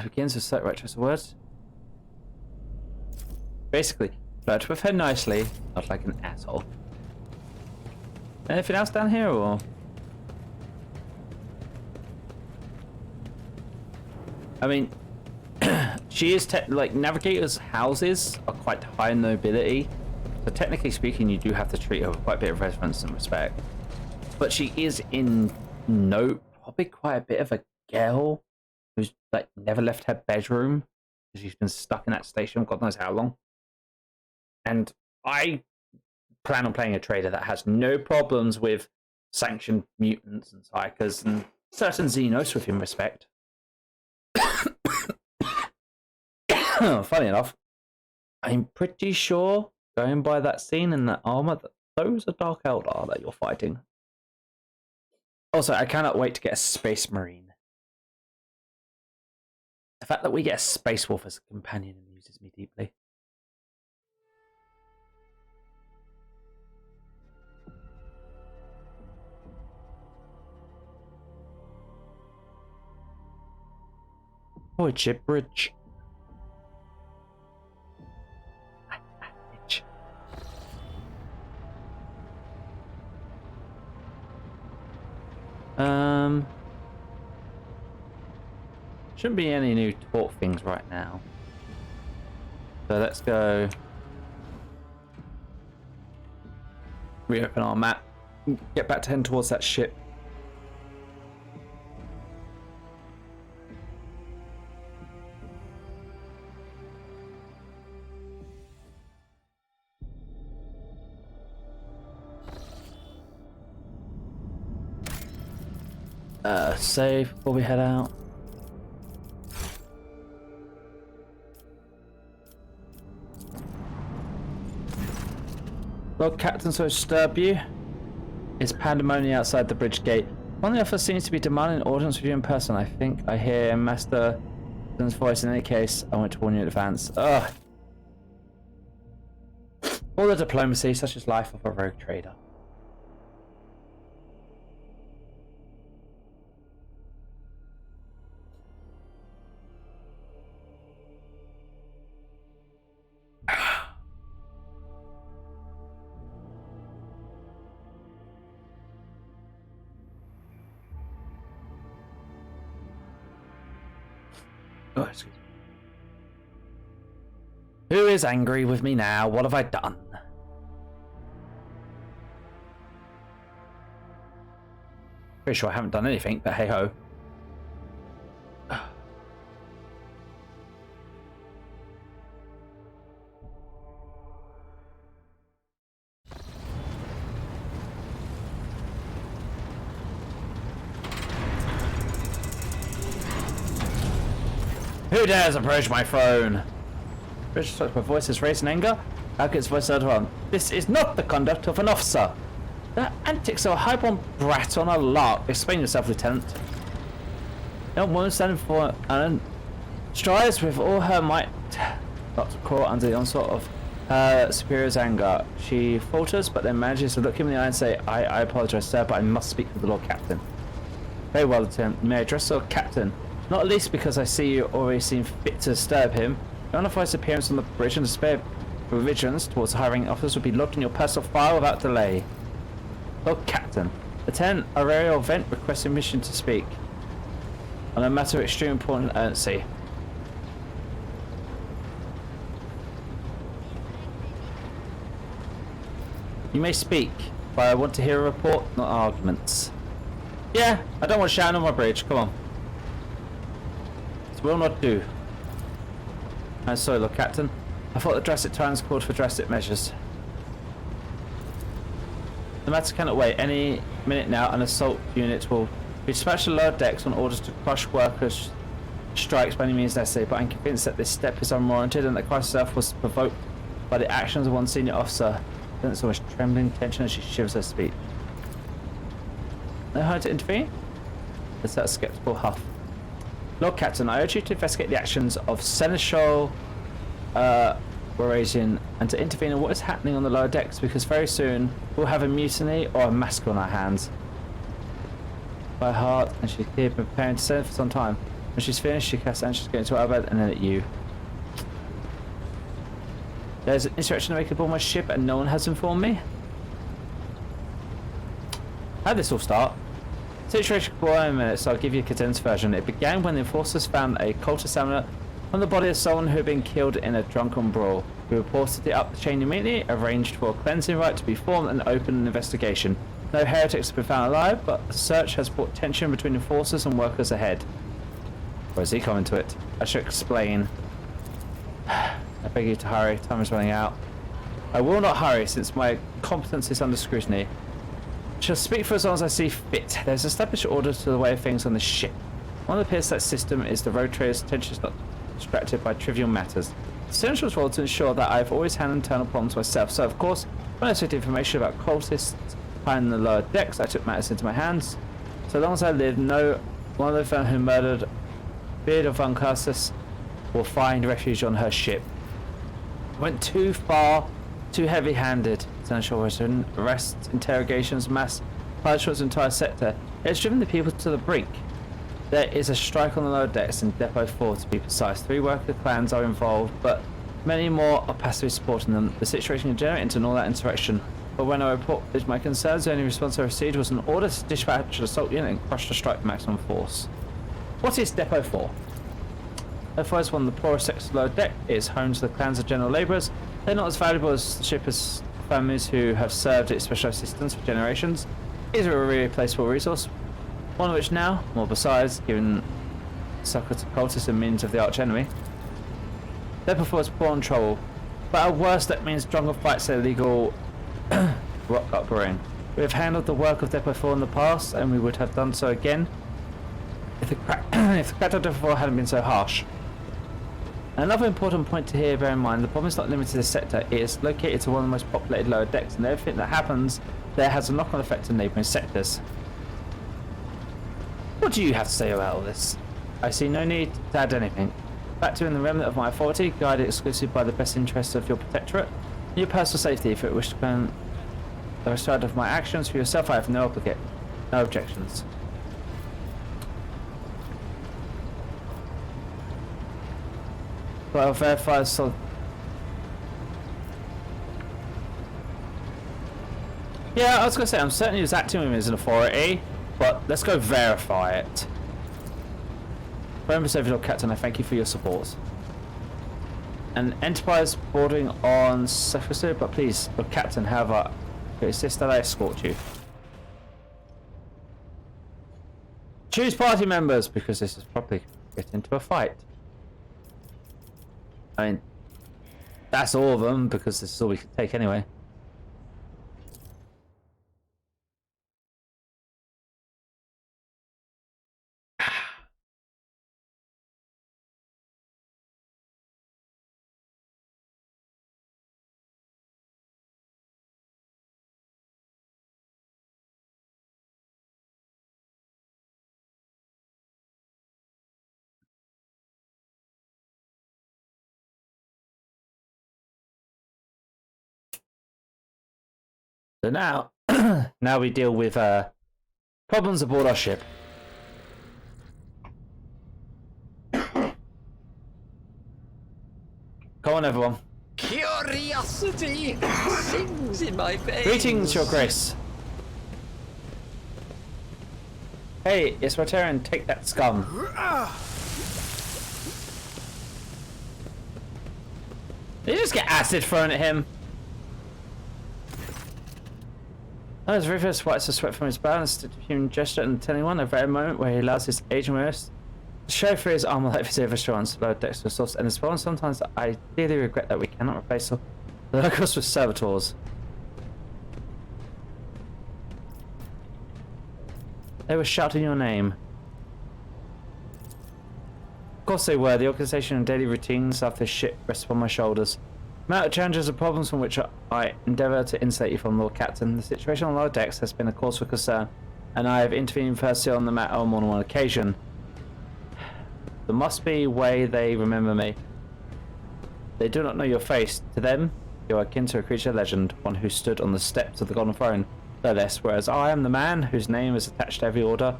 Begins with certain retros words. Basically, flirt with her nicely, not like an asshole. Anything else down here, or? I mean, she is like navigators' houses are quite high in nobility, so technically speaking, you do have to treat her with quite a bit of reverence and respect. But she is in probably quite a bit of a girl who's like never left her bedroom because she's been stuck in that station God knows how long. And I plan on playing a trader that has no problems with sanctioned mutants and psychers and certain Xenos within respect. Funny enough, I'm pretty sure, going by that scene in that armor, that those are Dark Eldar that you're fighting. Also, I cannot wait to get a Space Marine. The fact that we get a Space Wolf as a companion amuses me deeply. Oh, chip bridge. Shouldn't be any new talk things right now. So let's go reopen our map. Get back to heading towards that ship. Save before we head out. Lord Captain, so disturb you? It's pandemonium outside the bridge gate. One of the officers seems to be demanding an audience with you in person. I think I hear Master's voice. In any case, I want to warn you in advance. Ugh. All the diplomacy, such as life of a rogue trader. Oh, excuse me. Who is angry with me now? What have I done? Pretty sure I haven't done anything, but hey ho. Who dares approach my throne? My voice is raised in anger. How can its voice out on? This is not the conduct of an officer. The antics of a highborn brat on a lark. Explain yourself, Lieutenant. Young woman standing before and strives with all her might not to crawl under the onslaught of her superior's anger. She falters, but then manages to look him in the eye and say, I apologize, sir, but I must speak with the Lord Captain. Very well, Lieutenant. May I address the Lord Captain? Not least because I see you already seem fit to disturb him. Your unauthorized appearance on the bridge and display of vigilance towards the hiring officers will be logged in your personal file without delay. Lord Captain, Lieutenant Aurelio Vent requesting permission to speak on a matter of extreme importance and urgency. You may speak, but I want to hear a report, not arguments. Yeah, I don't want shouting on my bridge, come on. This will not do. I'm sorry, Lord Captain. I thought the drastic times called for drastic measures. The matter cannot wait. Any minute now, an assault unit will be dispatched to lower decks on orders to crush workers strikes by any means necessary, but I'm convinced that this step is unwarranted and that Christ herself was provoked by the actions of one senior officer. It's almost trembling tension as she shivers her speech. No hurry to intervene? Is that a skeptical huff? Lord Captain, I urge you to investigate the actions of Seneschal Warasian and to intervene in what is happening on the lower decks, because very soon we'll have a mutiny or a massacre on our hands. By heart, and she's here preparing to send for some time. When she's finished, she casts anxious get into our bed and then at you. There's an insurrection to make aboard my ship and no one has informed me. How did this all start? Situation for a minute, so I'll give you a condensed version. It began when the enforcers found a cultist amulet on the body of someone who had been killed in a drunken brawl. We reported it up the chain immediately, arranged for a cleansing rite to be formed and opened an investigation. No heretics have been found alive, but the search has brought tension between enforcers and workers ahead. Where is he coming to it? I should explain. I beg you to hurry, time is running out. I will not hurry since my competence is under scrutiny. I shall speak for as long as I see fit. There's established order to the way of things on the ship. One of the pillars of that system is the road trader's attention is not distracted by trivial matters. The essential role to ensure that I've always had internal problems myself, so of course, when I received information about cultists behind the lower decks, I took matters into my hands. So long as I live, no one of them who murdered Beard of Uncastus will find refuge on her ship. Went too far, too heavy-handed. Essential arrests, interrogations, mass punishments, entire sector. It's driven the people to the brink. There is a strike on the lower decks in Depot 4 to be precise. 3 worker clans are involved, but many more are passively supporting them. The situation can generate into an all-out insurrection. But when I reported my concerns, the only response I received was an order to dispatch an assault unit and crush the strike to maximum force. What is Depot 4? Depot 4 is one of the poorest sectors of the lower deck. It is home to the clans of general labourers. They're not as valuable as the ship as families who have served its special assistance for generations. It is a irreplaceable resource, one of which now, more besides, given succor to cultists and means of the arch enemy. Depot 4 is poor and trouble, but at worst that means stronger fights and illegal rock upbringing. We have handled the work of Depot 4 in the past, and we would have done so again if the crack on Depot 4 hadn't been so harsh. Another important point to bear in mind, the problem is not limited to this sector. It is located to one of the most populated lower decks, and everything that happens there has a knock-on effect on neighbouring sectors. What do you have to say about all this? I see no need to add anything. Factor in the remnant of my authority, guided exclusively by the best interests of your protectorate, and your personal safety. If it wish to plan the rest of my actions for yourself, I have no objections. But I'll verify so. Yeah, I was gonna say I'm certain he was acting with him as an authority, but let's go verify it. Remember, Lord Captain, I thank you for your support. An Enterprise boarding on Sephiroth, but please, Lord Captain, however, insist that I escort you. Choose party members, because this is probably get into a fight. I mean, that's all of them, because this is all we can take anyway. So now, now we deal with problems aboard our ship. Come on, everyone. Curiosity sings in my veins. Greetings, Your Grace. Hey, it's Rotarian. Take that scum. Did you just get acid thrown at him? As Rivers wipes the sweat from his brow and stood a human gesture and telling one a very moment where he allows his aging awareness to show through his armor like his assurance, low dexter source and his and sometimes I dearly regret that we cannot replace the locals with servitors. They were shouting your name. Of course they were. The organisation and daily routines of this ship rest upon my shoulders. Amount of challenges and problems from which I endeavour to insulate you from, Lord Captain. The situation on lower decks has been a cause for concern, and I have intervened personally on the matter on more than one occasion. There must be a way they remember me. They do not know your face. To them, you are akin to a creature legend, one who stood on the steps of the Golden Throne, no less, whereas I am the man whose name is attached to every order,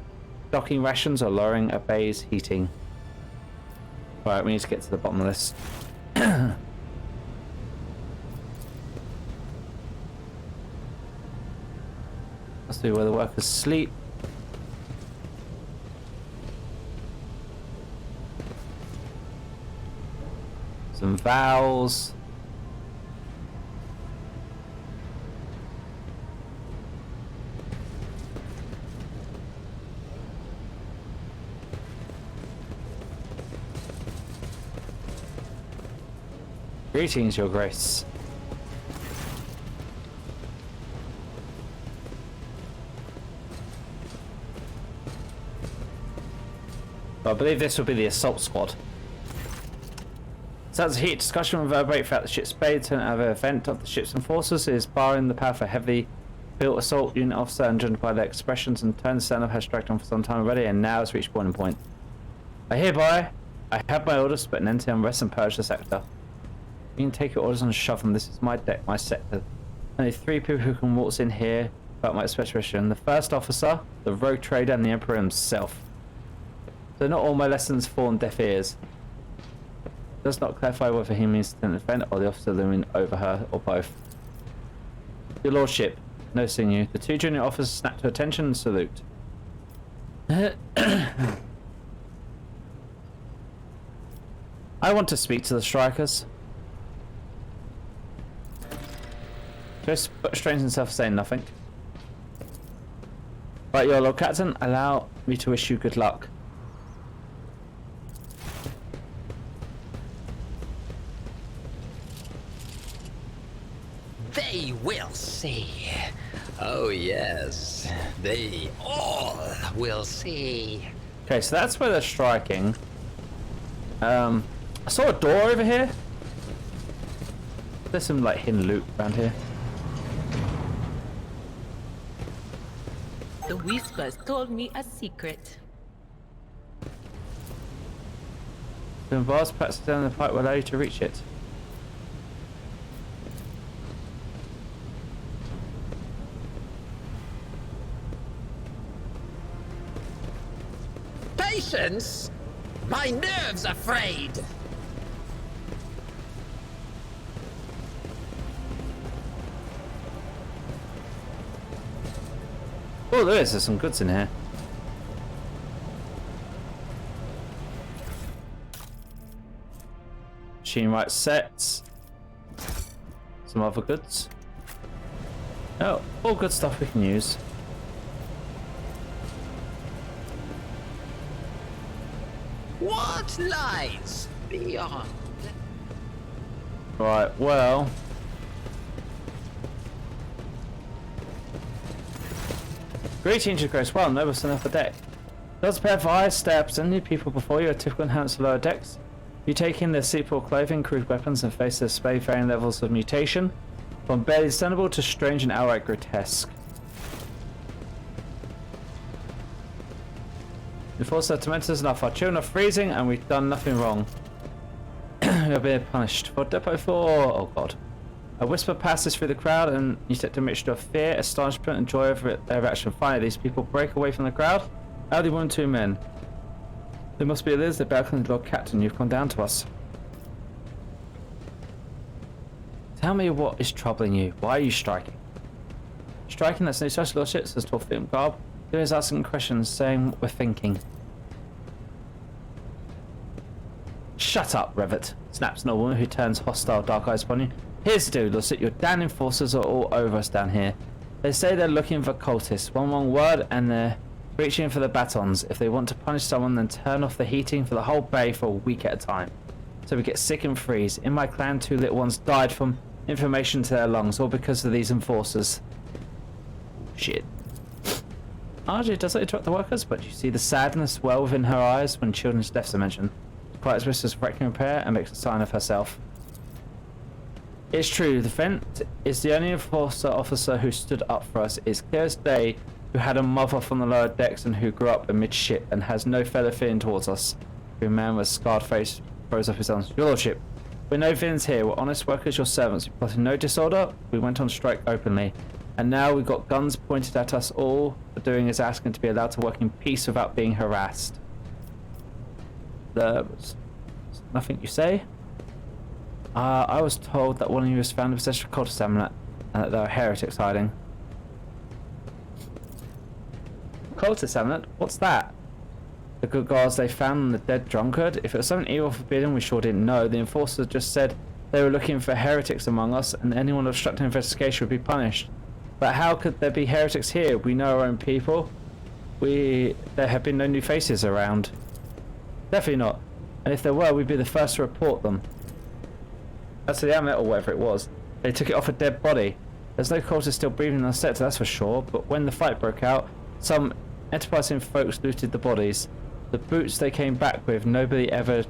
docking rations or lowering a bay's heating. Right, we need to get to the bottom of this. Must be where the workers sleep. Some vowels. Greetings, Your Grace. I believe this will be the assault squad. Sounds of heat discussion reverberate throughout the ship's bay. Turn out of an event of the ship's enforcers is barring the path for heavy built assault unit officer, and judged by their expressions and turn stand-up has dragged on for some time already and now has reached boiling point. I have my orders, but an end to unrest and purge the sector. You can take your orders and shove them. This is my deck, my sector. Only 3 people who can waltz in here about my special. The first officer, the rogue trader, and the Emperor himself. So not all my lessons fall on deaf ears. It does not clarify whether he means to defend or the officer looming over her, or both. Your Lordship, noticing you, the 2 junior officers snap to attention and salute. I want to speak to the strikers. Just restrains himself, saying nothing. Right, your Lord Captain, allow me to wish you good luck. They will see. Oh yes, they all will see. Okay, so that's where they're striking. I saw a door over here. There's some like hidden loot around here. The whispers told me a secret. The vast patch down the pipe will allow you to reach it. Patience? My nerves are frayed. Oh, there's some goods in here. Machine right sets. Some other goods. Oh, all good stuff we can use. What lies beyond? Right, well. Greetings, Your Grace. Well, noble son upper deck. Those pair of eyes steps and new people before you are typical enhanced lower decks. You take in their seaport clothing, crude weapons, and face their display varying levels of mutation, from barely discernible to strange and outright grotesque. The forces are tormentors enough. Our children are freezing, and we've done nothing wrong. We are being punished. For Depot 4, oh god. A whisper passes through the crowd, and you set a mixture of fear, astonishment, and joy over their reaction. Finally, these people break away from the crowd. Only 1 or 2 men. There must be a Liz, the balcony, Lord Captain. You've come down to us. Tell me what is troubling you. Why are you striking? Striking? That's no such lordship, says Tall Film Garb. He is asking questions, saying what we're thinking. Shut up, Revet, snaps an old woman who turns hostile dark eyes upon you. Here's the deal, Lordship, your damn enforcers are all over us down here. They say they're looking for cultists. One wrong word and they're reaching for the batons. If they want to punish someone, then turn off the heating for the whole bay for a week at a time. So we get sick and freeze. In my clan, 2 little ones died from inflammation to their lungs, all because of these enforcers. Shit. RJ doesn't interrupt the workers, but you see the sadness well within her eyes when children's deaths are mentioned. quiet whispers wrecking repair and makes a sign of herself. It's true, the Vent is the only enforcer officer who stood up for us. It's clear as day who had a mother from the lower decks and who grew up amidship and has no fellow feeling towards us. The man with a scarred face throws up his arms. Your lordship, we're no villains here. We're honest workers, your servants. We plotted no disorder. We went on strike openly. And now we've got guns pointed at us. All we're doing is asking to be allowed to work in peace without being harassed. There's nothing you say? I was told that one of you was found in possession of a cultist amulet and that there are heretics hiding. Cultist amulet? What's that? The good gods they found in the dead drunkard? If it was something evil or forbidden, we sure didn't know. The enforcers just said they were looking for heretics among us and anyone obstructing investigation would be punished. But how could there be heretics here? We know our own people. There have been no new faces around. Definitely not. And if there were, we'd be the first to report them. As to the amulet or whatever it was, they took it off a dead body. There's no cultists still breathing in the sector, that's for sure, but when the fight broke out, some enterprising folks looted the bodies. The boots they came back with, nobody ever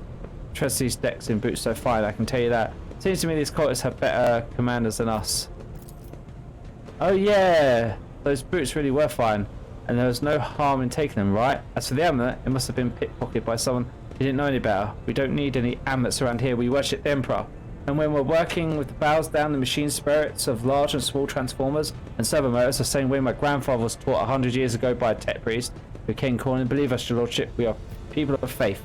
treads these decks in boots so fine, I can tell you that. Seems to me these cultists have better commanders than us. Oh yeah, those boots really were fine, and there was no harm in taking them, right? As for the amulet, it must have been pickpocketed by someone who didn't know any better. We don't need any amulets around here, we worship the Emperor. And when we're working with the bows down the machine spirits of large and small transformers and servo motors, the same way my grandfather was taught 100 years ago by a tech priest who came calling, believe us, your lordship, we are people of faith.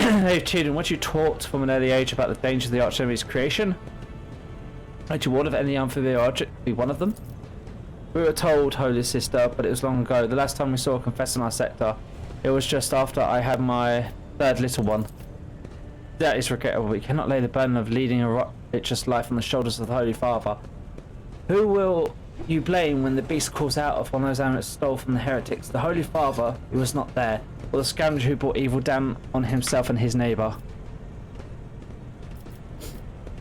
Hey, children, weren't you taught from an early age about the danger of the arch enemy's creation? Aren't you warned of any unfamiliar object be one of them? We were told, Holy Sister, but it was long ago. The last time we saw a confessor in our sector, it was just after I had my third little one. That is regrettable. We cannot lay the burden of leading a righteous life on the shoulders of the Holy Father. Who will you blame when the beast calls out of one of those amulets stole from the heretics? The Holy Father, who was not there, or the scoundrel who brought evil down on himself and his neighbour?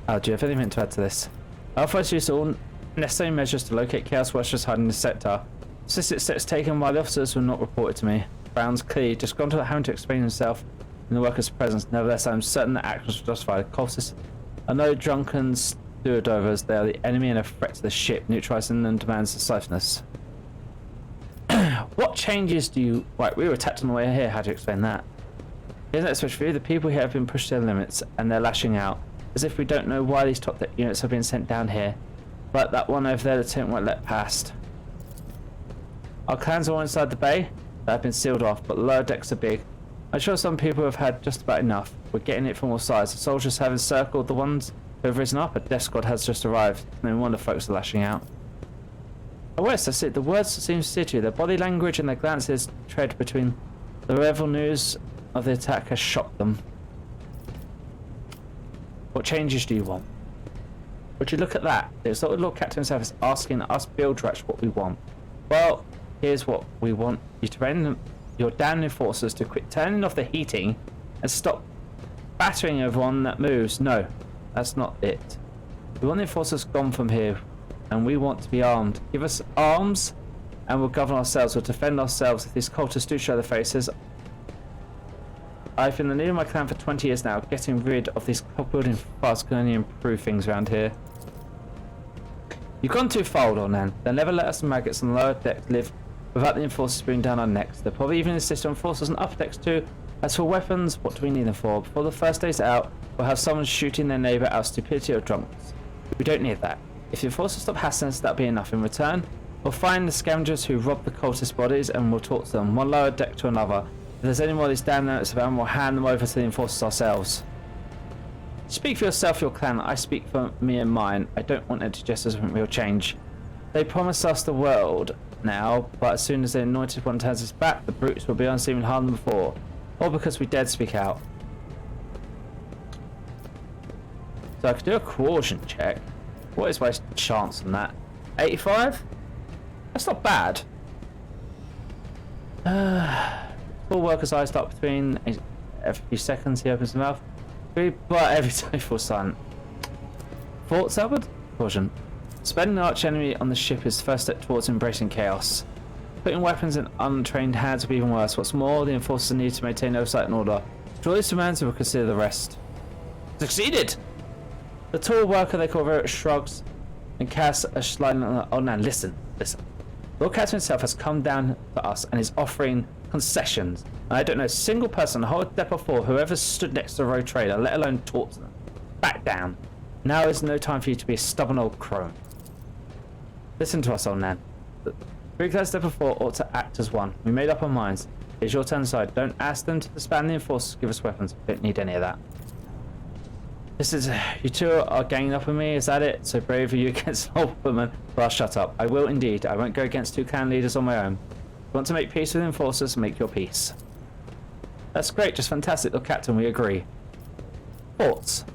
Oh, do you have anything to add to this? Our first use all necessary measures to locate chaos worshippers hiding in the sector. Specific steps taken by the officers were not reported to me. Brown's clearly just gone to having to explain himself in the workers' presence. Nevertheless, I am certain that actions were justified. Cultists are no drunken stewardovers. They are the enemy and a threat to the ship. Neutralizing them demands decisiveness. What changes do you... Right, we were attacked on the way here. How do you explain that? Isn't that especially for you? The people here have been pushed to their limits and they're lashing out. As if we don't know why these top deck units have been sent down here. But that one over there, the tent won't let past. Our clans are all inside the bay. They have been sealed off, but the lower decks are big. I'm sure some people have had just about enough. We're getting it from all sides. The soldiers have encircled the ones who have risen up. A death squad has just arrived. No wonder folks are lashing out. Oh, yes, that's it. The words seem to to you. Their body language and their glances tread between. The revel news of the attack has shocked them. What changes do you want? Would you look at that? It's what the Lord Captain himself is asking us Bildrach what we want. Well, here's what we want you to render your damned enforcers to quit turning off the heating and stop battering everyone that moves. No, that's not it. We want the enforcers gone from here, and we want to be armed. Give us arms, and we'll govern ourselves. We'll defend ourselves if these cultists do show their faces. I've been the leader of my clan for 20 years now. Getting rid of these building files can only improve things around here. You've gone too far, Lord Nan. They'll never let us maggots on the lower deck live without the enforcers being down our necks. They'll probably even insist on enforcers on upper decks too. As for weapons, what do we need them for? Before the first day's out, we'll have someone shooting their neighbour out of stupidity or drunkenness. We don't need that. If the enforcers stop hassling us, that'll be enough. In return, we'll find the scavengers who robbed the cultist bodies and we'll talk to them, one lower deck to another. If there's any more of these damn notes about, we'll hand them over to the enforcers ourselves. Speak for yourself, your clan. I speak for me and mine. I don't want empty gestures of real change. They promise us the world now, but as soon as the anointed one turns his back, the brutes will be unseemly harder than before. All because we dared speak out. So I could do a coercion check. What is my chance on that? 85? That's not bad. Full worker's eyes start between every few seconds. He opens his mouth. But every time he falls silent. Thoughts, Albert? Caution. Spending the arch enemy on the ship is the first step towards embracing chaos. Putting weapons in untrained hands would be even worse. What's more, the enforcers need to maintain oversight and order. Surely Samantha will consider the rest. Succeeded! The tall worker they call Verret shrugs and casts a slide on the old man. Listen. Lord Captain himself has come down to us and is offering concessions. And I don't know a single person in the whole depot floor who ever stood next to a road trader, let alone talked to them. Back down. Now is no time for you to be a stubborn old crone. Listen to us, old man. The three class depot floor ought to act as one. We made up our minds. It's your turn to decide. Don't ask them to disband the enforcers. Give us weapons. We don't need any of that. You two are ganging up on me, is that it? So brave are you against an old woman? Well, shut up. I will indeed. I won't go against two clan leaders on my own. If you want to make peace with enforcers, make your peace. That's great, just fantastic. Look, Captain, we agree. Thoughts?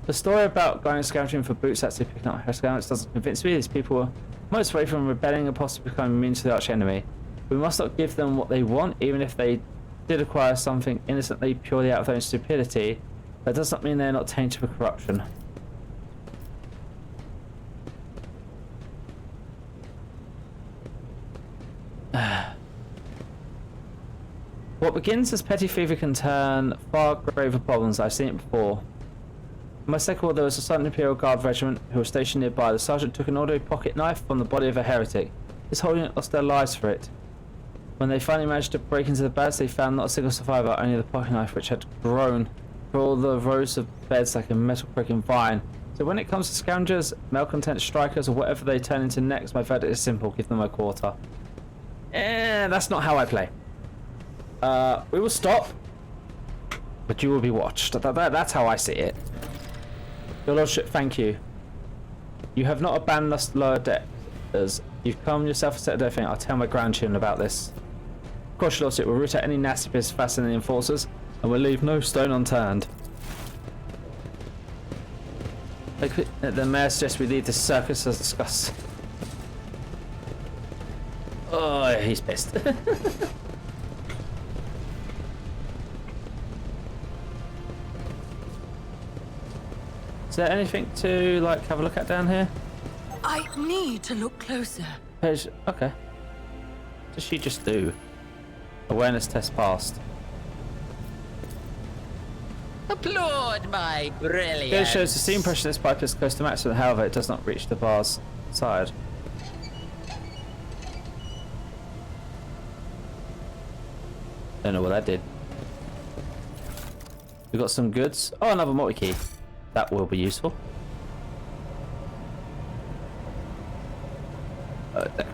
The story about going scouting for boots actually picking up scouts doesn't convince me. These people are most away from rebelling and possibly becoming immune to the arch enemy. We must not give them what they want, even if they did acquire something innocently purely out of their own stupidity. That does not mean they're not tainted with corruption. What begins as petty fever can turn far graver problems. I've seen it before. In my second war, there was a Southern Imperial Guard regiment who was stationed nearby. The sergeant took an ordinary pocket knife from the body of a heretic. His whole unit lost their lives for it. When they finally managed to break into the barracks, they found not a single survivor, only the pocket knife, which had grown through all the rows of beds like a metal pricking vine. So when it comes to scavengers, malcontent strikers, or whatever they turn into next, my verdict is simple: give them a quarter. That's not how I play. We will stop, but you will be watched. That's how I see it. Your Lordship, thank you. You have not abandoned us lower deckers. You've come yourself to set a thing. I'll tell my grandchildren about this. Of course, Your Lordship, we'll root out any nasty bits faster than the enforcers, and we'll leave no stone unturned. The mayor suggests we leave this circus as discussed. Oh, he's pissed. Is there anything to like have a look at down here? I need to look closer. Okay. What does she just do? Awareness test passed. Applaud my brilliance. It shows the steam pressure in this pipe is close to maximum, however, it does not reach the bar's side. Don't know what that did. We got some goods. Oh, another multi-key. That will be useful.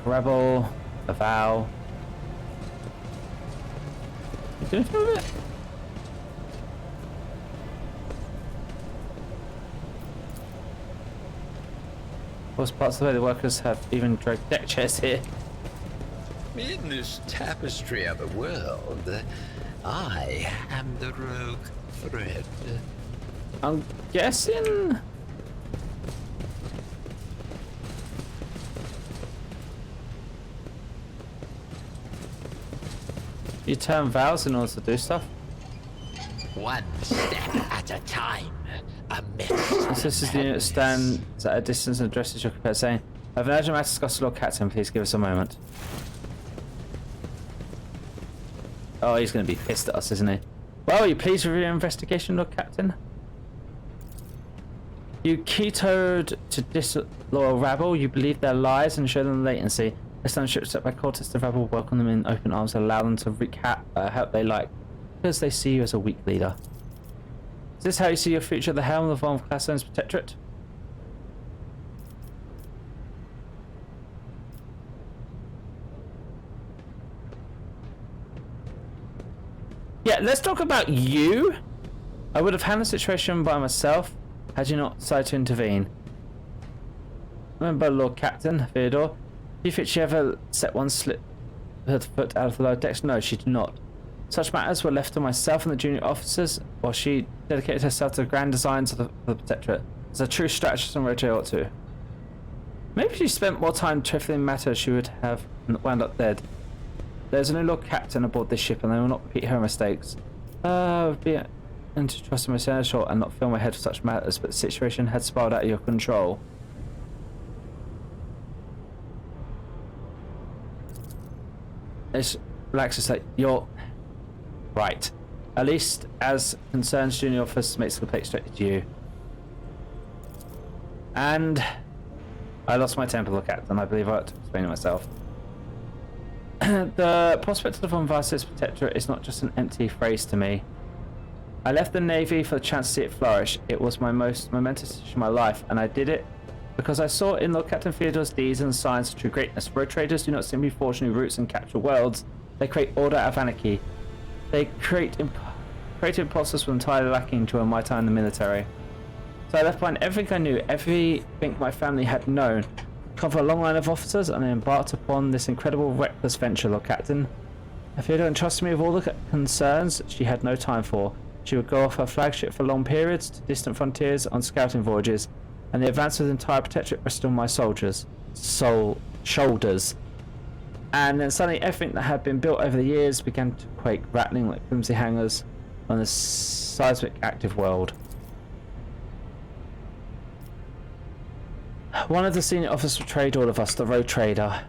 Rebel, a vow. You doing anything with it? Most parts of the way the workers have even dragged deck chairs here. In this tapestry of a world, I am the rogue thread. I'm guessing. You turn vows in order to do stuff. One step at a time. Amidst This is the unit stands at a distance and addresses your compare, saying, I have an urgent matter to discuss with Lord Captain, please give us a moment. Oh, he's going to be pissed at us, isn't he? Well, are you pleased with your investigation, Lord Captain? You keytoed to disloyal rabble, you believe their lies and show them latency. This time ships set by cultists, the rabble welcome them in open arms and allow them to wreak help they like, because they see you as a weak leader. Is this how you see your future at the helm of the Von Classen's Protectorate? Yeah, let's talk about you. I would have handled the situation by myself had you not decided to intervene. Remember, Lord Captain, Theodore, do you think she ever set one foot out of the lower decks? No, she did not. Such matters were left to myself and the junior officers, while she dedicated herself to the grand designs of the Protectorate. As a true strategist and rotate ought to. Maybe if she spent more time trifling matters, she would have wound up dead. There's a new Lord Captain aboard this ship, and they will not repeat her mistakes. And to trust in my senator and not fill my head for such matters, but the situation had spiraled out of your control. It's relax, it's like, you're right. At least as concerns junior officers makes the complaint straight to you. And I lost my temper, Captain. I believe I ought to explain it myself. The prospect of the Von Vassis Protectorate is not just an empty phrase to me. I left the Navy for the chance to see it flourish. It was my most momentous decision in my life, and I did it because I saw in Lord Captain Theodore's deeds and signs of true greatness. Road traders do not simply forge new routes and capture worlds. They create order out of anarchy. They create imposters were entirely lacking during my time in the military. So I left behind everything I knew, everything my family had known, cover a long line of officers, and I embarked upon this incredible reckless venture, Lord Captain. Theodore entrusted me with all the concerns she had no time for. She would go off her flagship for long periods to distant frontiers on scouting voyages, and the advance of the entire protectorate rested on my shoulders. And then suddenly everything that had been built over the years began to quake, rattling like flimsy hangers on the seismic active world. One of the senior officers betrayed all of us, the road trader,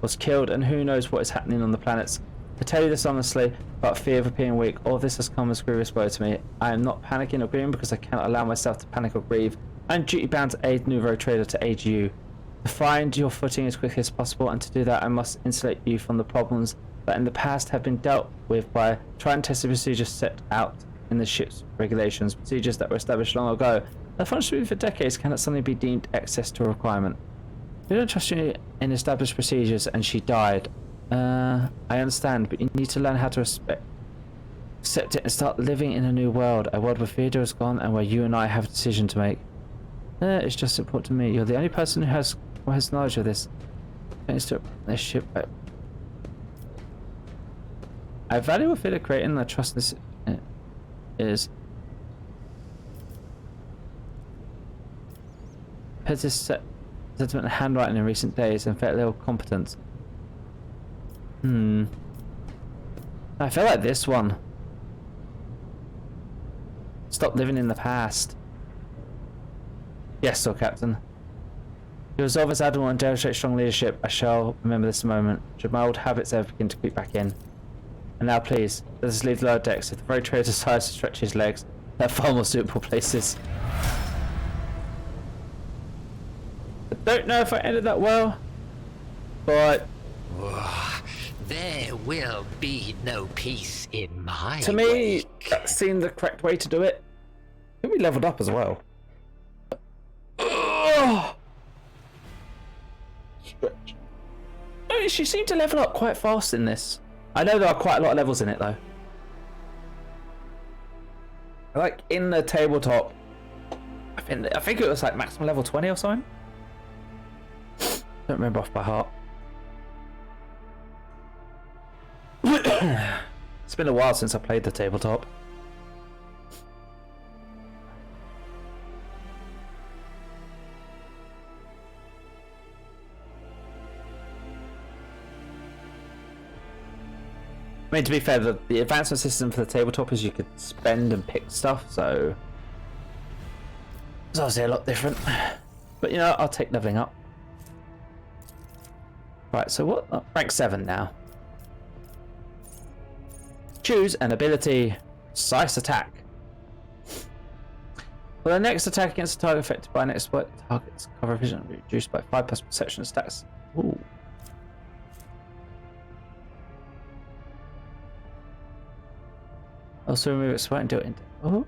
was killed, and who knows what is happening on the planets. I tell you this honestly, but fear of appearing weak. All this has come as a grievous blow to me. I am not panicking or grieving because I cannot allow myself to panic or grieve. I am duty bound to aid the new road trader, to aid you. To find your footing as quickly as possible, and to do that I must insulate you from the problems that in the past have been dealt with by tried and tested procedures set out in the ship's regulations, procedures that were established long ago. That functioned for decades cannot suddenly be deemed excess to a requirement. We don't trust you in established procedures, and she died. I understand, but you need to learn how to accept it and start living in a new world. A world where Theodore is gone and where you and I have a decision to make. It's just important to me. You're the only person who has knowledge of this. Thanks to this ship. I value what Theodore created, and I trust this is. Has this sentiment handwriting in recent days and felt a little competence. I feel like this one. Stop living in the past. Yes, sir, Captain. Your resolve as admiral and demonstrate strong leadership. I shall remember this moment. Should my old habits ever begin to creep back in. And now, please, let us leave the lower decks. If the road trader decides to stretch his legs, there are far more suitable places. I don't know if I ended that well, but there will be no peace in my to me, wake. that seemed the correct way to do it. I think we leveled up as well. Stretch. No, she seemed to level up quite fast in this. I know there are quite a lot of levels in it though. Like in the tabletop, I think it was like maximum level 20 or something. Don't remember off by heart. It's been a while since I played the tabletop. I mean, to be fair, the advancement system for the tabletop is you could spend and pick stuff, so it's obviously a lot different. But you know, I'll take leveling up. Right, so what? Oh, rank 7 now. Choose an ability. Precise attack. For the next attack against a target affected by an exploit, the target's cover vision will be reduced by 5 plus perception stats. Ooh. Also remove its sweat and do it into. Oh.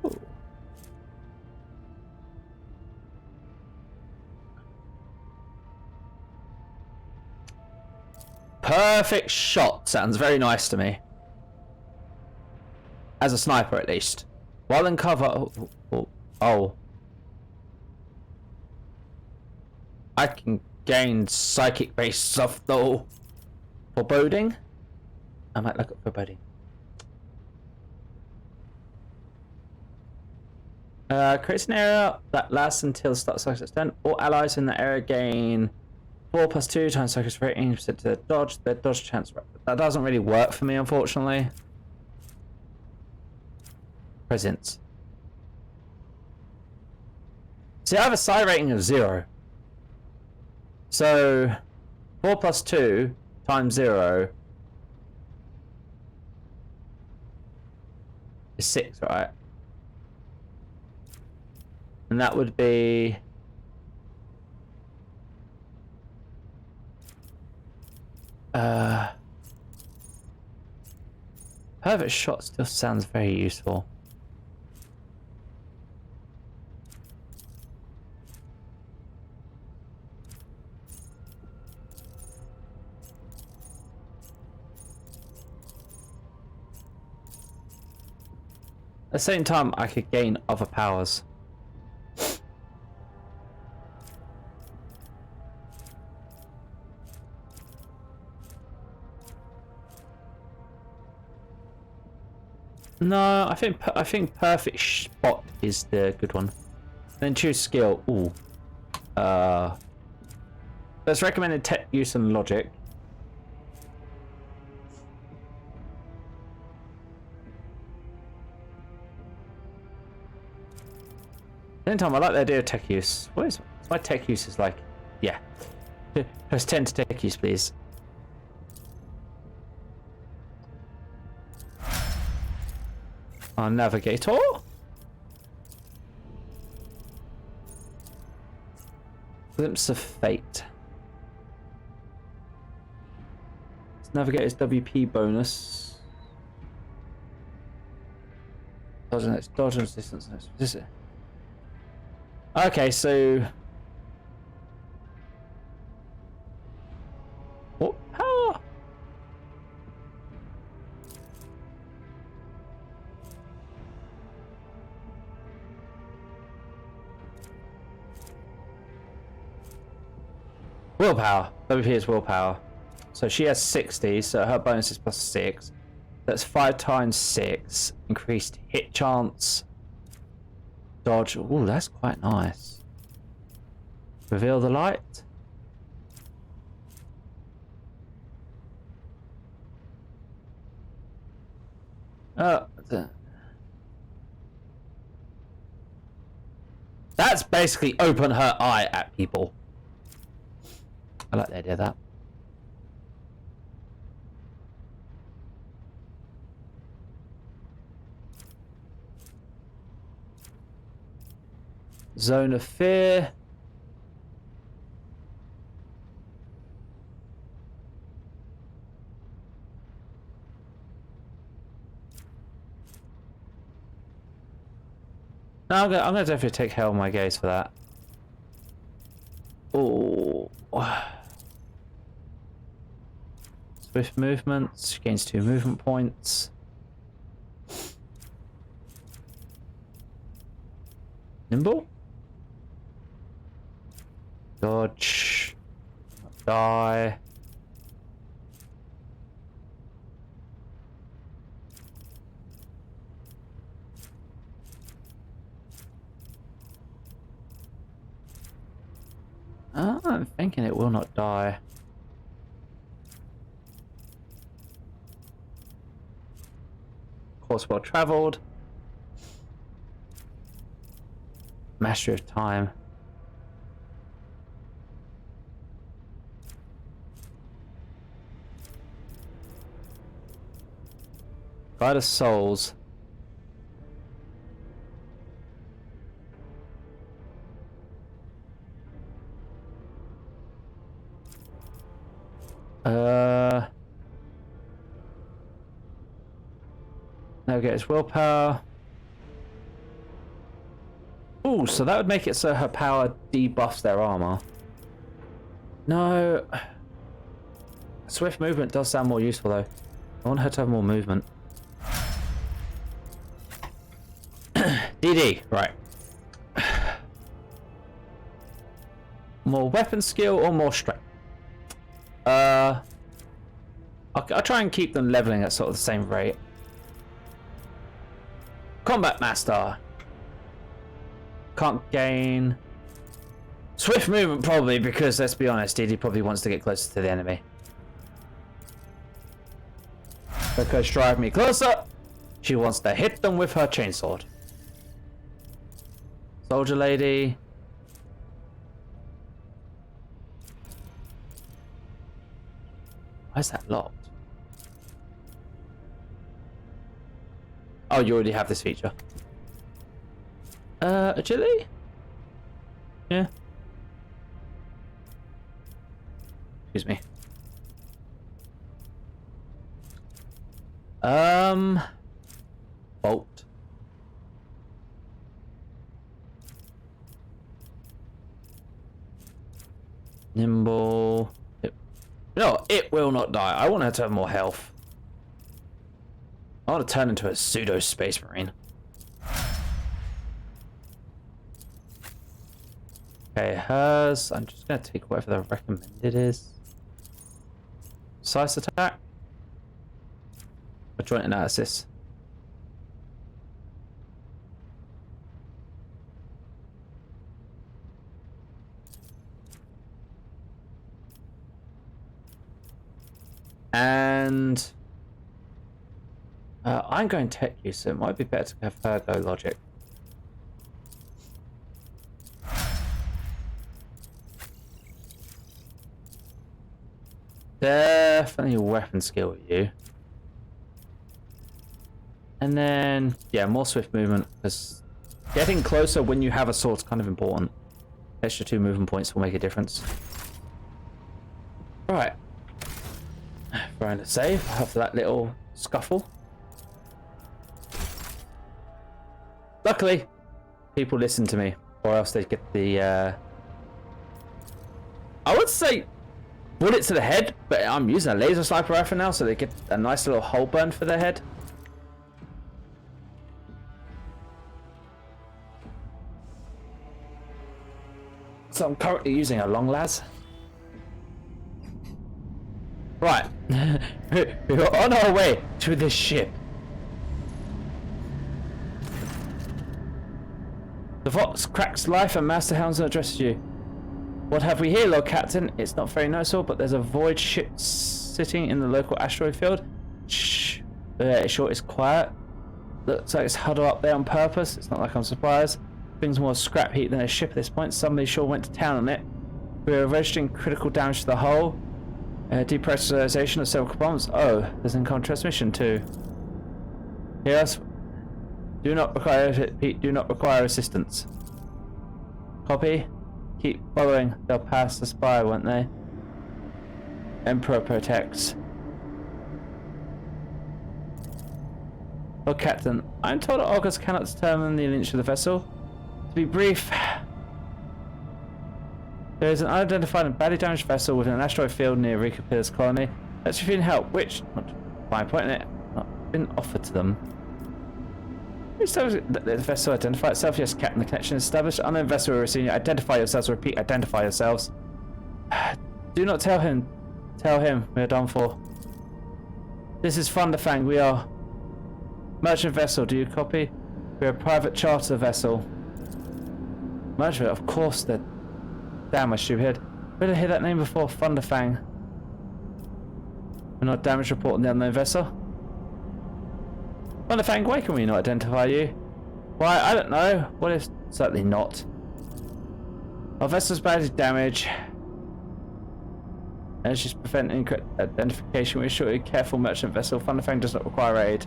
Perfect shot sounds very nice to me. As a sniper, at least. While in cover. Oh. I can gain psychic based stuff though. Foreboding? I might look at foreboding. Creates an area that lasts until start cycle extent. All allies in the area gain 4 plus 2 times focus rate 80% to their dodge chance. That doesn't really work for me, unfortunately. Presence. See, I have a psi rating of 0. So 4 plus 2 times 0. It's 6, right? And that would be... Perfect shot still sounds very useful. At the same time, I could gain other powers. No, I think perfect spot is the good one. Then choose skill. Ooh. Let's recommend tech use and logic. Same time, I like the idea of tech use. What is my tech use is like? Yeah. Press 10 to tech use, please. Our navigator. Glimpse of fate. Navigator's WP bonus. Dodge and distance. This is. Okay, so. What power? Willpower. WP is willpower. So she has 60, so her bonus is plus 6. That's 5 times 6. Increased hit chance. Dodge. Ooh, that's quite nice. Reveal the light. That's basically open her eye at people. I like the idea of that. Zone of fear. No, I'm gonna definitely take Hell on my gaze for that. Oh. Swift movement, gains 2 movement points. Nimble? Dodge. Die. I'm thinking it will not die. Course well travelled. Mastery of time. Guide of souls. Navigator's willpower. Ooh, so that would make it so her power debuffs their armor. No. Swift movement does sound more useful though. I want her to have more movement. DD, right. More weapon skill or more strength? I'll try and keep them leveling at sort of the same rate. Combat Master. Can't gain... Swift movement probably, because let's be honest, Didi probably wants to get closer to the enemy. Because drive me closer, she wants to hit them with her chainsword. Soldier lady. Why is that locked? Oh, you already have this feature. Agility? Yeah. Excuse me. Bolt. Nimble. No, it will not die. I want her to have more health. I want to turn into a pseudo space marine. Okay, hers. I'm just gonna take whatever the recommended is. Precise attack. A joint analysis. And I'm going tech use, so it might be better to have her go logic. Definitely a weapon skill with you. And then, yeah, more swift movement, because getting closer when you have a sword is kind of important. Extra 2 movement points will make a difference. Right. Trying to save after that little scuffle. Luckily, people listen to me, or else they get the, I would say bullet to the head, but I'm using a laser sniper rifle now, so they get a nice little hole burn for their head. So I'm currently using a long las. Right. We're on our way to this ship. The Vox cracks life and Master Helmsman addresses you. What have we here, Lord Captain? It's not very noticeable, but there's a void ship sitting in the local asteroid field. Shh. It's short, it's quiet. Looks like it's huddled up there on purpose. It's not like I'm surprised. Things more scrap heat than a ship at this point. Somebody sure went to town on it. We're registering critical damage to the hull. Depressurization of several compartments. Oh, there's an incoming transmission too. Yes. Do not require assistance. Copy. Keep following. They'll pass the spire, won't they? Emperor protects. Oh, Captain, I'm told that August cannot determine the lineage of the vessel. To be brief, there is an unidentified and badly damaged vessel within an asteroid field near Rika Pillar's colony. Let's refuse help, which, not my point in it, not been offered to them. The vessel identify itself. Yes, Captain, the connection is established. Unknown vessel we're receiving. Identify yourselves. Repeat, identify yourselves. Do not tell him. Tell him we are done for. This is Thunderfang. We are merchant vessel. Do you copy? We are a private charter vessel. Merchant, of course. They're damn, I stupid. Where did I hear that name before? Thunderfang. We're not damage reporting the unknown vessel. Thunderfang, why can we not identify you? Why, I don't know. What if... Certainly not. Our vessel's badly damaged. And it's just preventing incorrect identification. We're sure a careful merchant vessel. Thunderfang does not require aid.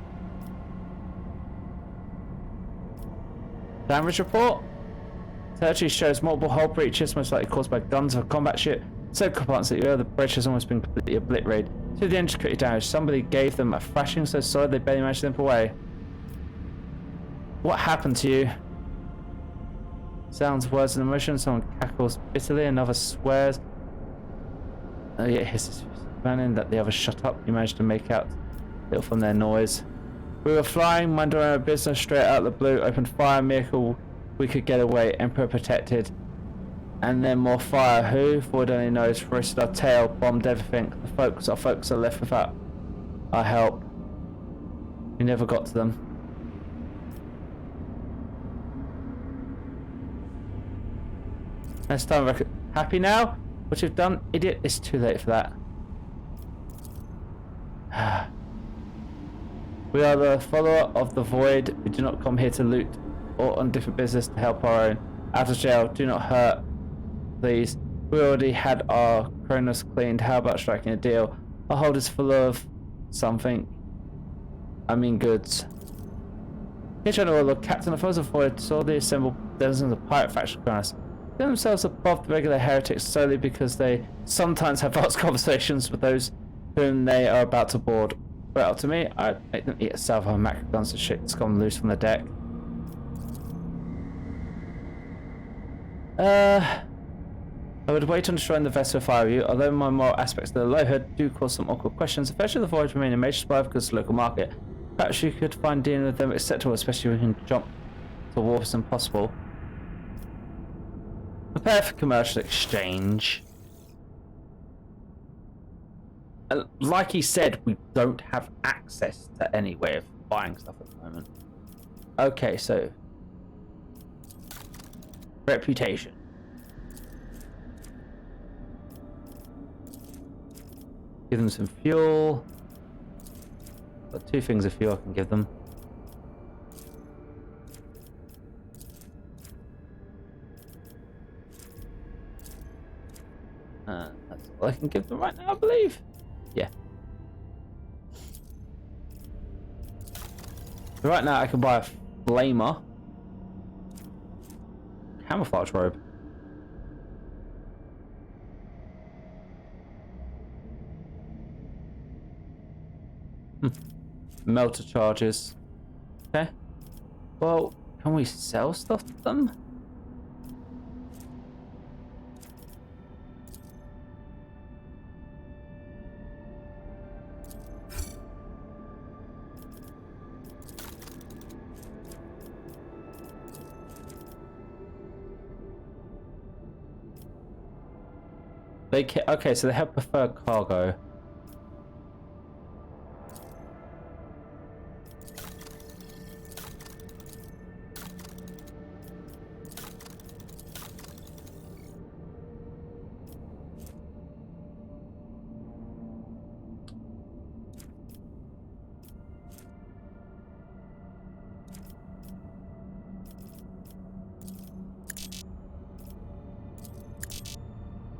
Damage report? Territory shows multiple hull breaches, most likely caused by guns of a combat ship. So compartments that the bridge has almost been completely obliterated. To the engine critically damaged. Somebody gave them a thrashing so solid they barely managed to limp away. What happened to you? Sounds, words, and emotion. Someone cackles bitterly, another swears. Oh yeah, hisses, manning that the others shut up. You managed to make out little from their noise. We were flying, minding our own business, straight out of the blue. Opened fire, miracle we could get away. Emperor protected. And then more fire. Who? Ford only knows. Forested our tail, bombed everything. Our folks are left without our help. We never got to them. Next time, happy now? What you've done, idiot? It's too late for that. We are the follower of the void. We do not come here to loot or on different business to help our own. Out of jail. Do not hurt. Please. We already had our Cronus cleaned. How about striking a deal? Our hold is full of something. I mean goods. Here, General, the captain of Frozen Void saw the assembled dozens of pirate faction criminals. They themselves above the regular heretics solely because they sometimes have vast conversations with those whom they are about to board. Well, to me, I'd make them eat a salvo of macro guns to shake the scum loose from the deck. I would wait on destroying the vessel if I were you, although my moral aspects of the Lowhood do cause some awkward questions. Eventually the Void remain a major supply because of the local market. Perhaps you could find dealing with them acceptable, especially when you can jump to warp as impossible. Prepare for commercial exchange. Like he said, we don't have access to any way of buying stuff at the moment. Okay, so reputation. Give them some fuel. Got 2 things of fuel I can give them. That's all I can give them right now, I believe. Yeah. So right now I can buy a flamer. Camouflage robe. Melter charges. Okay. Well, can we sell stuff to them? They can, okay, so they have preferred cargo.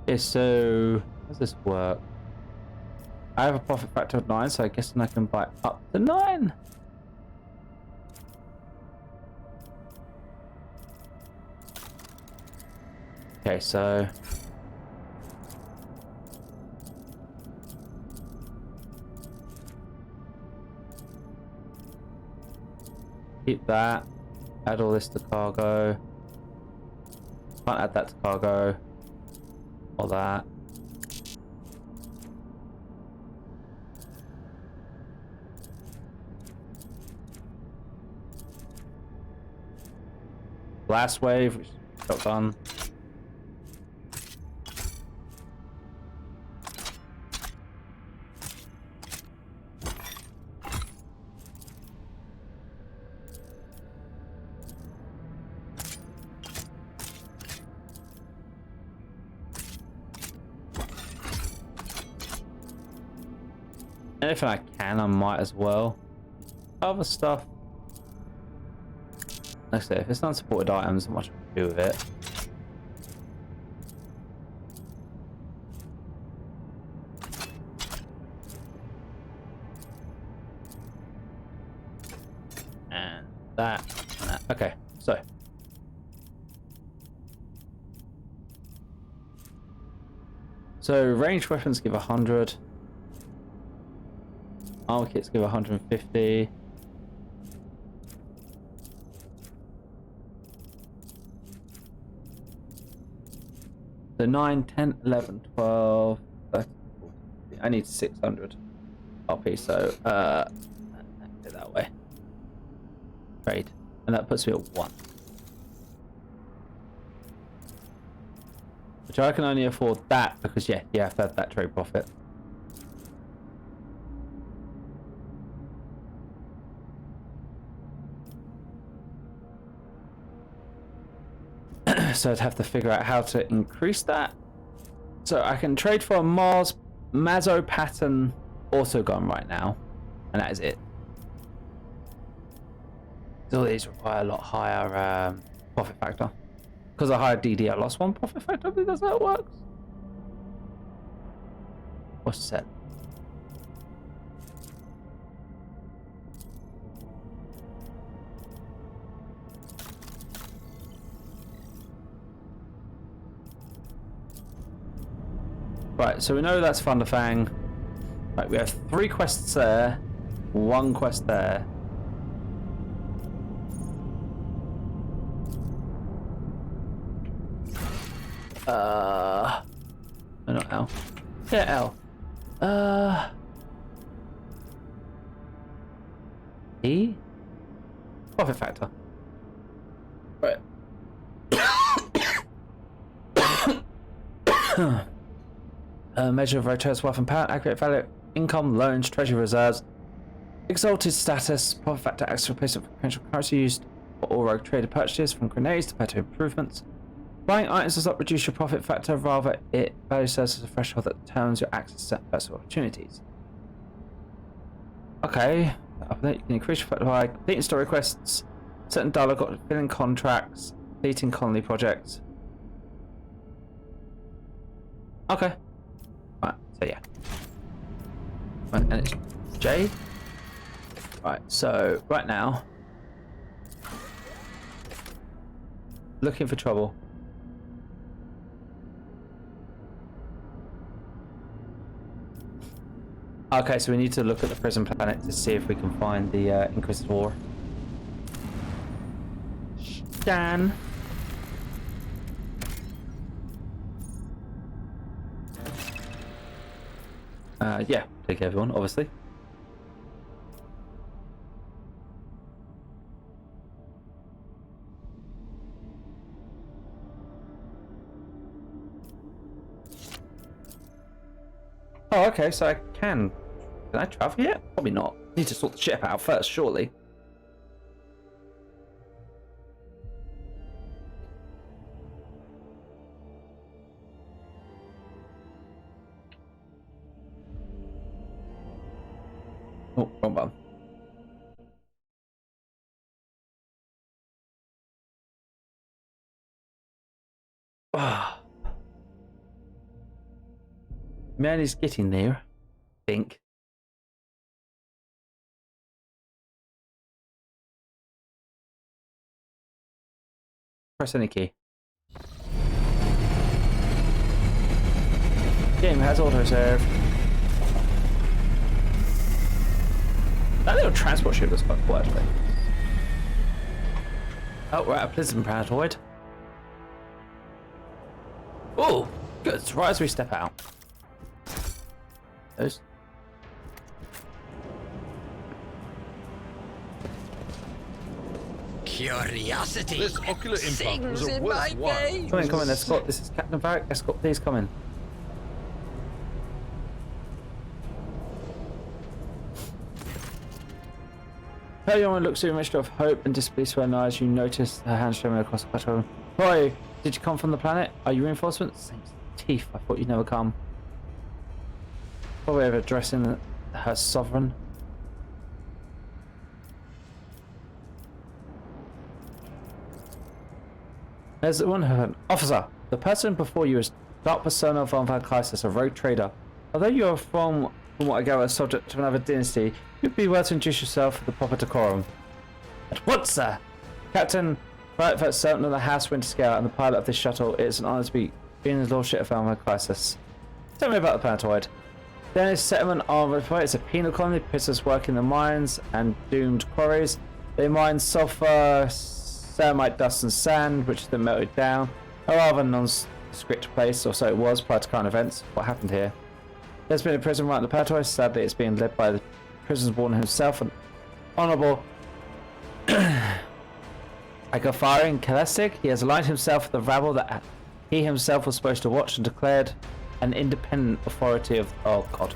Okay, so how does this work? I have a profit factor of 9, so I guess I can buy up to 9. Okay, so keep that. Add all this to cargo. Can't add that to cargo. All that. Blast wave, which got done. Anything I can, I might as well. Other stuff. Like I say, if it's unsupported items, not much I can do with it. And that. And that. Okay, so ranged weapons give 100. Armor kits give 150. So 9, 10, 11, 12, 13, 14. I need 600 RP, so go that way. Trade. And that puts me at 1. Which I can only afford that because yeah, you have to have that trade profit. So I'd have to figure out how to increase that. So I can trade for a Mazo pattern autogun right now, and that is it. All these require a lot higher profit factor. Because I hired DD, I lost 1 profit factor. I think that's how it works. What's set? Right, so we know that's Thunderfang. Right, we have 3 quests there, 1 quest there. No, not L. Yeah, L. E? Profit factor. Right. Measure of Rotor's wealth and power, accurate value, income, loans, treasury reserves, exalted status, profit factor, acts to replace potential currency used for all rogue trader purchases, from grenades to better improvements. Buying items does not reduce your profit factor, rather it value serves as a threshold that determines your access to personal opportunities. Okay, you can increase your factor by completing story quests, certain dialogue, filling contracts, completing colony projects. Okay. Right, so yeah. Right, and it's J. Right, so right now, looking for trouble. Okay, so we need to look at the prison planet to see if we can find the Inquisitor. Scan. Yeah, take everyone, obviously. Oh, okay, so I can. Can I travel yet? Probably not. Need to sort the ship out first, surely. Oh, wrong button. Man is getting there, I think. Press any key. Game has auto-serve. That little transport ship was quite cool, actually. Oh, we're at a prison planetoid. Oh, good. It's right as we step out. Those. Curiosity. This ocular implant was sings a in my worthwhile. veins. Come in, escort. This is Captain Varric. Escort, please come in. Hermione looks through a mixture of hope and disbelief to her eyes. You notice her hand streaming across the plateau. Boy, did you come from the planet? Are you reinforcements? Same teeth. I thought you'd never come. Probably of addressing her sovereign. There's the one who officer. The person before you is Dark Persona von Van Kaiser, a rogue trader. Although you are from what I gather, subject to another dynasty, you'd be well to introduce yourself with the proper decorum. At once, sir! Captain, right first servant of the House Winter Scale and the pilot of this shuttle, it is an honour to be in his lordship of Van Crisis. Tell me about the planetoid. Then settlement on it's a penal colony. Prisoners work in the mines and doomed quarries. They mine sulfur, ceramite dust and sand, which is then melted down. A rather nondescript place, or so it was prior to current events. What happened here? There's been a prison right on the planetoid. Sadly, it's being led by the prison's warden himself, an honourable Agafari Kalestic. He has aligned himself with the rabble that he himself was supposed to watch and declared an independent authority of... Oh, God.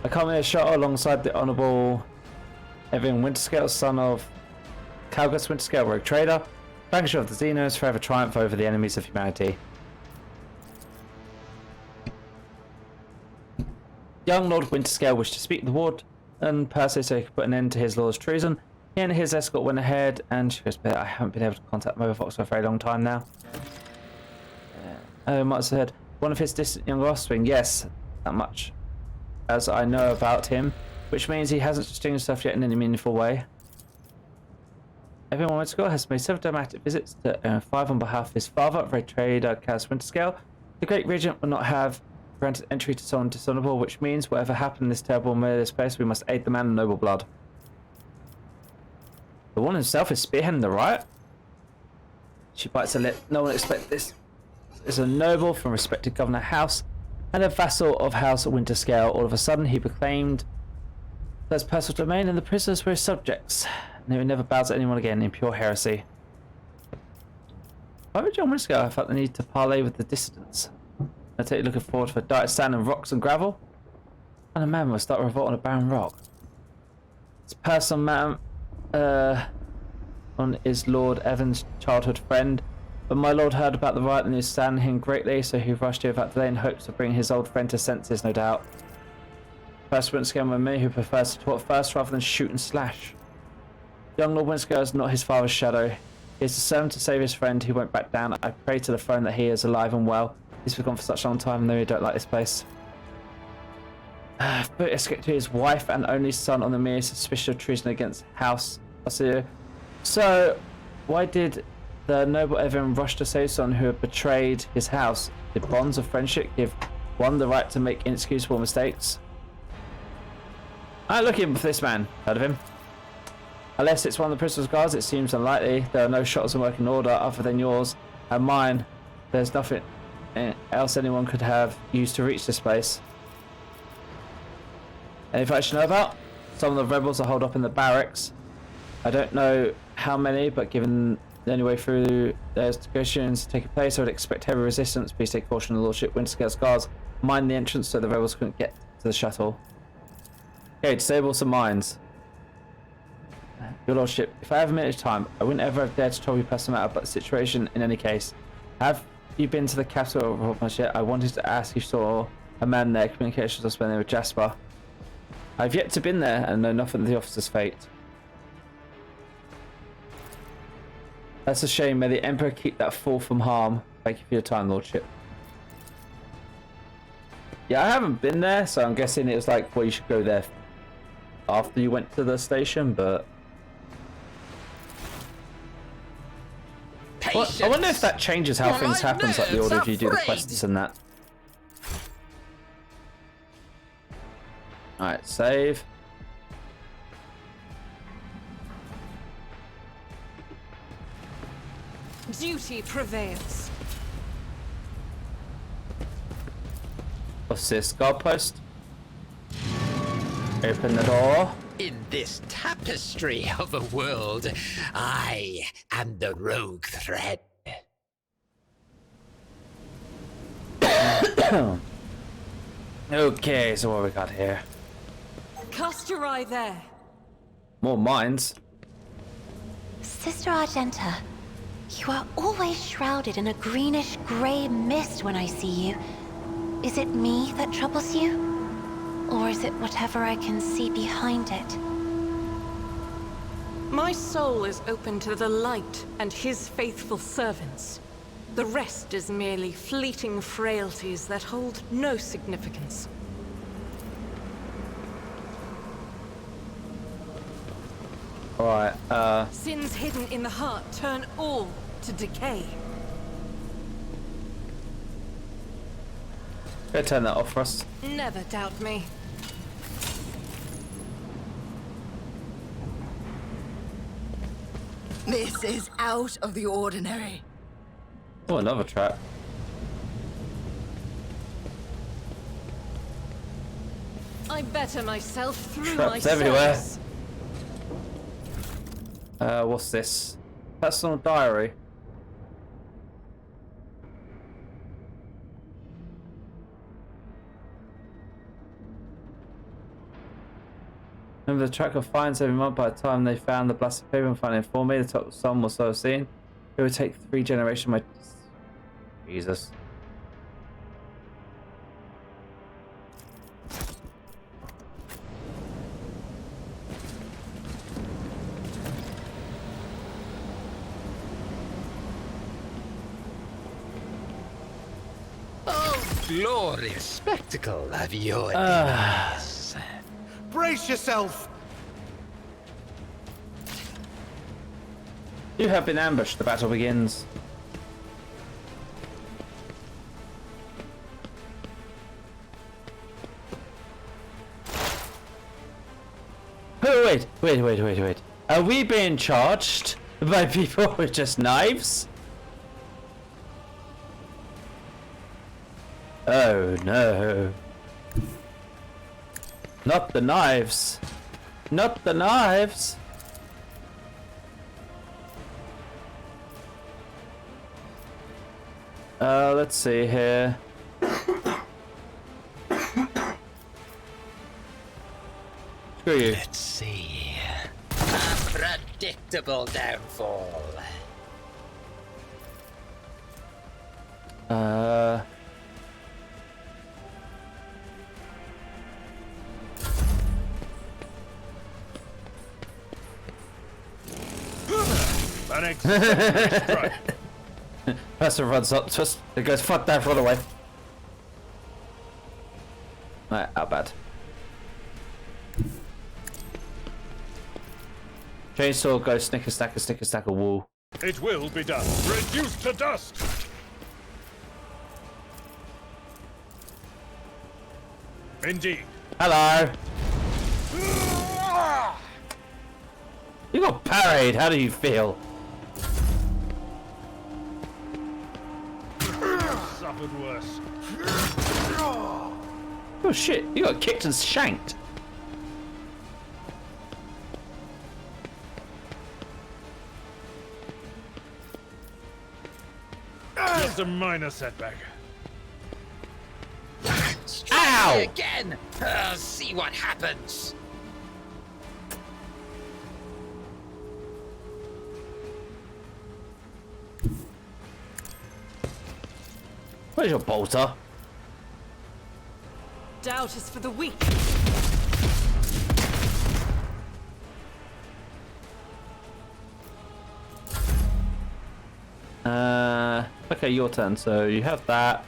I come in a shot alongside the Honourable Evan Winterscale, son of Calgus Winterscale, rogue trader. Vanquisher of the Xenos, forever triumph over the enemies of humanity. Young Lord Winterscale wished to speak to the ward and Percy so he could put an end to his lord's treason. He and his escort went ahead, and she goes, I haven't been able to contact Movofox for a very long time now. Might have said, one of his distant younger offspring. Yes, that much as I know about him, which means he hasn't distinguished himself yet in any meaningful way. Everyone Winterscale has made several diplomatic visits to 5 on behalf of his father, Red Trader Kaz Winterscale. The Great Regent will not have granted entry to someone dishonorable, which means whatever happened in this terrible murderous place, we must aid the man of noble blood. The one himself is spearheading the riot. She bites her lip. No one expected this. Is a noble from respected Governor House and a vassal of House Winterscale. All of a sudden, he proclaimed that's personal domain, and the prisoners were his subjects. And he never bows at anyone again in pure heresy. Why would John Winterscale have felt the need to parley with the dissidents? I take you looking forward for diet sand and rocks and gravel, and a man will start a revolt on a barren rock. It's personal man. On is Lord Evan's childhood friend, but my lord heard about the riot and is saddened him greatly, so he rushed here without delay in hopes of bringing his old friend to senses, no doubt. First Winterscale with me, who prefers to talk first rather than shoot and slash. Young Lord Winterscale is not his father's shadow. He is determined to save his friend, who won't back down. I pray to the throne that he is alive and well. He's been gone for such a long time, and though he don't like this place. But escaped to his wife and only son on the mere suspicion of treason against House. So, why did the noble Evan rush to save someone who had betrayed his house? Did bonds of friendship give one the right to make inexcusable mistakes? I'm looking for this man. Heard of him? Unless it's one of the prisoners' guards, it seems unlikely. There are no shots in working order other than yours and mine. There's nothing else anyone could have used to reach this place. Anything I should know about? Some of the rebels are holed up in the barracks. I don't know how many, but given the only way through there's negotiations taking place, I would expect heavy resistance. Please take caution, the Lordship. Winterscale's guards mine the entrance so the rebels couldn't get to the shuttle. Okay, disable some mines. Your Lordship, if I have a minute of time, I wouldn't ever have dared to trouble you personal matter about the situation in any case. Have you been to the capital of Warhammer yet? I wanted to ask if you saw a man there. Communications are spending with Jasper. I've yet to been there and know nothing of the officer's fate. That's a shame. May the Emperor keep that fool from harm. Thank you for your time, Lordship. Yeah, I haven't been there, so I'm guessing it was like, well, you should go there after you went to the station, but... Well, I wonder if that changes how things happen, like the order if you do the quests and that. Alright, save. Duty prevails. What's this? Guard post? Open the door. In this tapestry of a world, I am the rogue thread. Okay, so what have we got here? Cast your eye there. More mines. Sister Argenta, you are always shrouded in a greenish-gray mist when I see you. Is it me that troubles you? Or is it whatever I can see behind it? My soul is open to the light and his faithful servants. The rest is merely fleeting frailties that hold no significance. Alright, Sins hidden in the heart turn all to decay. go turn that off for us. Never doubt me. This is out of the ordinary. Oh, another trap. I better myself through Traps my everywhere. service. What's this? Personal diary. Remember the track of fines every month. By the time they found the blasted paper and finally informed me the total sum was so obscene, it would take 3 generations. My Jesus. Oh, glorious spectacle of your enemies. Brace yourself! You have been ambushed. The battle begins. Wait. Are we being charged by people with just knives? Oh no. Not the knives. Not the knives. Let's see here. Screw you. Let's see. A predictable downfall. An exceptional strike. Person runs up to us. It goes, fuck that, run away. Right, how bad. Chainsaw goes snicker stacker wool. It will be done. Reduced to dust. Indeed. Hello. You got parried. How do you feel? Suffered worse. Oh shit! You got kicked and shanked. Just a minor setback. Ow! Again! See what happens. Where's your bolter? Doubt is for the weak. Okay, your turn. So you have that.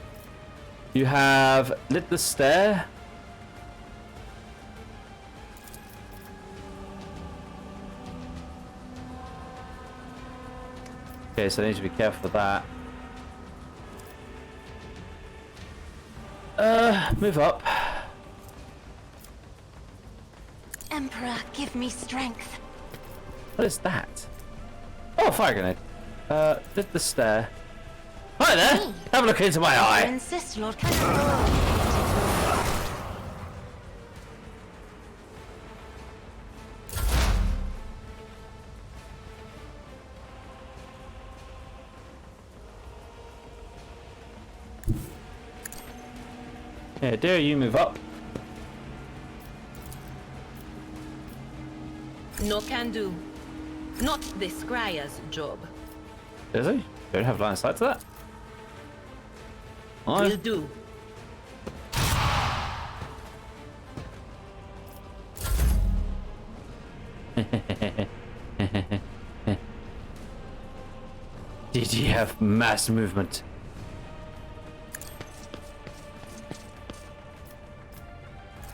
You have lit the stair. Okay, so I need to be careful with that. Move up. Emperor, give me strength. What is that? Oh, a fire grenade. Lit the stair. Hi there! Have a look into my I eye! insist, Lord Casimir. Yeah, dare you move up? No can do. Not the Scryer's job. Does he? You don't have line of sight to that? Will do. Did he have mass movement?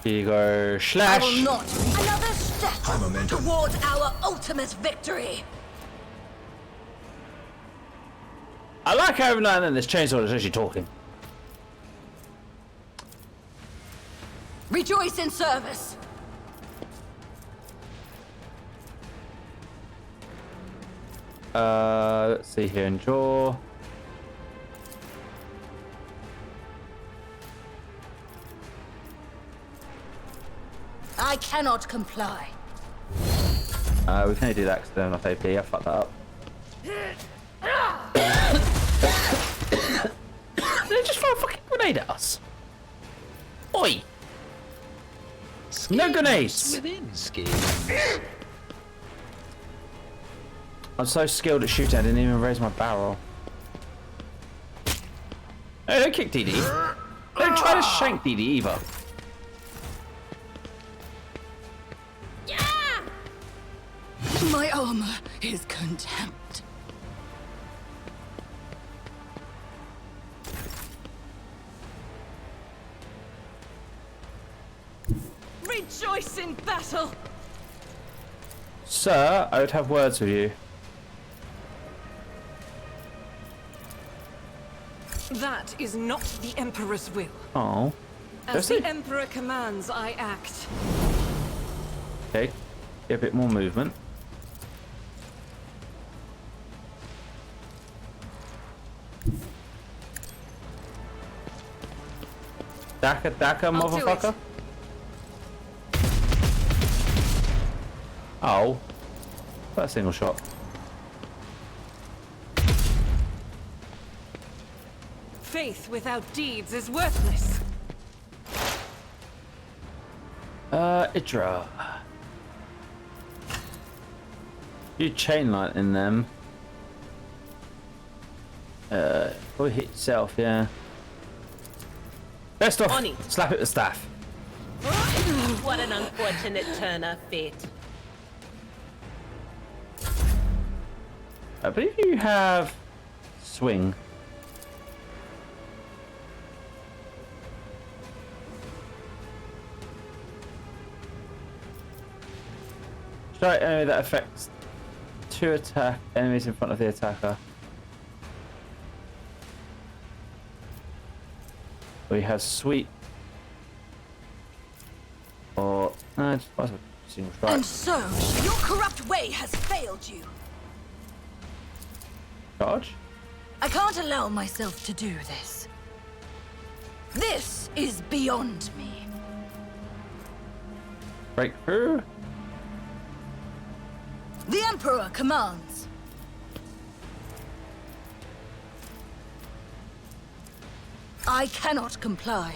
Here you go, I slash. will not be another step High momentum. towards our ultimate victory. I like how every now and then this chainsaw is actually talking. Rejoice in service. Let's see here, endure. I cannot comply. We can only do that because they're not AP. I fucked that up. They just throw a fucking grenade at us. Oi! No grenades! Within schemes. I'm so skilled at shooting, I didn't even raise my barrel. Hey, don't kick DD. Don't try to shank DD either. My armor is contempt. Rejoice in battle! Sir, I would have words with you. That is not the Emperor's will. Oh. As Does the he? Emperor commands, I act. Okay. get a bit more movement. Daka, motherfucker. Oh. That's a single shot. Faith without deeds is worthless. Idra. You chain light in them. Probably hit yourself, yeah. Best off, slap it with the staff. What an unfortunate turn of fate. I believe you have swing. Strike enemy that affects 2 attack enemies in front of the attacker. We have sweep. Or just might as well single strike. And so, your corrupt way has failed you. Charge. I can't allow myself to do this. This is beyond me. Breakthrough. The Emperor commands. I cannot comply.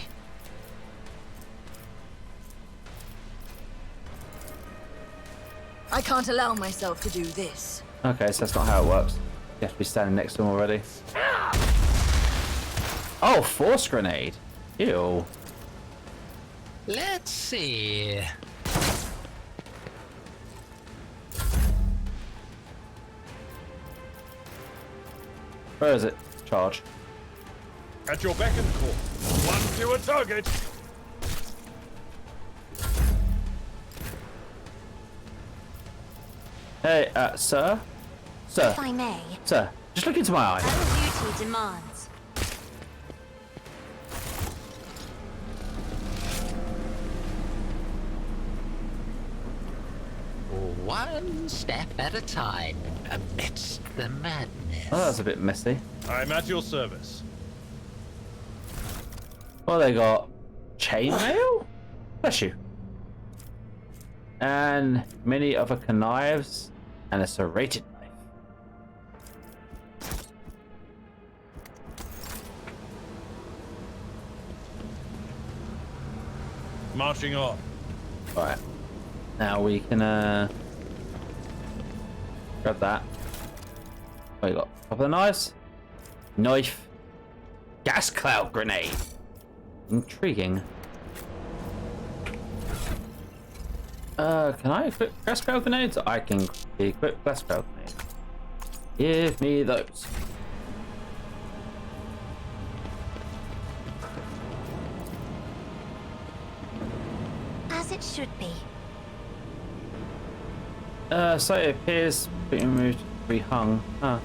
I can't allow myself to do this. Okay, so that's not how it works. You have to be standing next to him already. Oh, force grenade. Ew. Let's see. Where is it? Charge. At your beck and call. One fewer target. Hey, sir? Sir? If I may. Sir, just look into my eye. Our duty demands. One step at a time amidst the madness. Oh, that's a bit messy. I'm at your service. Well, they got chainmail? Bless you. And many other knives and a serrated knife. Marching on. Alright. Now we can grab that. What you got? Top of the knives? Knife. Gas cloud grenade. Intriguing. Can I equip gas cloud grenades? I can equip gas cloud grenades. Give me those. As it should be. So it appears being removed, rehung. Huh.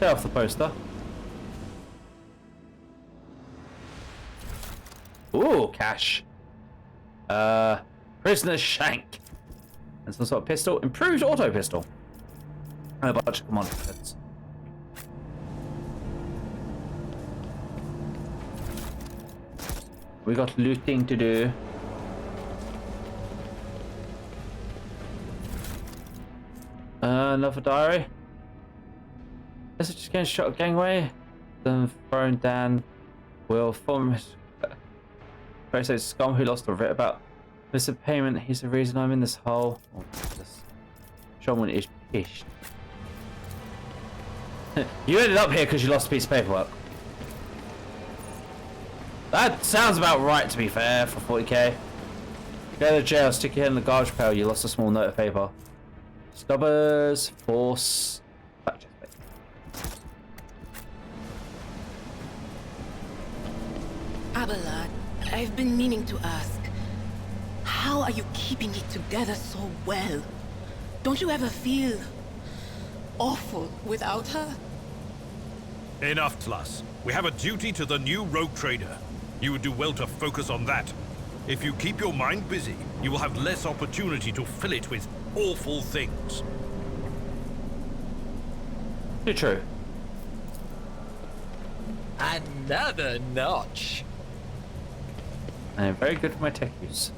Tear off the poster. Ooh, cash. Prisoner shank. And some sort of pistol. Improved auto pistol. And a bunch of command cards. We got looting to do. Another diary. Is it just getting shot at gangway? Then thrown down. Will form. Very says scum who lost a writ about missing payment. He's the reason I'm in this hole. Oh, someone is pissed. You ended up here because you lost a piece of paperwork. That sounds about right, to be fair, for 40k. Go to jail, stick your head in the garbage pail. You lost a small note of paper. Stubbers, force. Abelard, I've been meaning to ask. How are you keeping it together so well? Don't you ever feel awful without her? Enough, Tlus. We have a duty to the new rogue trader. You would do well to focus on that. If you keep your mind busy, you will have less opportunity to fill it with awful things. Too true. Another notch. I am very good for my tech use.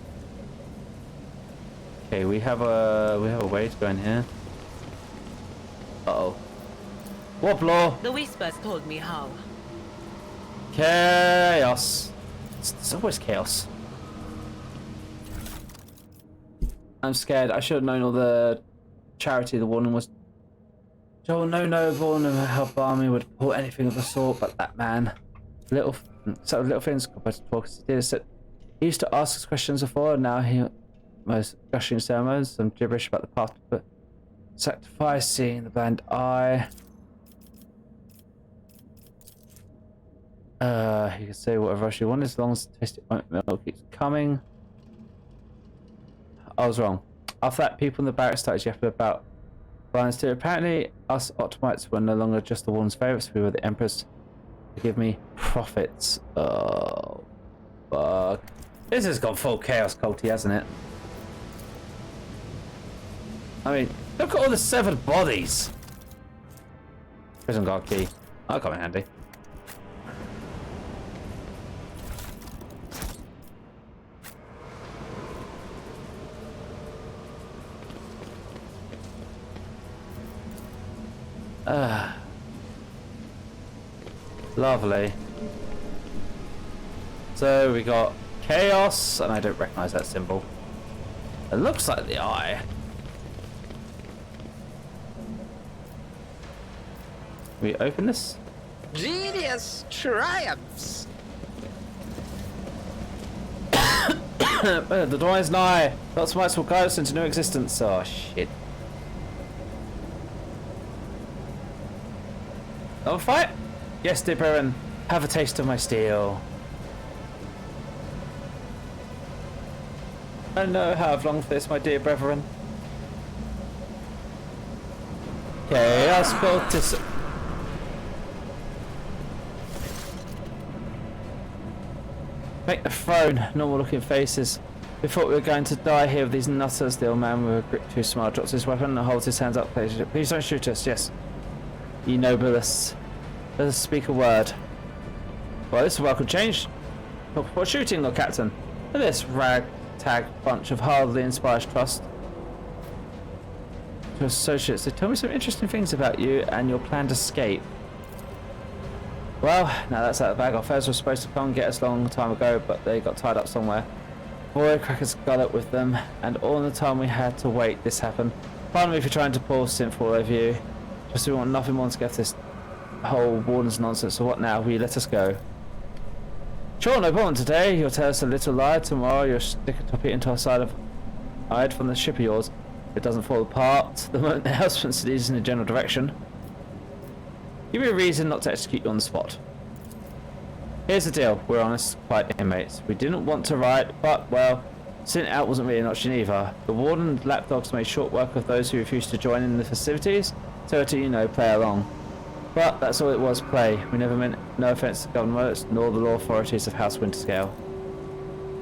Okay, we have a way to go in here. Uh-oh. Wobbler! The whispers told me how. Chaos. It's always chaos. I'm scared. I should have known all the charity the warning was. Joel, no, Vaughan of Help Army would pull anything of the sort, but that man. Little things compared to talk as he did. He used to ask us questions before, and now he was gushing sermons, some gibberish about the path, but sacrifice, seeing the blind eye. You can say whatever else you want as long as the tasty ointmeal keeps coming. I was wrong. After that, people in the barracks started yapping about violence too. Apparently, us Ottomites were no longer just the Warden's favourites, we were the Emperor's, forgive me, prophets. Oh, fuck. This has gone full chaos culty, hasn't it? I mean, look at all the severed bodies. Prison guard key. That'll come in handy. Lovely. So we got chaos, and I don't recognize that symbol. It looks like the eye. We open this? Genius triumphs. The door is nigh. Lots of mice will guide us into new existence. Oh shit. Another fight? Yes, dear Baron. Have a taste of my steel. I know how I've longed for this, my dear brethren. Chaos cultists. Make the throne. Normal looking faces. We thought we were going to die here with these nutters. The old man with a grip too smart drops his weapon and holds his hands up. Please don't shoot us. Yes. Ye noblest. Let us speak a word. Well, this is a welcome change. For shooting, Lord Captain. Look at this ragtag bunch of hardly inspires trust. To associates, they told me some interesting things about you and your planned escape. Well, now that's out of the bag. Our fellows were supposed to come and get us a long time ago, but they got tied up somewhere. Boy, crackers got up with them, and all the time we had to wait, this happened. Pardon me for trying to pull synth all over you. Just we want nothing more to get this whole Warden's nonsense. So what now? Will you let us go? Sure, no problem today. You'll tell us a little lie. Tomorrow you'll stick a toppy into our side from the ship of yours. If it doesn't fall apart, the moment the housements leads in a general direction. Give me a reason not to execute you on the spot. Here's the deal. We're honest, quiet inmates. We didn't want to riot, but, well, sitting out wasn't really an option either. The Warden and lapdogs made short work of those who refused to join in the festivities, so to, you know, play along. But that's all it was, play. We never meant no offence to governments nor the law authorities of House Winterscale.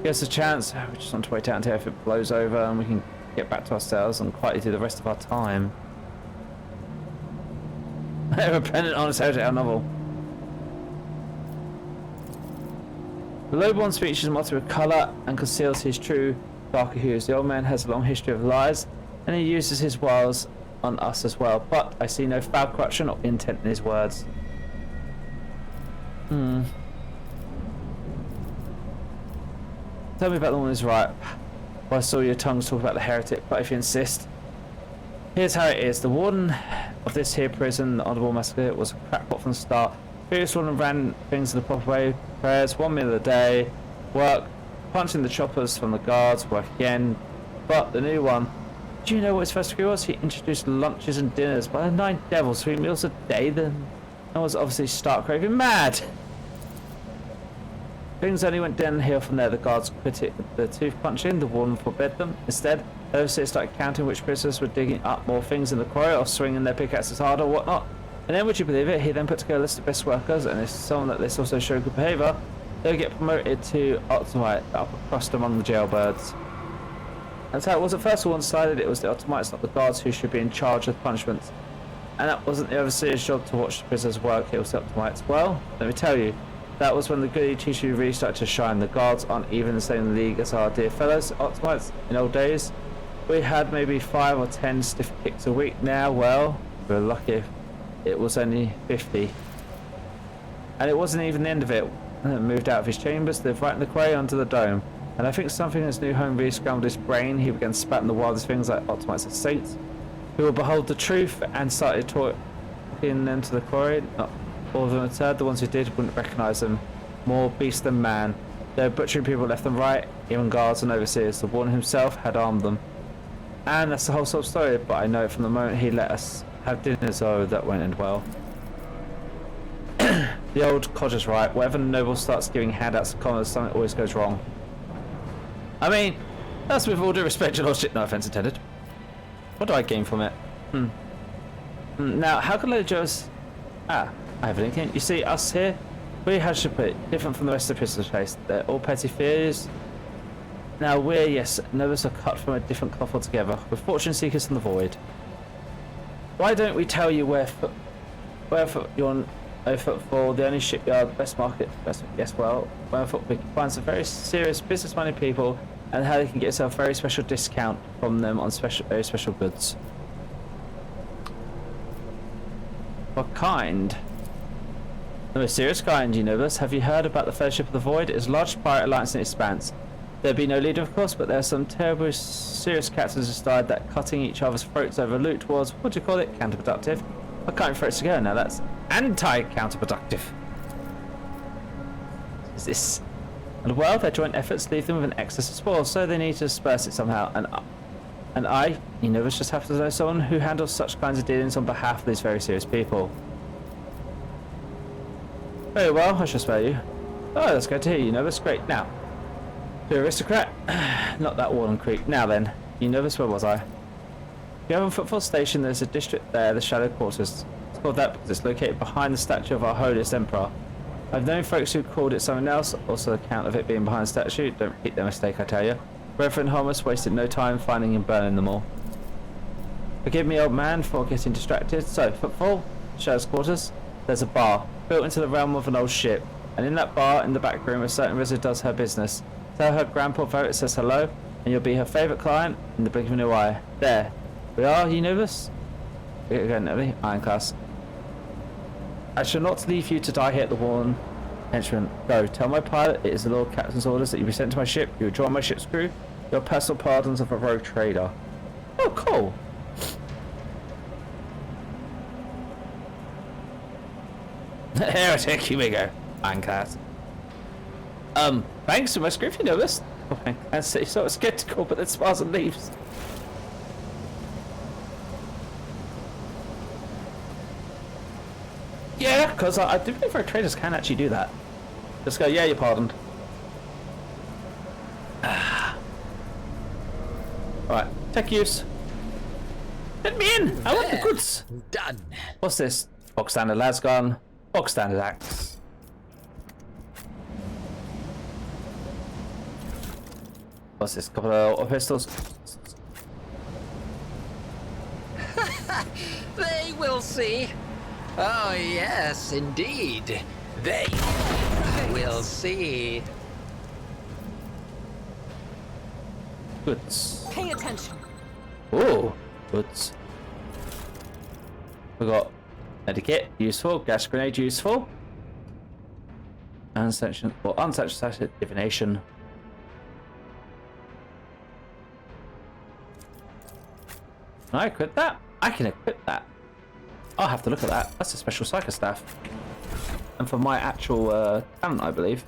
Give us a chance. We just want to wait out until if it blows over and we can get back to ourselves and quietly do the rest of our time. A pendant on a Telltale novel. The lowborn speech is motto with colour and conceals his true darker hues. The old man has a long history of lies, and he uses his wiles on us as well. But I see no foul corruption or intent in his words. Tell me about the one who's right. Well, I saw your tongues talk about the heretic, but if you insist. Here's how it is. The warden of this here prison, the Honourable Massacre, was a crackpot from the start. Previous warden ran things in the proper way. Prayers, 1 meal a day, work, punching the choppers from the guards, work again. But the new one, do you know what his first degree was? He introduced lunches and dinners by the 9 devils, 3 meals a day. Then I was obviously stark raving mad. Things only went downhill from there. The guards quit it. The tooth punching, the warden forbade them. Instead, the overseers started counting which prisoners were digging up more things in the quarry or swinging their pickaxes harder or whatnot. And then, would you believe it, he then put together a list of best workers, and if someone that this also showed good behaviour, They'll get promoted to Optimite upper crust among the jailbirds. That's how it was at first. All decided it was the Optimites, not the guards, who should be in charge of punishments. And that wasn't the overseer's job to watch the prisoners work, it was the Optimites. Well, let me tell you, that was when the goody two-shoe really started to shine. The guards aren't even the same league as our dear fellows Optimites. In old days, we had maybe 5 or 10 stiff kicks a week. Now, well, we're lucky if it was only 50. And it wasn't even the end of it. Moved out of his chambers, lived right in the quarry under the dome. And I think something in his new home really scrambled his brain. He began spouting the wildest things like Optimites are saints, who will behold the truth, and started talking them to the quarry. Not all of them had heard. The ones who did wouldn't recognise them. More beast than man. They were butchering people left and right, even guards and overseers. The warden himself had armed them. And that's the whole sort of story, but I know it from the moment he let us have dinner, so that won't end well. The old codger's right. Whenever the noble starts giving handouts to commoners, something always goes wrong. I mean, that's with all due respect, your lordship. No offence intended. What do I gain from it? Now, how can Lady Joe's... I have an inkling. You see, us here, we how should put it, different from the rest of the prisoners' place. They're all petty fears. Now we're, yes, nobles are cut from a different cloth altogether. We're fortune seekers from the void. Why don't we tell you where you're for the only shipyard, best market, yes, well, where we can find some very serious business-minded people, and how they can get yourself a very special discount from them on very special goods. What kind? The most serious kind, you know this. Have you heard about the Fellowship of the Void? It is a large pirate alliance in expanse. There'd be no leader, of course, but there are some terribly serious captains who decided that cutting each other's throats over loot was, what do you call it, counterproductive. I can't throats to go now, that's anti-counterproductive. Is this? And well, their joint efforts leave them with an excess of spoil, so they need to disperse it somehow. And I, you know, just have to know someone who handles such kinds of dealings on behalf of these very serious people. Very well, I shall spare you. Oh, that's good to hear, you know, that's great. Now, the aristocrat, not that Warden Creek. Now then, you know this, where was I? You have a footfall station, there's a district there, the Shadow Quarters. It's called that because it's located behind the statue of our holiest emperor. I've known folks who called it something else, also the account of it being behind the statue. Don't repeat their mistake, I tell you. Reverend Holmes wasted no time finding and burning them all. Forgive me, old man, for getting distracted. So, footfall, Shadow's Quarters, there's a bar, built into the realm of an old ship. And in that bar, in the back room, a certain wizard does her business. Tell her Grandpa Vote says hello, and you'll be her favourite client in the blink of an eye. There. We are, you know this? Again, Nelly, Ironclass. I shall not leave you to die here at the Warren henchman. Go, tell my pilot it is the Lord Captain's orders that you be sent to my ship. You will join my ship's crew. Your personal pardons of a rogue trader. Oh, cool. Heretic, here we go. Ironclass. Thanks for my script, you know this. And so sort of skeptical, but then smiles and leaves. Yeah, because I do believe our traders can actually do that. Just go, yeah, you're pardoned. Alright, tech use. Let me in! I want the goods! Done. What's this? Box standard lasgun. Box standard axe. What's this? Couple of auto pistols. They will see. Oh, yes, indeed. They will see. Goods. Pay attention. Oh, goods. We got medikit, useful. Gas grenade, useful. Unsaturated divination. Can I equip that? I can equip that. I'll have to look at that. That's a special psycho staff. And for my actual talent, I believe.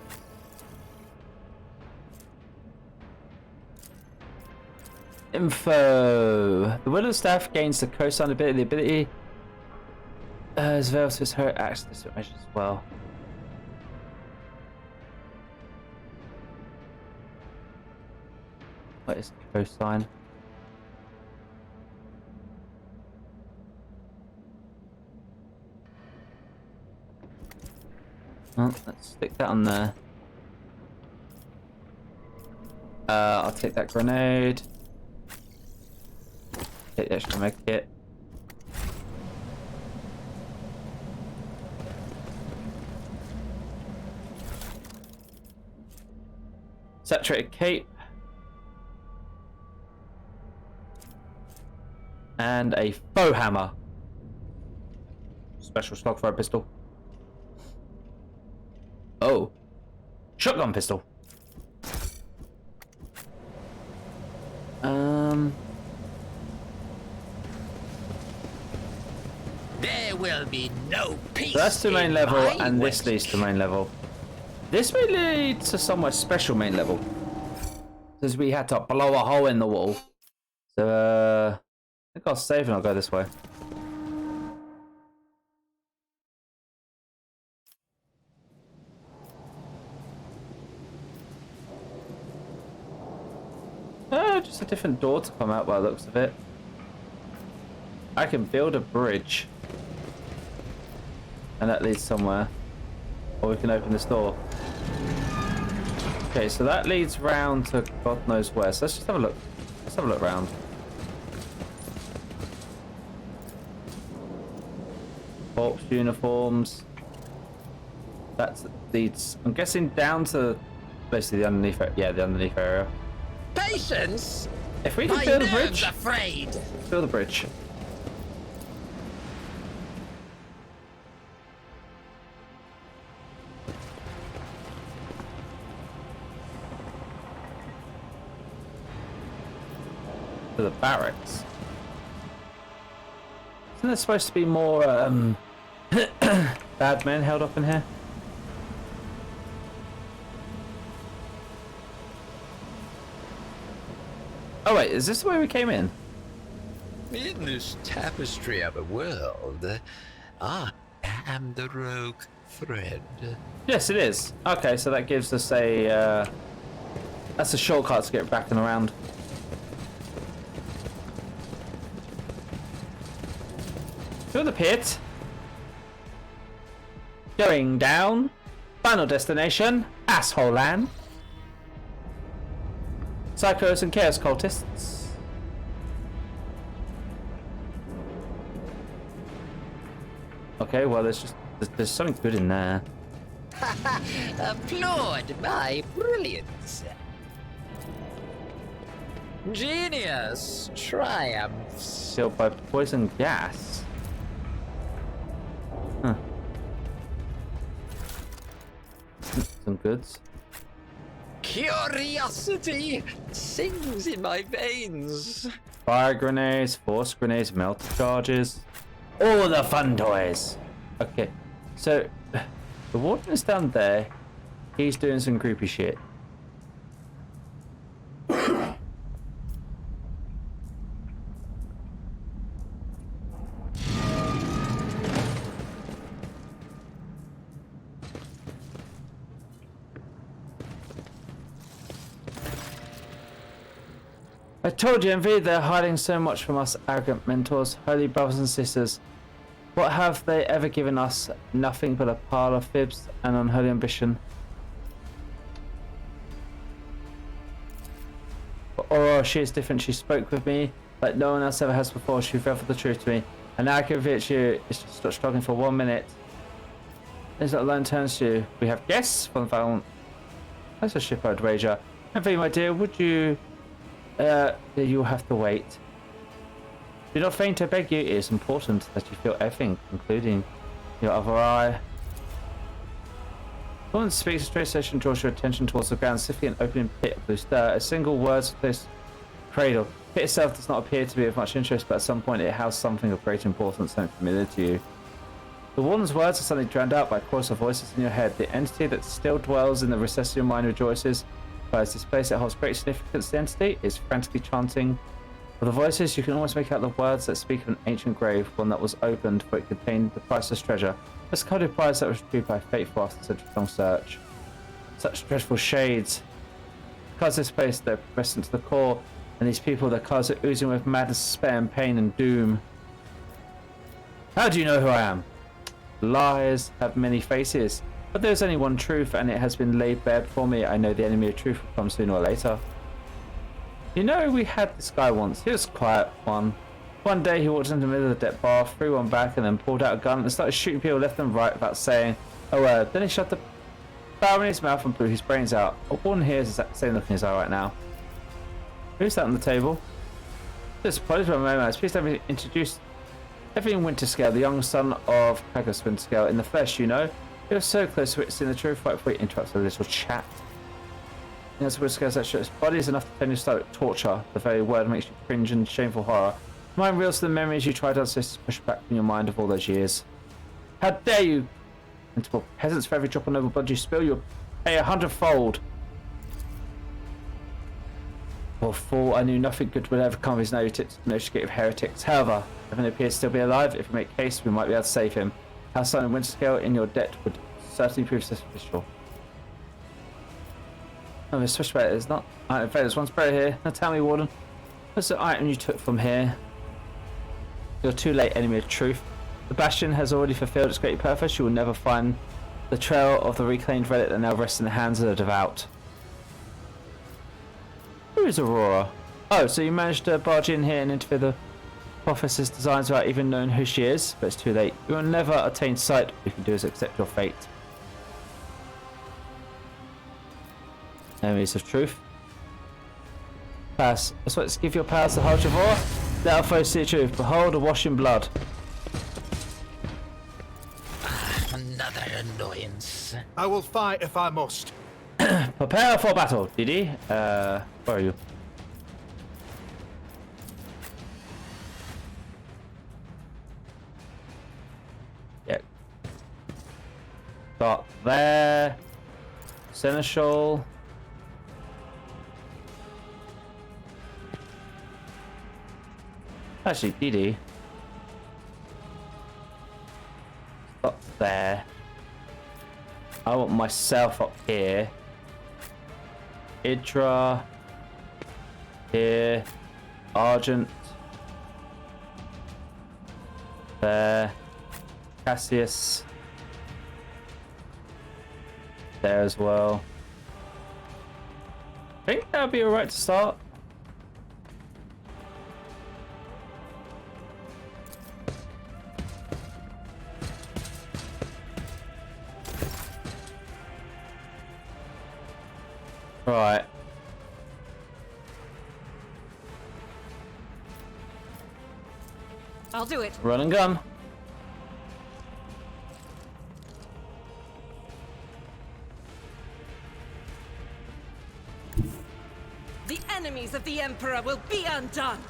Info. The Willow Staff gains the co-sign ability. The ability as well as her access to measures as well. What is co-sign? Well, let's stick that on there. I'll take that grenade. Take the extra med kit. Saturated cape. And a bow hammer. Special slug for a pistol. Oh. Shotgun pistol. There will be no peace. So that's to main level, and way. this leads to main level. This may lead to somewhat special main level. Because we had to blow a hole in the wall. So, I think I'll save and I'll go this way. Oh, just a different door to come out by the looks of it. I can build a bridge. And that leads somewhere. Or we can open this door. Okay, so that leads round to God knows where. So let's just have a look. Let's have a look round. Corpse uniforms. That leads, I'm guessing, down to basically the underneath. Yeah, the underneath area. Patience. If we can build a bridge. Afraid. Build a bridge. To the barracks. Isn't there supposed to be more bad men held up in here? Oh wait, is this the way we came in? In this tapestry of a world, I am the rogue thread. Yes, it is. Okay, so that gives us a that's a shortcut to get back and around. To the pit. Going down. Final destination, Asshole Land. Psychos and Chaos Cultists. Okay, well there's something good in there. Applaud my brilliance. Genius triumphs. Sealed by poison gas. Huh. Some goods. Curiosity sings in my veins. Fire grenades, force grenades, melter charges. All the fun toys. Okay, so the warden is down there. He's doing some creepy shit. I told you, Envy, they're hiding so much from us arrogant mentors, holy brothers and sisters. What have they ever given us? Nothing but a pile of fibs and unholy ambition. But Aurora, she is different. She spoke with me like no one else ever has before. She revealed the truth to me. And now I can reveal it to you. It's just stop struggling for 1 minute. This little line turns to you. We have guests from the Valent. That's a ship-eyed wager. Envy, my dear, would you... you'll have to wait. Do not faint, I beg you. It is important that you feel everything, including your other eye. The woman speaks, a straight session draws your attention towards the ground, sifting an opening pit of blue stir. A single word to this cradle. The pit itself does not appear to be of much interest, but at some point it housed something of great importance, something familiar to you. The warden's words are suddenly drowned out by a chorus of voices in your head. The entity that still dwells in the recess of your mind rejoices. As this place that holds great significance, the entity is frantically chanting. For the voices, you can almost make out the words that speak of an ancient grave, one that was opened, for it contained the priceless treasure. This coded prize that was retrieved by faithful after such a long search. Such dreadful shades. Because this place, they're pressed into the core, and these people, their colours are oozing with madness, despair, and pain and doom. How do you know who I am? Lies have many faces. But there's only one truth, and it has been laid bare before me. I know the enemy of truth will come sooner or later. You know, we had this guy once. He was a quiet one. One day he walked into the middle of the deck bar, threw one back, and then pulled out a gun and started shooting people left and right without saying a word. Then he shot the barrel in his mouth and blew his brains out. A woman here is the same look in his eye right now. Who's that on the table? Disappointed by my please let me introduce Evelyn Winterscale, the young son of Kragus Winterscale in the flesh, you know. He was so close to witnessing the truth right before he interrupts a little chat. As Winterscale's extra body is enough to turn your stomach torture. The very word makes you cringe in shameful horror. Mind reels to the memories you tried to push back from your mind of all those years. How dare you! Multiple peasants, for every drop of noble blood you spill, you'll pay 100-fold. Poor fool, I knew nothing good would ever come of his no-shit heretics. However, if he appears to still be alive, if we make case, we might be able to save him. Our son in Winterscale in your debt would certainly prove suspicious. Oh, this switchback is not. In fact, there's one spray here. Now tell me, Warden, what's the item you took from here? You're too late, enemy of truth. The Bastion has already fulfilled its great purpose. You will never find the trail of the reclaimed relic that now rests in the hands of the devout. Who is Aurora? Oh, so you managed to barge in here and interfere the prophetess's designs without even knowing who she is? But it's too late. You will never attain sight. All you can do is accept your fate. Enemies of truth. Pass. That's what give your powers the Heart of Aurora. Let our foes see the truth. Behold, a wash in blood. Another annoyance. I will fight if I must. Prepare for battle, Didi. Where are you? Yeah. Start there. Seneschal. Actually, Didi. Up there. I want myself up here. Idra. Here. Argent. There. Cassius. There as well. I think that'll be alright to start. Right. I'll do it. Run and gun. The enemies of the Emperor will be undone.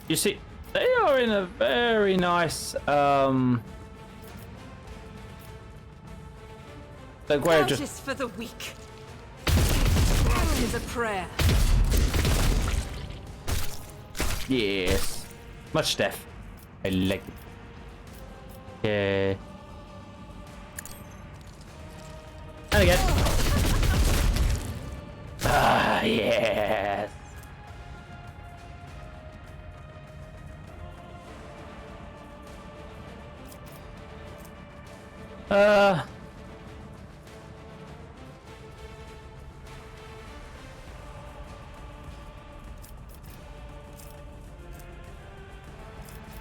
You see, they are in a very nice the way of Justice for the weak. That is a prayer. Yes. Much death. I like it. Okay. And again. Ah, yes.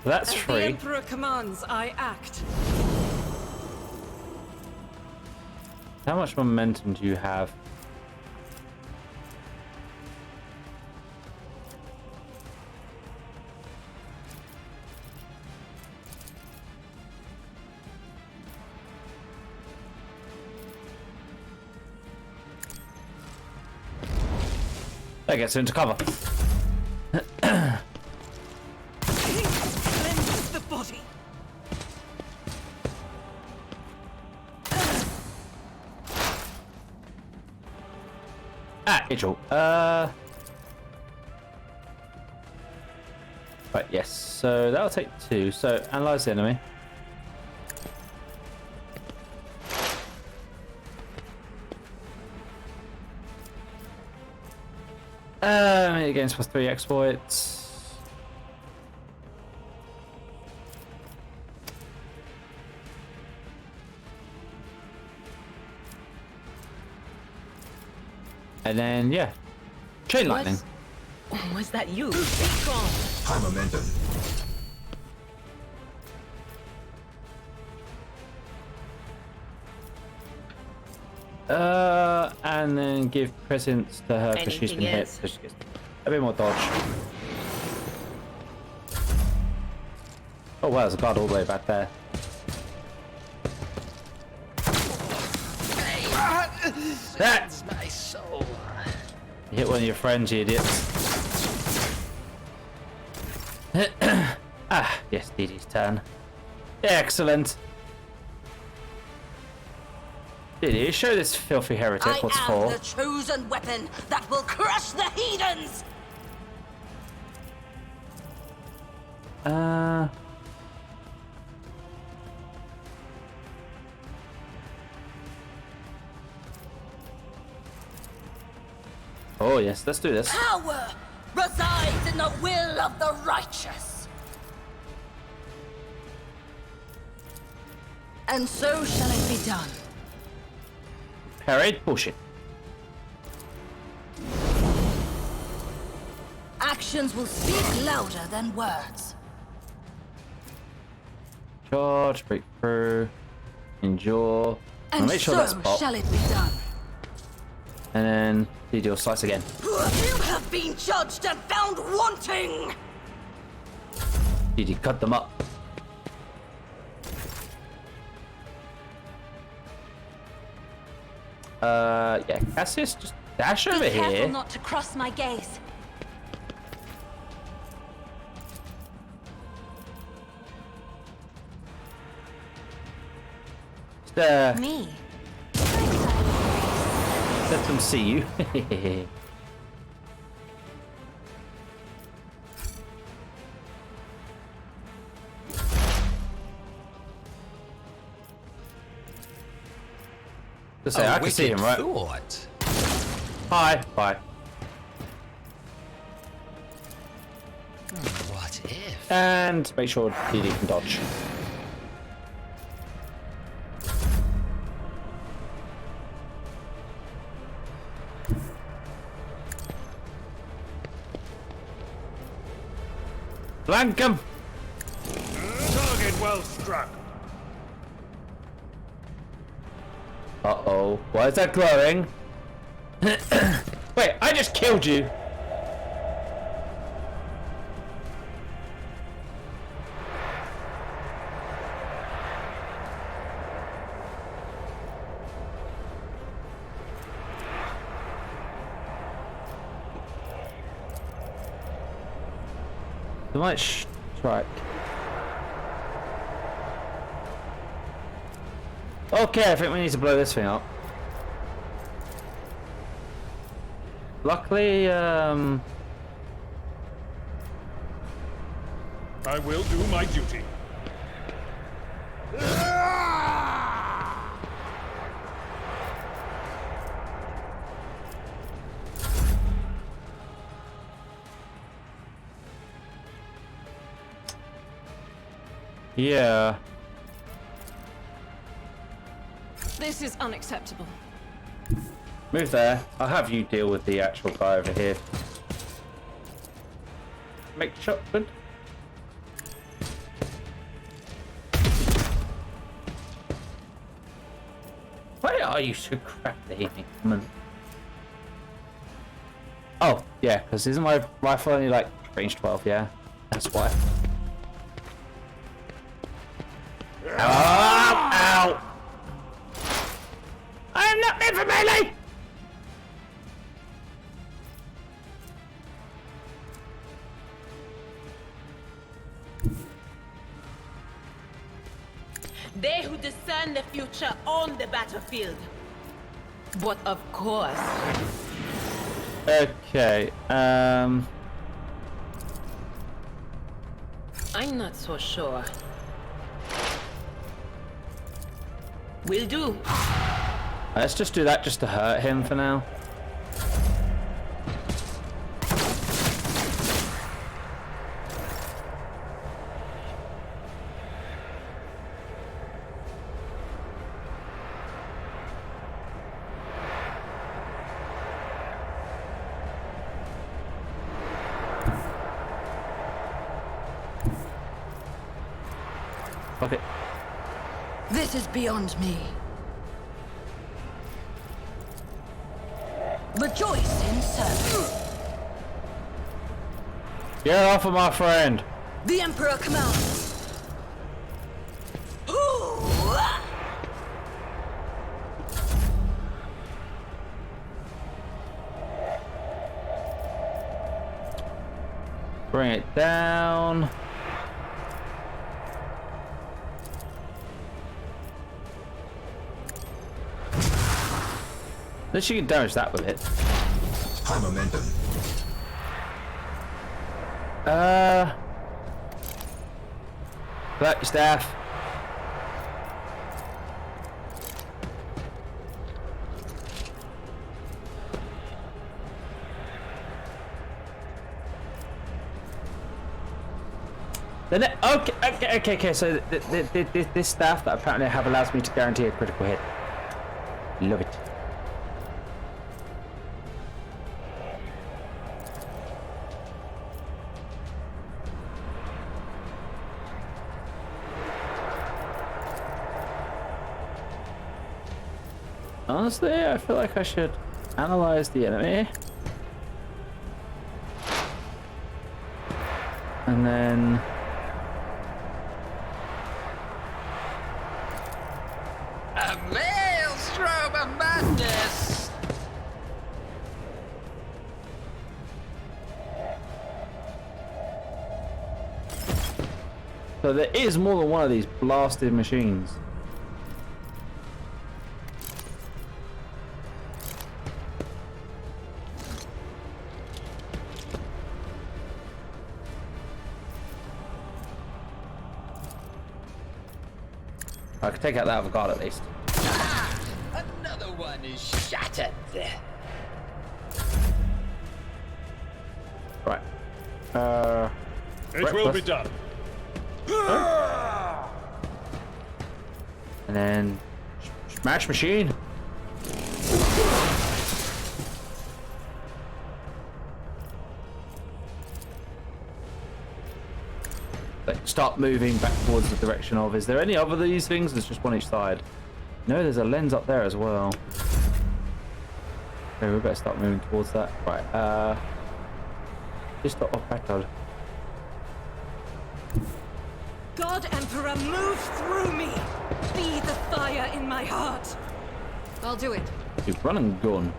That's As free. the Emperor commands, I act. How much momentum do you have? That gets into cover. Cleanses the body. Ah, Idril. Right, yes. So that'll take 2. So analyze the enemy. Against +3 exploits. And then, yeah. Chain lightning. Was that you? Be strong. High momentum. And then give presents to her because she's been Anything hit. else? So she gets a bit more dodge. Oh wow, there's a guard all the way back there. That's my soul. You hit one of your friends, you idiots. Ah, yes, Dee Dee's turn. Excellent. Dee Dee, show this filthy heretic what's for. the chosen weapon that will crush the heathens! Oh yes, let's do this. Power resides in the will of the righteous. And so shall it be done. Parade, bullshit. Actions will speak louder than words. Charge, break through, endure. And make sure so that's pop. shall it be done. And then Dee Dee will slice again. You have been judged and found wanting! Dee Dee, cut them up. Yeah, Cassius, just dash over Be careful here. not to cross my gaze. Just, Me? let them see you. Just say, I can see him, right? Thought. Hi. Bye. What if? And make sure Dee Dee can dodge. Flank him! Target well struck. Uh-oh. Why is that glowing? Wait, I just killed you! They might strike. Okay, I think we need to blow this thing up. Luckily, I will do my duty. yeah. This is unacceptable. Move there. I'll have you deal with the actual guy over here. Make shot good. Why are you so crafty, man? Oh, yeah, because isn't my rifle only like range 12, yeah? That's why. Ow! Ow! I am not made for melee! They who discern the future own the battlefield. But of course, Okay, I'm not so sure. Will do. let's just do that just to hurt him for now. Okay. This is beyond me. Rejoice in service. Get off of my friend. The Emperor commands. Bring it down. At least you can damage that with it. High momentum. Collect your staff. Okay. So this staff that apparently I have allows me to guarantee a critical hit. Love it. Honestly, I feel like I should analyze the enemy. And then... A maelstrom of madness! So there is more than one of these blasted machines. I could take out that other guard at least. Ah, another one is shattered. Right. It will be done. And then smash machine. Like, start moving back towards the direction of. Is there any other of these things? There's just one each side. No, there's a lens up there as well. Okay, we better start moving towards that. Right. Just stop off battle. God Emperor, move through me! Be the fire in my heart! I'll do it. You run and gun.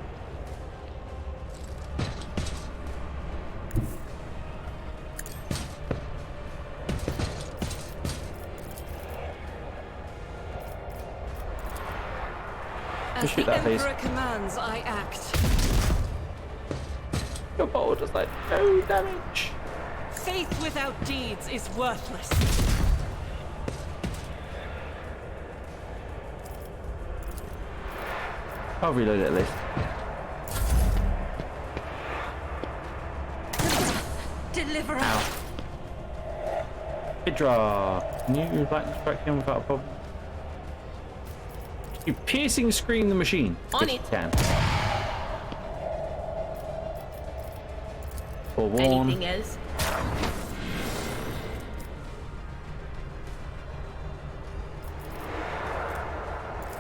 As shoot the that, please. Emperor commands, I act. Your bow does like no damage. Faith without deeds is worthless. I'll reload it at least. Deliver Ow. Hydra. Can you lightning strike him without a problem? You piercing screen the machine. On Yes, it. you can. Forewarn. Anything else?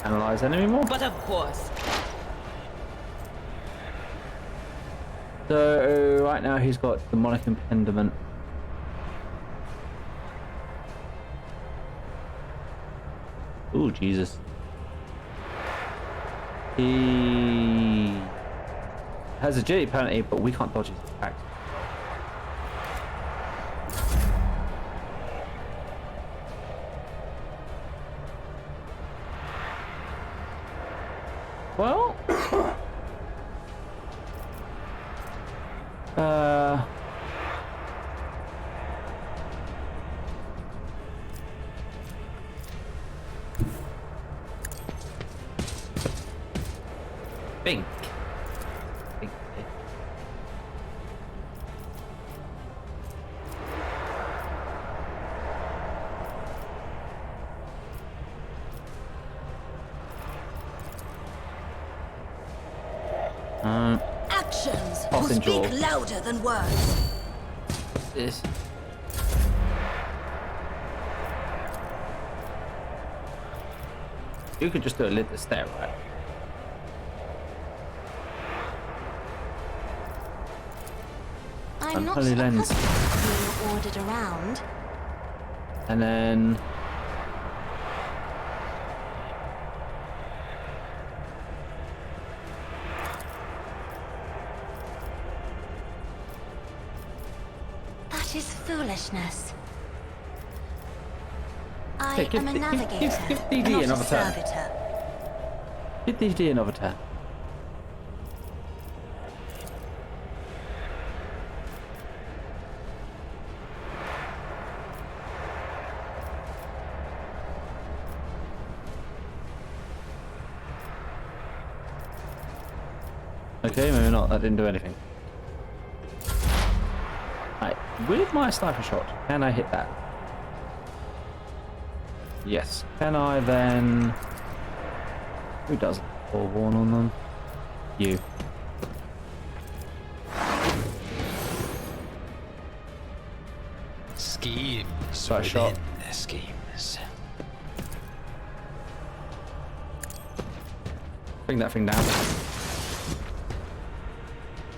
Analyze enemy more. But of course. So right now he's got demonic impediment. Ooh, Jesus. He has agility penalty, but we can't dodge his attacks. Well, Bink. Bink. Actions will Fucking speak jaw. louder than words. This. You could just do a lid to stare, right? I'm not Unholy lens. accustomed to being ordered around. And then... That is foolishness. I Hey, give am a the- navigator, give DD not a another turn. servitor. Give DD another turn. Okay, maybe not. That didn't do anything. Right, with my sniper shot, can I hit that? Yes. Can I then... Who does forewarn on them? You. Schemes Right, within shot. their schemes. Bring that thing down.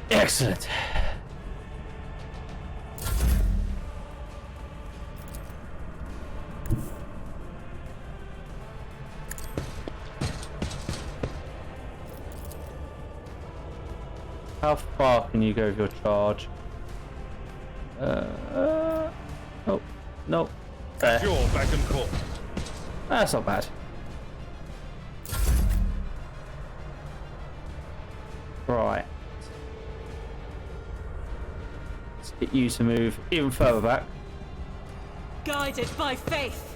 Excellent. How far can you go with your charge? Oh, no. There. Sure, back and forth. That's not bad. Right. Let's get you to move even further back. Guided by faith.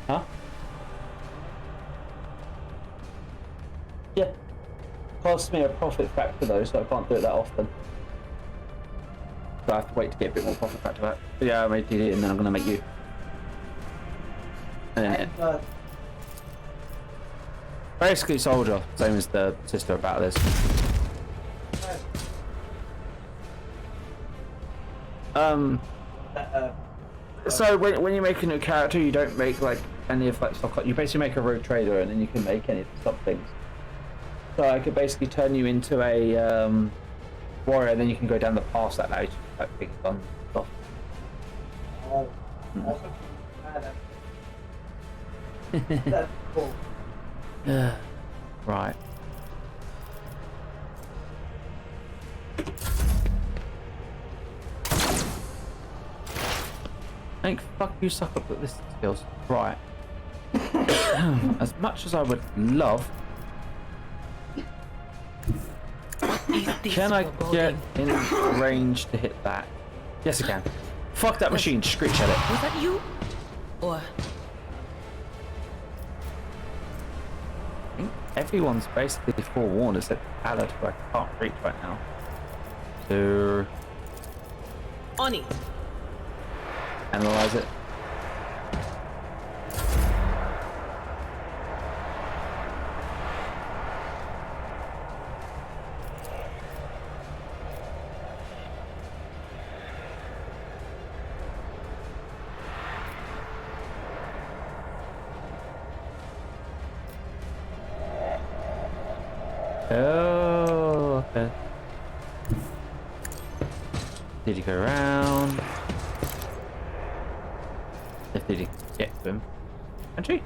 Huh? Yeah. Costs me a profit factor though, so I can't do it that often. So I have to wait to get a bit more profit factor back. But yeah, I made it and then I'm gonna make you. And then basically soldier, same as the sister about this. So when you make a new character, you don't make like any of like stock. You basically make a rogue trader, and then you can make any of the stock things. So I could basically turn you into a warrior, and then you can go down the path that allows you to like, pick on stuff. That's cool. Right. Thank fuck you suck up at this skills. Right. As much as I would love, can I get in range to hit that? Yes I can. Fuck that machine, screech at it. Was that you? Or I think everyone's basically forewarned except Alad, who I can't reach right now. To On it. analyze it. Oh, okay. Did he go around? If did he get to him? Entry?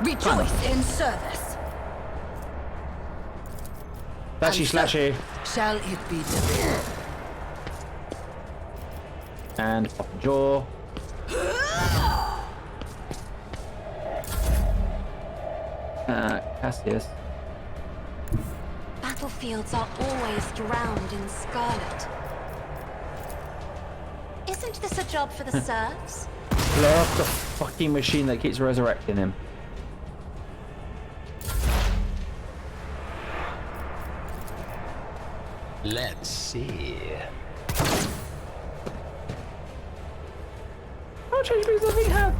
Rejoice in service. Slashy, slashy. Shall it be done? And pop the jaw. Cassius. Battlefields are always drowned in scarlet. Isn't this a job for the serfs? Blow up the fucking machine that keeps resurrecting him. Let's see. How much HP does that thing have?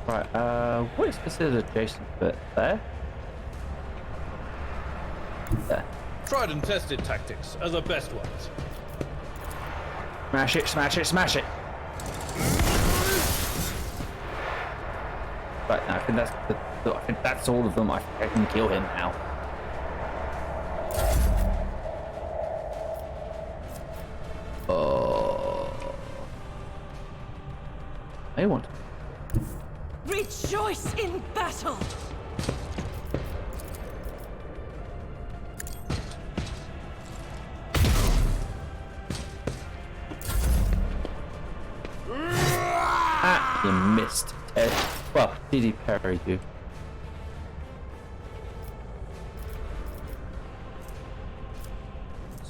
Right, what is considered adjacent bit there? There. Tried and tested tactics are the best ones. Smash it, smash it, smash it! Right now, I think that's all of them. I think I can kill him now. Oh, I want. Rejoice in battle. Ah, you missed, Ted. Well, did he parry you?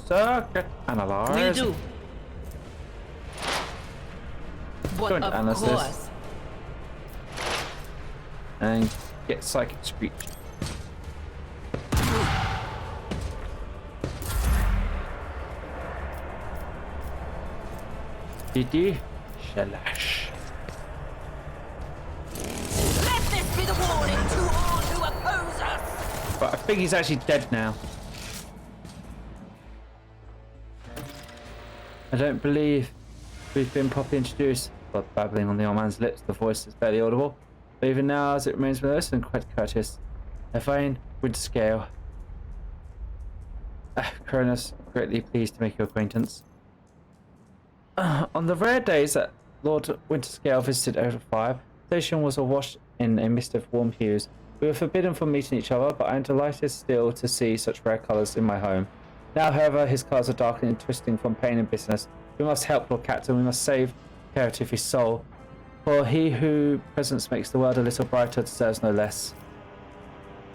Circuit analyze. Will do. But Joint of analysis. course. And get psychic screech. Didi Shalash. Let this be the warning to all who oppose us! But I think he's actually dead now. I don't believe we've been properly introduced. But babbling on the old man's lips, the voice is barely audible. But even now, as it remains melodious and quite courteous. Evain Winterscale. Cronus, greatly pleased to make your acquaintance. On the rare days that Lord Winterscale visited Earth 5, the station was awash in a mist of warm hues. We were forbidden from meeting each other, but I am delighted still to see such rare colours in my home. Now, however, his colours are darkening and twisting from pain and bitterness. We must help Lord Captain, we must save imperative his soul, for he who presence makes the world a little brighter deserves no less.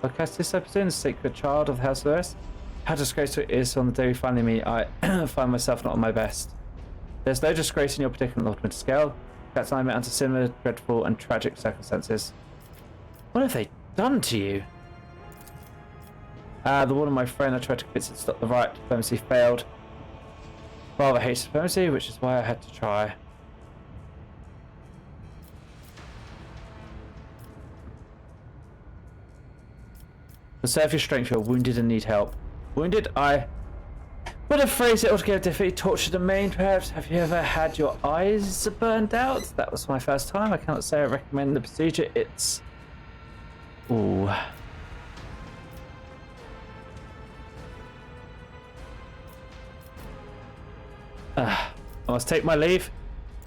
Sarcastic, I presume, the sacred child of the House of Rest. How disgraceful it is on the day we finally meet, I find myself not on my best. There's no disgrace in your predicament, Lord Winterscale. That's I met under similar dreadful and tragic circumstances. What have they done to you? The one of my friend I tried to convince to stop the riot. Diplomacy failed. Father hates diplomacy, which is why I had to try. Conserve your strength, you're wounded and need help. Wounded? I would have phrased it altogether differently. Tortured and maimed, perhaps. Have you ever had your eyes burned out? That was my first time. I cannot say I recommend the procedure. It's... Ooh. I must take my leave.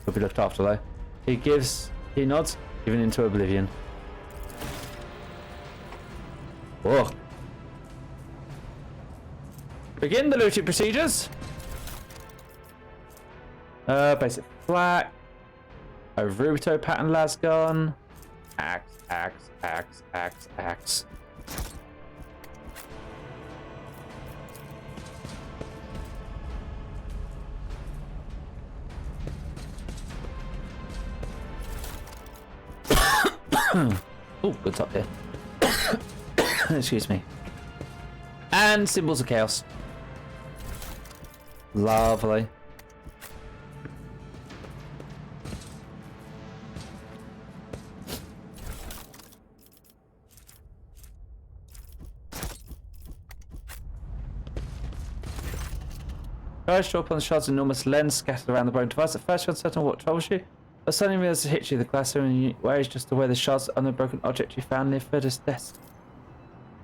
He'll be looked after though. He nods, giving into oblivion. Oh. Begin the looting procedures. Basic flak. A Rubuto pattern lasgun. Axe, axe, axe, axe, axe. Oh, good top here. Excuse me. And symbols of chaos. Lovely. Guys, draw upon the shard's enormous lens scattered around the bone device. At first, you're uncertain what troubles you. But suddenly realizes it hits you. The glass in your way is just the way the shards on the broken object you found near Furder's desk.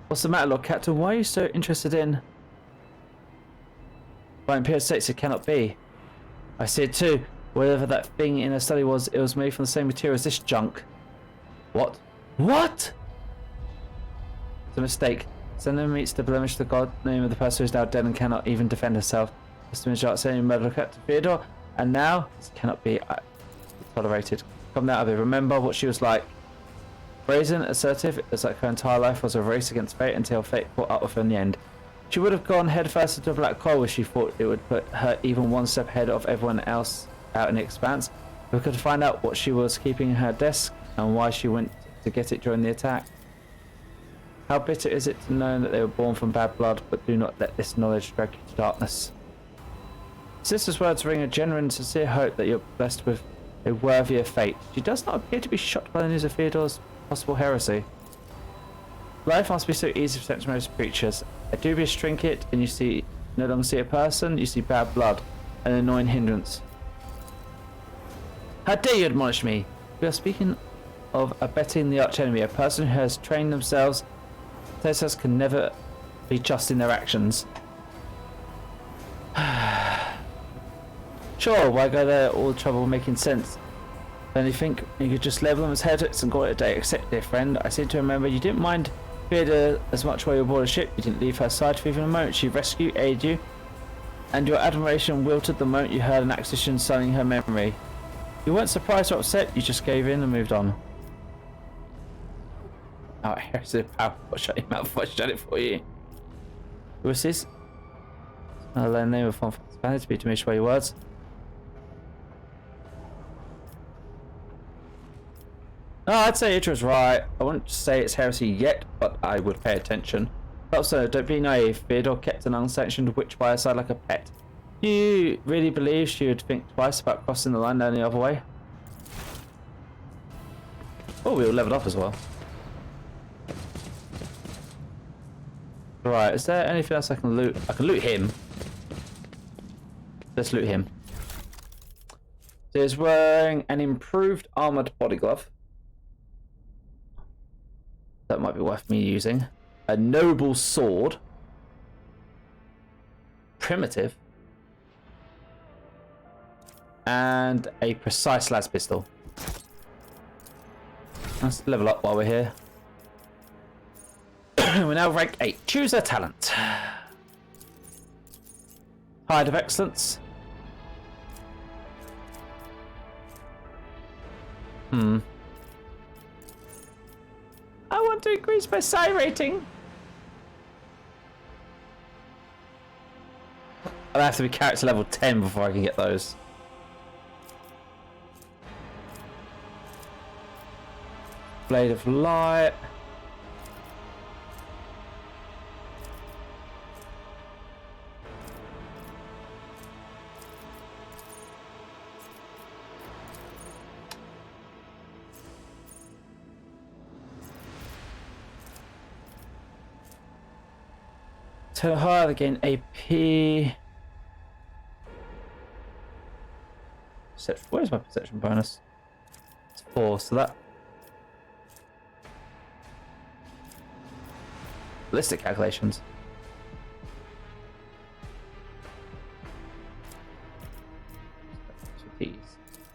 What's the matter, Lord Captain? Why are you so interested in... By Imperial states it cannot be. I see it too. Whatever that thing in her study was, it was made from the same material as this junk. What? What? It's a mistake. Sending meets the blemish, the god name of the person who is now dead and cannot even defend herself. Mr. Mijart saying murder Captain Theodore, and now this cannot be tolerated. Come out of it. Remember what she was like. Brazen, assertive, it was like her entire life was a race against fate until fate caught up with her in the end. She would have gone headfirst into a black hole if she thought it would put her even one step ahead of everyone else out in the expanse. We could find out what she was keeping in her desk and why she went to get it during the attack. How bitter is it to know that they were born from bad blood, but do not let this knowledge drag you to darkness. Sister's words ring a genuine, sincere hope that you're blessed with a worthier fate. She does not appear to be shocked by the news of Theodore's possible heresy. Life must be so easy for such most creatures. A dubious trinket, and you no longer see a person, you see bad blood, an annoying hindrance. How dare you admonish me? We are speaking of abetting the archenemy. A person who has trained themselves, Teslas can never be just in their actions. Sure, why go there all the trouble making sense? Don't you think you could just label them as heretics and call it a day? Except, dear friend, I seem to remember you didn't mind Theodore as much while you were aboard a ship. You didn't leave her side for even a moment. She rescued, aided you, and your admiration wilted the moment you heard an accusation sullying her memory. You weren't surprised or upset, you just gave in and moved on. Oh, here's the power. Shut your mouth, I'll shut it for you. Who is this? I'll name of fun Spanish to be diminished by your words. No, I'd say Idra's right. I wouldn't say it's heresy yet, but I would pay attention. Also, don't be naive. Theodore kept an unsanctioned witch by her side like a pet. Do you really believe she would think twice about crossing the line down the other way? Oh, we all leveled up as well. Right, is there anything else I can loot? I can loot him. Let's loot him. So he's wearing an improved armoured body glove. That might be worth me using. A noble sword. Primitive. And a precise las pistol. Let's level up while we're here. We're now rank 8. Choose a talent. Hide of Excellence. I want to increase my psi rating. I'll have to be character level 10 before I can get those. Blade of Light. To higher again, AP. Where's my perception bonus? It's 4, so that. Ballistic calculations.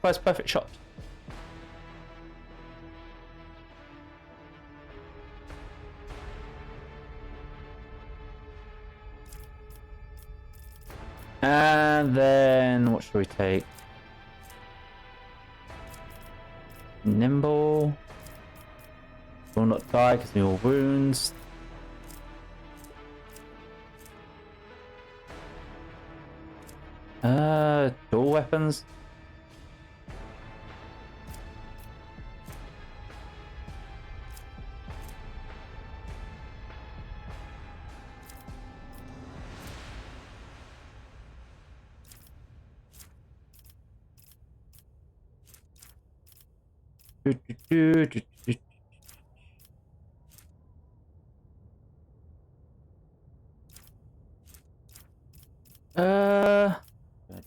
First perfect shot. And then what should we take? Nimble. Will not die because we all wounds. Dual weapons.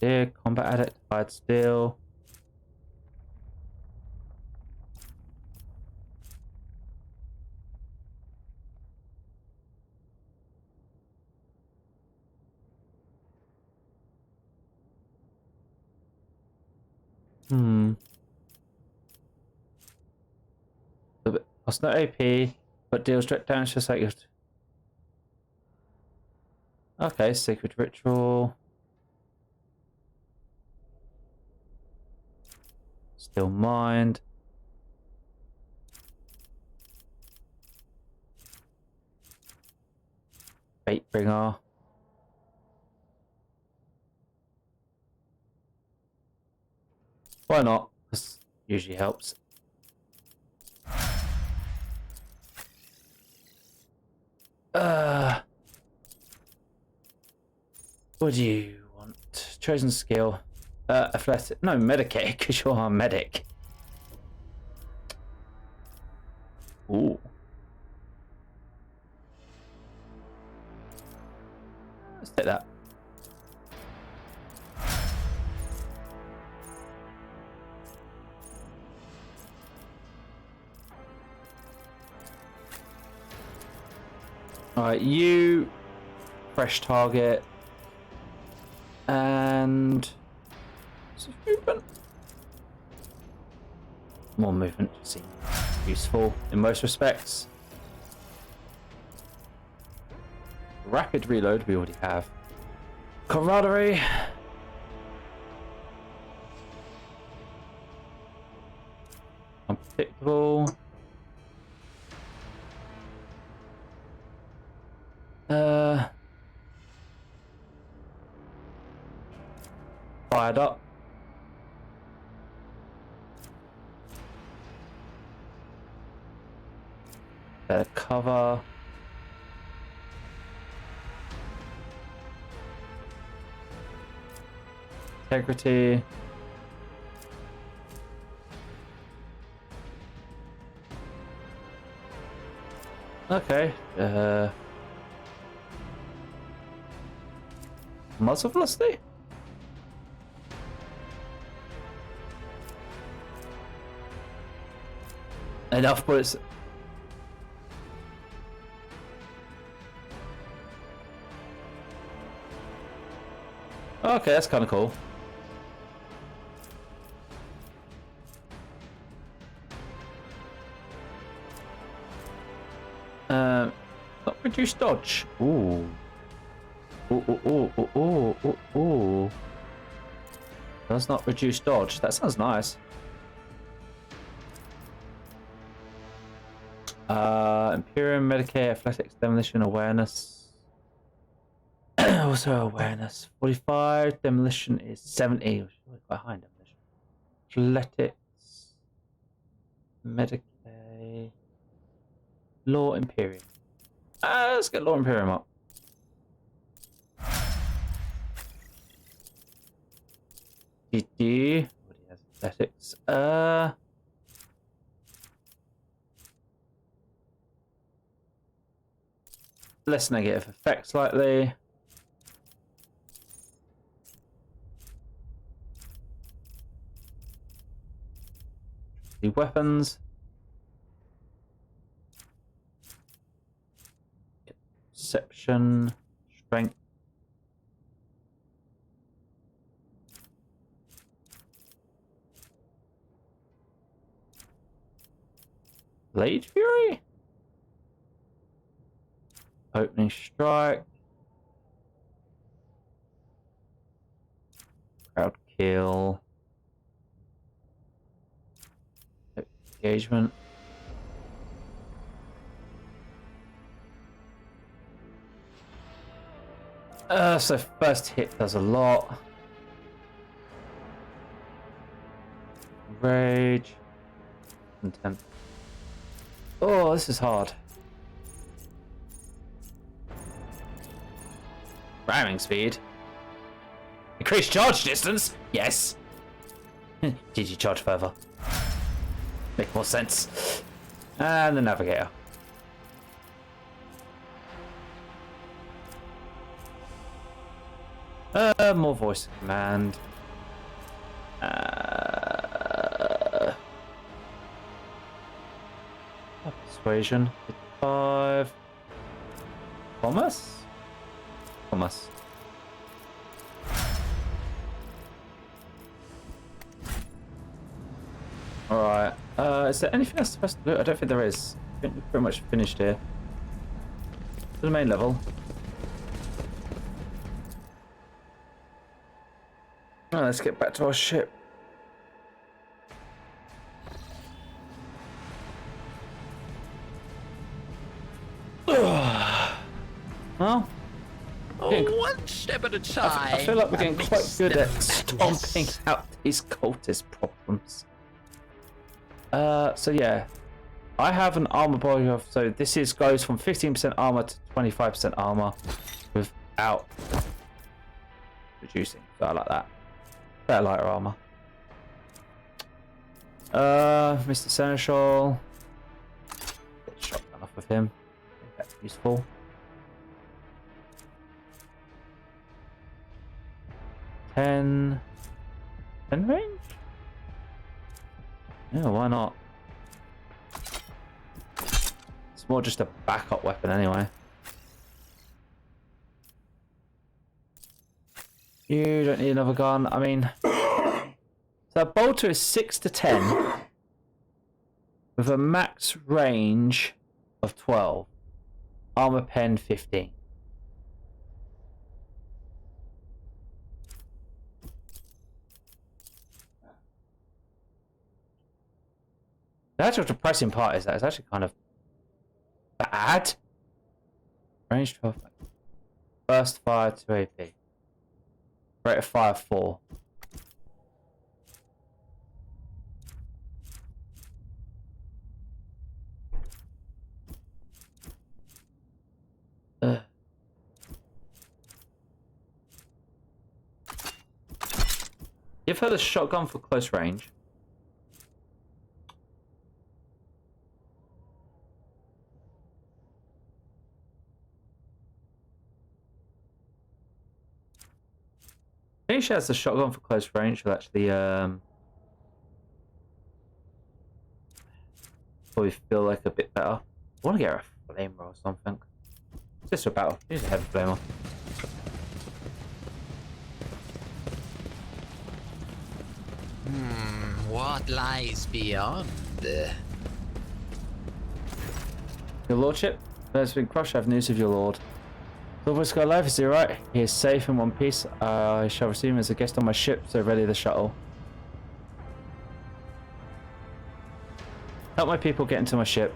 Idea, combat addict, hide still. Costs no AP, but deals direct damage to sacred. Okay, sacred ritual. Still mind. Fate bringer. Why not? This usually helps. What do you want? Chosen skill. Athletic. No, medicate, because you're a medic. Ooh. Let's take that. Alright, you fresh target and movement. More movement seems useful in most respects. Rapid reload we already have. Camaraderie. Unpredictable. Fired up. Better cover. Integrity. Okay. Muzzle velocity? Enough bullets. Okay, that's kind of cool. Not reduce dodge. Ooh. Ooh. Does not reduce dodge. That sounds nice. Imperium, Medicare, Athletics, Demolition, Awareness. Also awareness. 45. Demolition is 70. Which is behind demolition. Athletics. Medicare. Law Imperium. Let's get Law Imperium up. What he has athletics. Less negative effects slightly. The weapons. Perception, strength. Blade Fury? Opening strike. Crowd kill. Engagement. So first hit does a lot. Rage. Content. Oh, this is hard. Ramming speed. Increase charge distance? Yes. Did you charge further? Make more sense. And the navigator. More voice command. Persuasion. 5. Commerce? Commerce. Alright. Is there anything else supposed to do? I don't think there is. I think we've pretty much finished here. To the main level. Right, let's get back to our ship. Well, one step at a time. I feel like we're getting quite good at stomping out these cultist problems. So yeah, I have an armor body of, so this is goes from 15% armor to 25% armor without reducing. So I like that. Better lighter armor. Mr. Seneschal. Get shotgun off of him. I think that's useful. Ten range? Yeah, why not? It's more just a backup weapon anyway. You don't need another gun. I mean, so a bolter is 6 to 10 with a max range of 12. Armor pen 15. The actual depressing part is that it's actually kind of bad. Range 12. Burst fire 2 AP. Rate of fire 4. Give her the shotgun for close range. I think she has the shotgun for close range. She'll actually probably feel like a bit better. I want to get her a flamer or something. Just a battle. Use a heavy flamer. What lies beyond? Your lordship, there's been crushed. I have news of your lord. Silver's got alive, is he right? He is safe in one piece. I shall receive him as a guest on my ship, so ready the shuttle. Help my people get into my ship.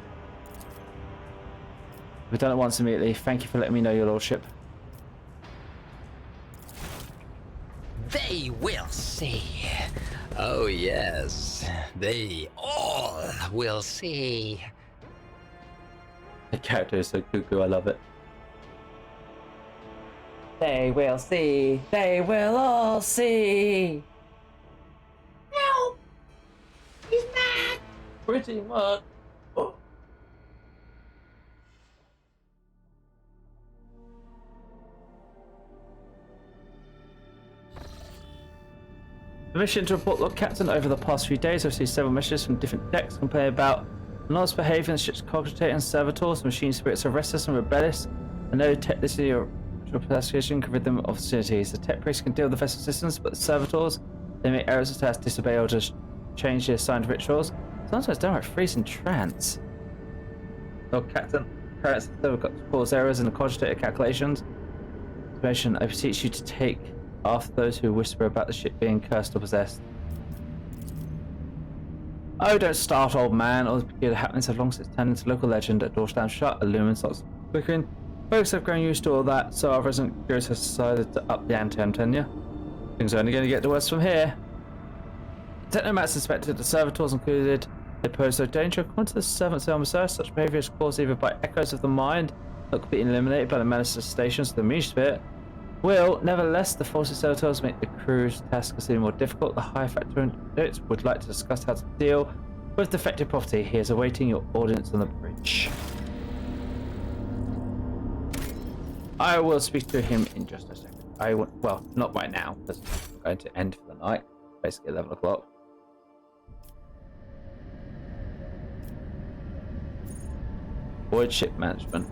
We've done it once immediately. Thank you for letting me know, your lordship. They will see. Oh yes, they all will see. The character is so cuckoo, I love it. They will see. They will all see. Help! He's mad! Pretty much. Oh. Permission to report, Lord Captain. Over the past few days, I've received several messages from different decks complaining about anomalous behavior in the ship's cogitating servitors. Machine spirits are restless and rebellious, and no technicity or investigation can rid them of facilities. The tech priests can deal with the vessel systems, but the servitors, they make errors such as disobey or just change the assigned rituals. Sometimes downright freeze in trance. Lord Captain, parents have got to cause errors in the cogitated calculations. Information, I beseech you to take after those who whisper about the ship being cursed or possessed. Oh, don't start, old man. All the peculiar happenings have long since turned into local legend. A door stands shut, a lumen starts flickering. Folks have grown used to all that, so our resident gurus have decided to up the ante on tenure. Things are only going to get worse from here. Technomats suspected the servitors included. They pose no danger. According to the servants of Elmsir, such behavior is caused either by echoes of the mind, not could be eliminated by the manifestations of the Muse Spirit. Will, nevertheless, the forces servitors make the crew's task considerably more difficult. The High Factor notes would like to discuss how to deal with defective property. He is awaiting your audience on the bridge. I will speak to him in just a second. Well, not right now, because I'm going to end for the night. Basically 11 o'clock. Void ship management.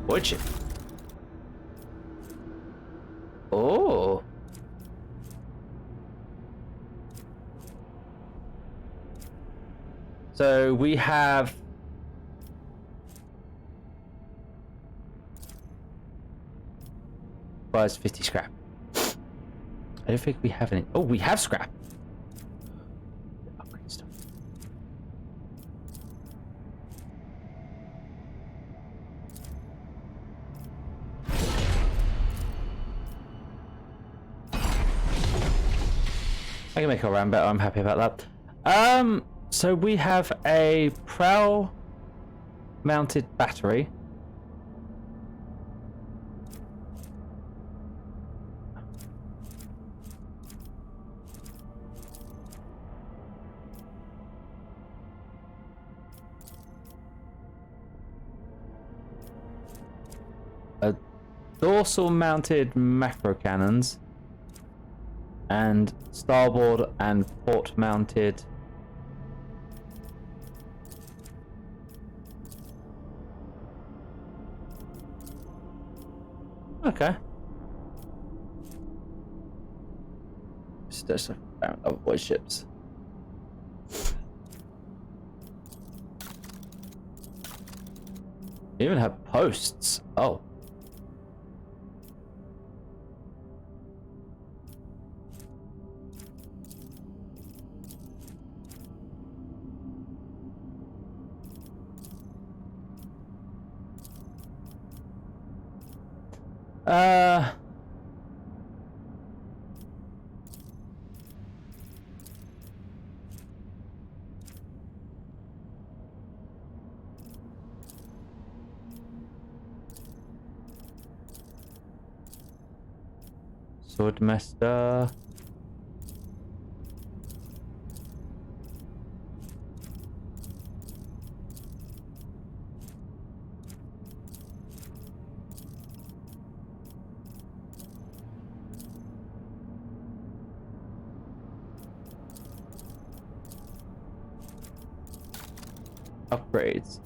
Void ship. Oh. So we have buys 50 scrap. I don't think we have any. Oh, we have scrap. Upgrade stuff. I can make our round better. I'm happy about that. So we have a prow mounted battery. Dorsal mounted macro cannons and starboard and port mounted okay. just other void ships. You even have posts. Oh. Swordmaster. Upgrades.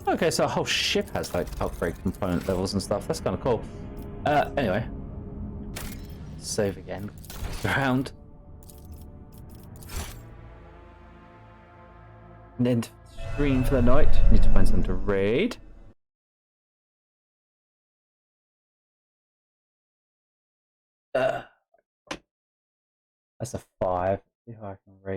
Okay, so a whole ship has like upgrade component levels and stuff. That's kind of cool. Anyway, save again. Round. And then stream for the night. Need to find something to raid. That's a 5. See how I can raid